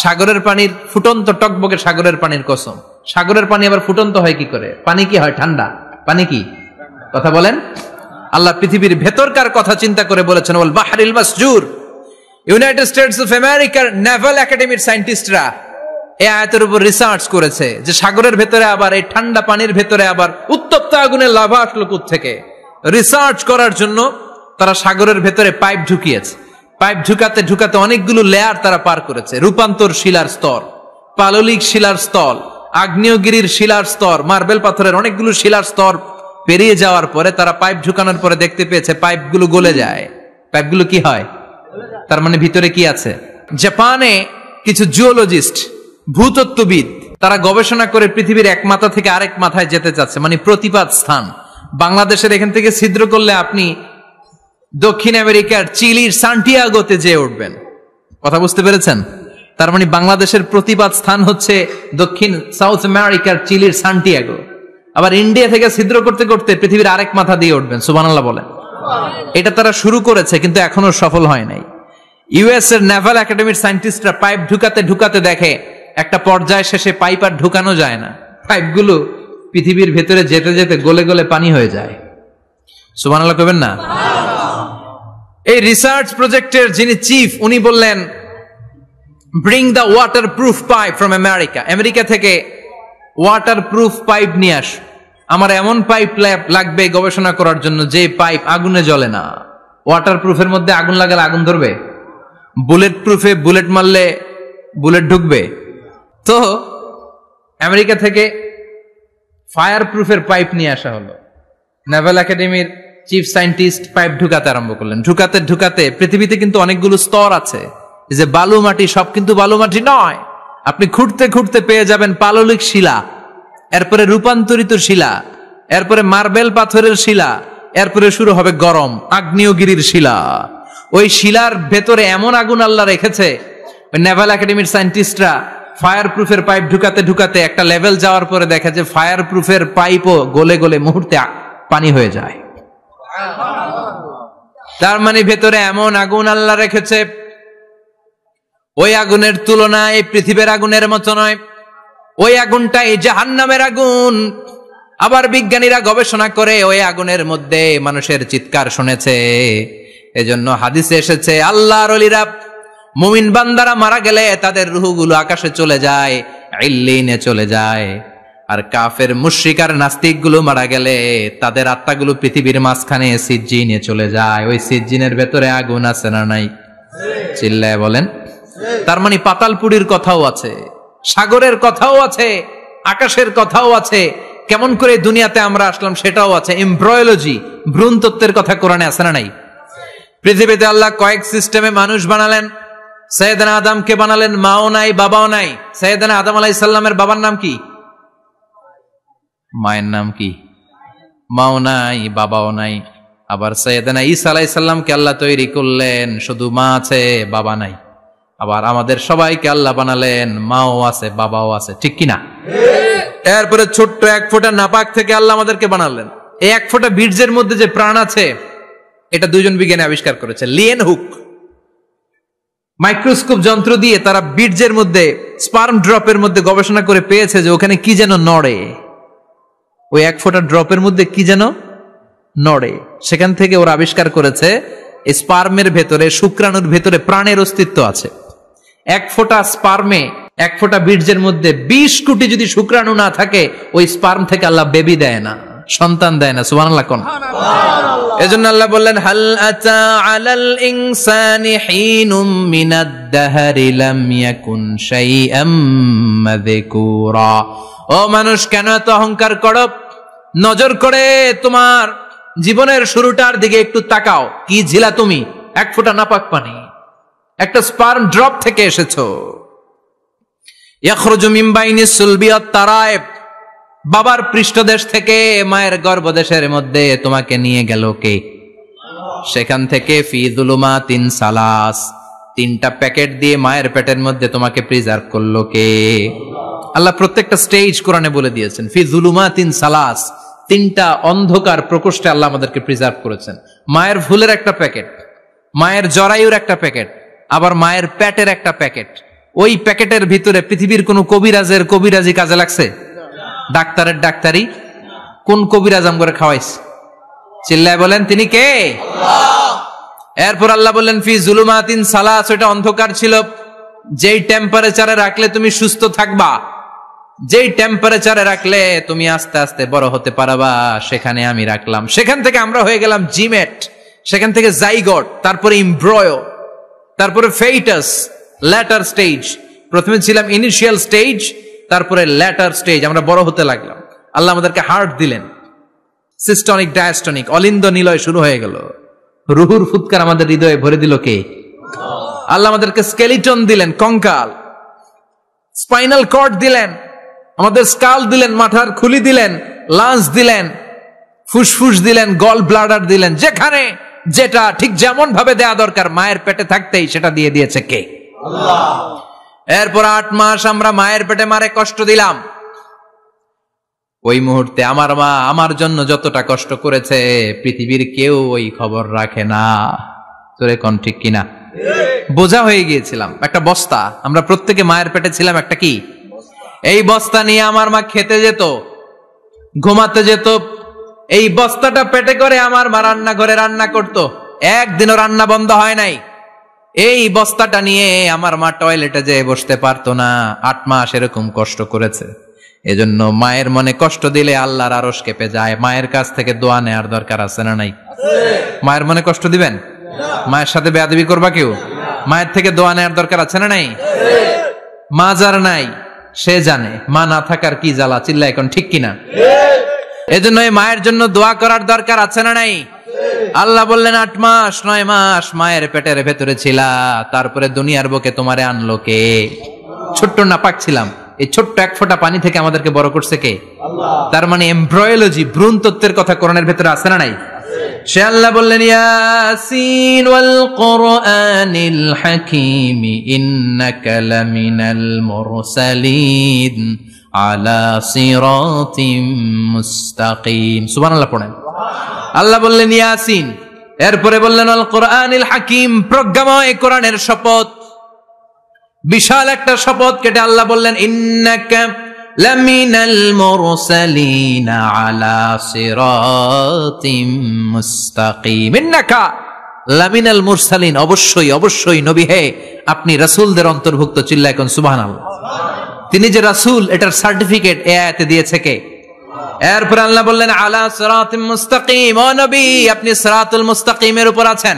সাগরের পানির, ফুটন্ত টকবগে সাগরের পানির কসম। সাগরের পানি আবার ফুটন্ত হয় কি করে? পানি কি হয়? ঠান্ডা। পানি কি? কথা বলেন। আল্লাহ পৃথিবীর ভেতরকার কথা চিন্তা করে বলেছেন, ওয়াল বাহরিল মাসজুর। ইউনাইটেড স্টেটস অফ আমেরিকার নেভাল একাডেমির সায়েন্টিস্টরা এই আয়াতের উপর রিসার্চ করেছে যে সাগরের ভেতরে আবার, এই ঠান্ডা পানির ভেতরে আবার উত্তপ্ত আগুনের লাভা আসলো কোত্থেকে। রিসার্চ করার জন্য তারা সাগরের ভেতরে পাইপ ঢুকিয়েছে। পাইপ ঢুকাতে ঢুকাতে অনেকগুলো লেয়ার তারা পার করেছে। রূপান্তর শিলার স্তর, পাললিক শিলার স্তর, আগ্নেয়গিরির শিলার স্তর, মার্বেল পাথরের অনেকগুলো শিলার স্তর পেরিয়ে যাওয়ার পরে তারা পাইপ ঢুকানোর পরে দেখতে পেয়েছে পাইপগুলো গলে যায়। পাইপগুলো কি হয়? তার মানে ভিতরে কি আছে? জাপানে কিছু জিওলজিস্ট, ভূতত্ত্ববিদ, তারা গবেষণা করে পৃথিবীর এক মাথা থেকে আরেক মাথায় যেতে চাচ্ছে, মানে প্রতিপাদ স্থান। বাংলাদেশের এখান থেকে ছিদ্র করলে আপনি দক্ষিণ আমেরিকার চিলির সান্টিয়াগোতে যেয়ে উঠবেন। কথা বুঝতে পেরেছেন? তার মানে বাংলাদেশের প্রতিপাদ স্থান হচ্ছে দক্ষিণ সাউথ আমেরিকার চিলির সান্টিয়াগো। আবার ইন্ডিয়া থেকে ছিদ্র করতে করতে পৃথিবীর আরেক মাথা দিয়ে উঠবেন। সুবহানাল্লাহ বলেন। এটা তারা শুরু করেছে, কিন্তু এখনো সফল হয় নাই। ইউএস এর নেভাল একাডেমির সায়েন্টিস্টরা পাইপ ঢুকাতে ঢুকাতে দেখে একটা পর্যায় শেষে পাইপ আর ঢুকানো যায় না, পাইপগুলো পৃথিবীর ভেতরে যেতে যেতে গলে গলে পানি হয়ে যায়। সুবহানাল্লাহ কইবেন না? এই রিসার্চ প্রজেক্টের যিনি চিফ, উনি বললেন, bring the water proof pipe from America. America থেকে ওয়াটার প্রুফ পাইপ নিয়ে আস। আমার এমন পাইপ লাগবে গবেষণা করার জন্য যে পাইপ আগুনে জ্বলে না। ওয়াটার প্রুফের মধ্যে আগুন লাগালে আগুন ধরবে? বুলেট প্রুফে বুলেট মারলে বুলেট ঢুকবে? তো আমেরিকা থেকে ফায়ার প্রুফের পাইপ নিয়ে আসা হলো। নেভাল একাডেমির চিফ সায়েন্টিস্ট পাইপ ঢুকাতে আরম্ভ করলেন। ঢুকাতে ঢুকাতে পৃথিবীতে কিন্তু অনেকগুলো স্তর আছে। এই যে বালু মাটি, সব কিন্তু বালু মাটি নয়। আপনি খুঁড়তে খুঁড়তে পেয়ে যাবেন পাললিক শিলা, এরপরে রূপান্তরিত শিলা, এরপরে মার্বেল পাথরের শিলা, এরপরে শুরু হবে গরম আগ্নেয়গিরির শিলা। ওই শিলার ভেতরে এমন আগুন আল্লাহ রেখেছে, ওই নেভাল একাডেমির সায়েন্টিস্টরা ফায়ার প্রুফের পাইপ ঢুকাতে ঢুকাতে একটা লেভেল যাওয়ার পরে দেখে যে ফায়ার প্রুফের পাইপও গলে গলে মুহূর্তে পানি হয়ে যায়। তার মানে ভেতরে এমন আগুন আল্লাহ রেখেছে, ওই আগুনের তুলনা এই পৃথিবীর আগুনের মতো নয়। ওই আগুনটা এই জাহান্নামের আগুন। আবার বিজ্ঞানীরা গবেষণা করে ওই আগুনের মধ্যে মানুষের চিৎকার শুনেছে। এজন্য হাদিসে এসেছে, আল্লাহর ওলিরা, মুমিন বান্দারা মারা গেলে তাদের রূহগুলো আকাশে চলে যায়, ইল্লিনে চলে যায়। আর কাফের মুশরিক আর নাস্তিক গুলো মারা গেলে তাদের আত্মাগুলো পৃথিবীর মাঝখানে সিজ্জিনে চলে যায়। ওই সিজ্জিনের ভেতরে আগুন আছে না নাই? চিল্লায় বলেন। তার মানে পাতালপুরীর কথাও আছে, সাগরের কথাও আছে, আকাশের কথাও আছে, কেমন করে দুনিয়াতে আমরা আসলাম সেটাও আছে। এমব্রয়োলজি, ভ্রূণতত্ত্বের কথা কোরআনে আছে না নাই? পৃথিবীতে আল্লাহ কয়েক সিস্টেমে মানুষ বানালেন। সৈয়দনা আদমকে বানালেন, মাও নাই বাবাও নাই। সৈয়দনা আদম আলাইহিস সালামের বাবার নাম কি? মায়ের নাম কি? মাও নাই বাবাও নাই। আবার সৈয়দনা ঈসা আলাইহিস সালামকে আল্লাহ তৈরি করলেন, শুধু মা আছে বাবা নাই। আবার আমাদের সবাইকে আল্লাহ বানালেন, মাও আছে বাবাও আছে, ঠিক কিনা? এরপরে ছোট্ট এক ফোঁটা নাপাক থেকে আল্লাহ আমাদেরকে বানালেন। এই এক ফোঁটা বীর্যের মধ্যে যে প্রাণ আছে, এটা দুইজন বিজ্ঞানী আবিষ্কার করেছে। লিয়েন হুক মাইক্রোস্কোপ যন্ত্র দিয়ে তারা বীর্যের মধ্যে, স্পার্ম ড্রপের মধ্যে গবেষণা করে পেয়েছে যে ওখানে কি যেন নড়ে। ওই এক ফোঁটা ড্রপের মধ্যে কি যেন নড়ে। সেখান থেকে ওরা আবিষ্কার করেছে এই স্পার্মের ভেতরে, শুক্রাণুর ভেতরে প্রাণের অস্তিত্ব আছে। এক ফোঁটা স্পার্মে, এক ফোঁটা বীর্যের মধ্যে 20 কোটি যদি শুক্রাণু না থাকে, ওই স্পার্ম থেকে আল্লাহ বেবি দেয় না, সন্তান দেয় না। সুবহানাল্লাহ কোন? এজন্য আল্লাহ বললেন, হাল আতা আলাল ইনসানি হিনুম মিনাদ দাহরি লাম ইয়াকুন শাইআম মাযকুরা। ও মানুষ, কেন এত অহংকার করো? নজর করে তোমার জীবনের শুরুটার দিকে একটু তাকাও। কি ঝিলা তুমি? এক ফোঁটা নাপাক পানি, একটা স্পার্ম ড্রপ থেকে এসেছো। ইয়াখরুজু মিন বাইনিস সুলবি ওয়াত তারায়েব, বাবার পৃষ্ঠদেশ থেকে মায়ের গর্ভদেশের মধ্যে তোমাকে নিয়ে গেল কে? সেখান থেকে ফি যুলুমাতিন সালাস, 3টা প্যাকেট দিয়ে মায়ের পেটের মধ্যে তোমাকে প্রিজার্ভ করলো কে? আল্লাহ প্রত্যেকটা স্টেজ কোরআনে বলে দিয়েছেন। ফি যুলুমাতিন সালাস, 3টা অন্ধকার প্রকোষ্ঠে আল্লাহ আমাদেরকে প্রিজার্ভ করেছেন। মায়ের ভুলের একটা প্যাকেট, মায়ের জরায়ুর একটা প্যাকেট, আবার মায়ের পেটের একটা প্যাকেট। ওই প্যাকেটের ভিতরে পৃথিবীর কোন কবিরাজের কবিরাজি কাজে লাগছে? ডাক্তারের ডাক্তারি? কোন কবিরাজ আম করে খাওয়াইছে? চিল্লায় বলেন, তিনি কে? এরপর আল্লাহ বললেন ফি যুলুমাতিন সালাস, ওটা অন্ধকার ছিল। যেই টেম্পারেচারে রাখলে তুমি সুস্থ থাকবা, যেই টেম্পারেচারে রাখলে তুমি আস্তে আস্তে বড় হতে পারবা, সেখানে আমি রাখলাম। সেখান থেকে আমরা হয়ে গেলাম জিমেট, সেখান থেকে জাইগট, তারপরে এমব্রয়ো, তারপরে ফেইটাস, ল্যাটার স্টেজ। প্রথমে ছিলাম ইনিশিয়াল স্টেজ, তারপরে ল্যাটার স্টেজ, আমরা বড় হতে লাগলাম। আল্লাহ আমাদেরকে হার্ট দিলেন, সিস্টনিক ডায়াস্টনিক, অলিন্দ নিলয় শুরু হয়ে গেল। রুহুর ফুৎকার আমাদের হৃদয়ে ভরে দিল কে? আল্লাহ আমাদেরকে স্কেলিটন দিলেন, কঙ্কাল, স্পাইনাল কর্ড দিলেন, আমাদের স্কাল দিলেন, মাথার খুলি দিলেন, লাঞ্চ দিলেন, ফুসফুস দিলেন, গল ব্লাডার দিলেন। যেখানে যেটা ঠিক যেমন ভাবে দেয়া দরকার মায়ের পেটে থাকতেই সেটা দিয়ে দিয়েছে কে? আল্লাহ। এরপর 8 মাস আমরা মায়ের পেটে মারে কষ্ট দিলাম। ওই মুহূর্তে আমার মা আমার জন্য যতটা কষ্ট করেছে পৃথিবীর কেউ ওই খবর রাখে না। তোরে কোন ঠিক কিনা? বোঝা হয়ে গিয়েছিলাম, একটা বস্তা। আমরা প্রত্যেকে মায়ের পেটে ছিলাম একটা কি? এই বস্তা নিয়ে আমার মা খেতে যেত, ঘুমাতে যেত। এই বস্তাটা পেটে করে আমার মা রান্নাঘরে রান্না করত, একদিনও রান্না বন্ধ হয় নাই। এই বস্তাটা নিয়ে আমার মা টয়লেটে যেয়ে বসতে পারতো না। 8 মাস এরকম কষ্ট করেছে। এজন্য মায়ের মনে কষ্ট দিলে আল্লাহর আরশ কেঁপে যায়। মায়ের কাছ থেকে দোয়া নেওয়ার দরকার আছে না নাই? মায়ের মনে কষ্ট দিবেন? মায়ের সাথে বেয়াদবি করবা কেউ? মায়ের থেকে দোয়া নেওয়ার দরকার আছে না নাই? মা যার নাই সে জানে মা না থাকার কি জ্বালা। চিল্লা এখন ঠিক কিনা? এজন্য এই মায়ের জন্য দোয়া করার দরকার আছে না নাই? আল্লাহ বললেন 8 মাস 9 মাস মায়ের পেটের ভেতরে ছিলা, তারপরে দুনিয়ার বুকে তোমারে আনলো কে? ছোট্ট নাপাক ছিলাম, এই ছোট্ট এক ফোঁটা পানি থেকে আমাদেরকে বড় করছে কে? আল্লাহ। তার মানে এমব্রয়োলজি, ভ্রূণ তত্ত্বের কথা কোরআনের ভেতরে আছে না নাই? সে আল্লাহ বললেন ইয়াসিন ওয়াল কুরআনিল হাকীম ইন্নাকা লামিনাল মুরসালিন আলা সিরাতিম মুস্তাকিম। সুবহানাল্লাহ পড়েন। আল্লাহ বললেন ইয়াসিন, এরপরে বললেন আল কুরআনিল হাকীম, প্রজ্ঞাময় কোরআনের শপথ। বিশাল একটা শপথ কেটে আল্লাহ বললেন ইন্নাকা লামিনাল মুরসালিন আলা সিরাতিম মুস্তাকিম। ইন্নাকা লামিনাল মুরসালিন, অবশ্যই অবশ্যই নবী হে আপনি রাসূলদের অন্তর্ভুক্ত। চিল্লা এখন সুবহানাল্লাহ। তিনি যে রাসূল এটার সার্টিফিকেট এই আয়াতে দিয়েছে কে? এরপর আল্লাহ বললেন আলা সিরাতিম মুস্তাকিম, ও নবী আপনি সিরাতুল মুস্তাকিমের উপর আছেন।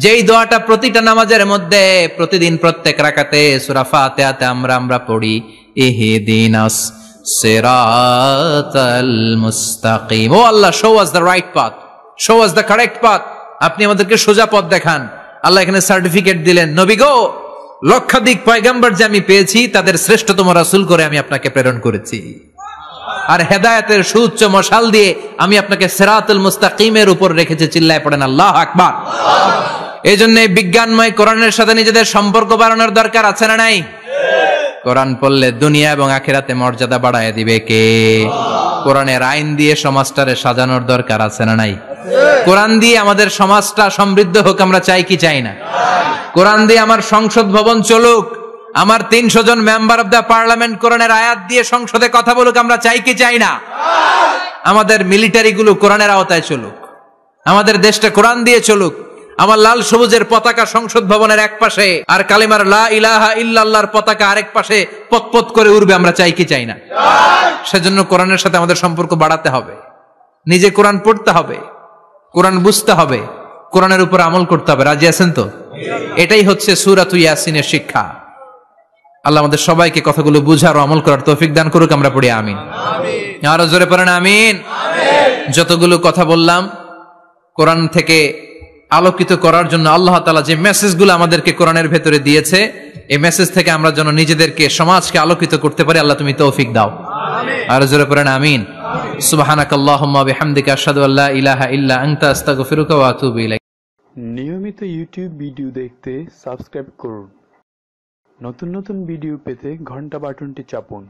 যেই দোয়াটা প্রতিটা নামাজের মধ্যে প্রতিদিন প্রত্যেক রাকাতে সূরা ফাতিহাতে আমরা পড়ি, ইহদিনাস সিরাতাল মুস্তাকিম, O Allah show us the right path, show us the correct path, আপনি আমাদেরকে সোজা পথ দেখান। আল্লাহ এখানে সার্টিফিকেট দিলেন, নবী গো লক্ষাধিক পয়গম্বর যে আমি পেয়েছি তাদের শ্রেষ্ঠতম রাসূল করে আমি আপনাকে প্রেরণ করেছি, আর হেদায়েতের সুউচ্চ মশাল দিয়ে আমি আপনাকে সিরাতুল মুস্তাকিমের উপর রেখেছি। চিল্লায় পড়েন আল্লাহু আকবার। এই জন্য বিজ্ঞানময় কোরআনের সাথে নিজেদের সম্পর্ক বাড়ানোর দরকার আছে না নাই? কোরআন পড়লে দুনিয়া এবং আখিরাতে মর্যাদা বাড়ায় দিবে কে? কোরআনের আইন দিয়ে সমাজটারে সাজানোর দরকার আছে না নাই? কোরআন দিয়ে আমাদের সমাজটা সমৃদ্ধ হোক আমরা চাই কি চাই না? কোরআন দিয়ে আমার সংসদ ভবন চলুক, আমার 300 জন মেম্বার অফ দ্য পার্লামেন্ট কোরআনের আয়াত দিয়ে সংসদে কথা বলুক আমরা চাই কি চাই না? আমাদের মিলিটারি গুলো কোরআনের আওতায় চলুক, আমাদের দেশটা কোরআন দিয়ে চলুক, আমার লাল সবুজের পতাকা সংসদ ভবনের এক পাশে আর কালিমার লা ইলাহা ইল্লাল্লাহর পতাকা আরেক পাশে পতপত করে উড়বে আমরা চাই কি চাই না? সেজন্য কোরআনের সাথে আমাদের সম্পর্ক বাড়াতে হবে, নিজে কোরআন পড়তে হবে, কোরআন বুঝতে হবে, কোরআনের উপর আমল করতে হবে। রাজি আছেন তো? এটাই হচ্ছে সূরাতুল ইয়াসিনের শিক্ষা। আল্লাহ আমাদের সবাইকে কথাগুলো বুঝার ও আমল করার তৌফিক দান করুক। আমরা পড়ি আমিন। আরো জোরে পড়েন আমিন। যতগুলো কথা বললাম কোরআন থেকে আলোকিত করার জন্য আল্লাহ তাআলা যে মেসেজগুলো আমাদেরকে কোরআনের ভেতরে দিয়েছে, এই মেসেজ থেকে আমরা যেন নিজেদেরকে সমাজকে আলোকিত করতে পারি। আল্লাহ তুমি তৌফিক দাও। আরো জোরে পড়েন আমিন। সুবহানাকাল্লাহুম্মা বিহামদিকা আশহাদু আল্লা ইলাহা ইল্লা আনতা আস্তাগফিরুকা ওয়া আতুবু ইলাইক। নিয়মিত ইউটিউব ভিডিও দেখতে সাবস্ক্রাইব করুন। নতুন নতুন ভিডিও পেতে ঘন্টা বাটনটি চাপুন।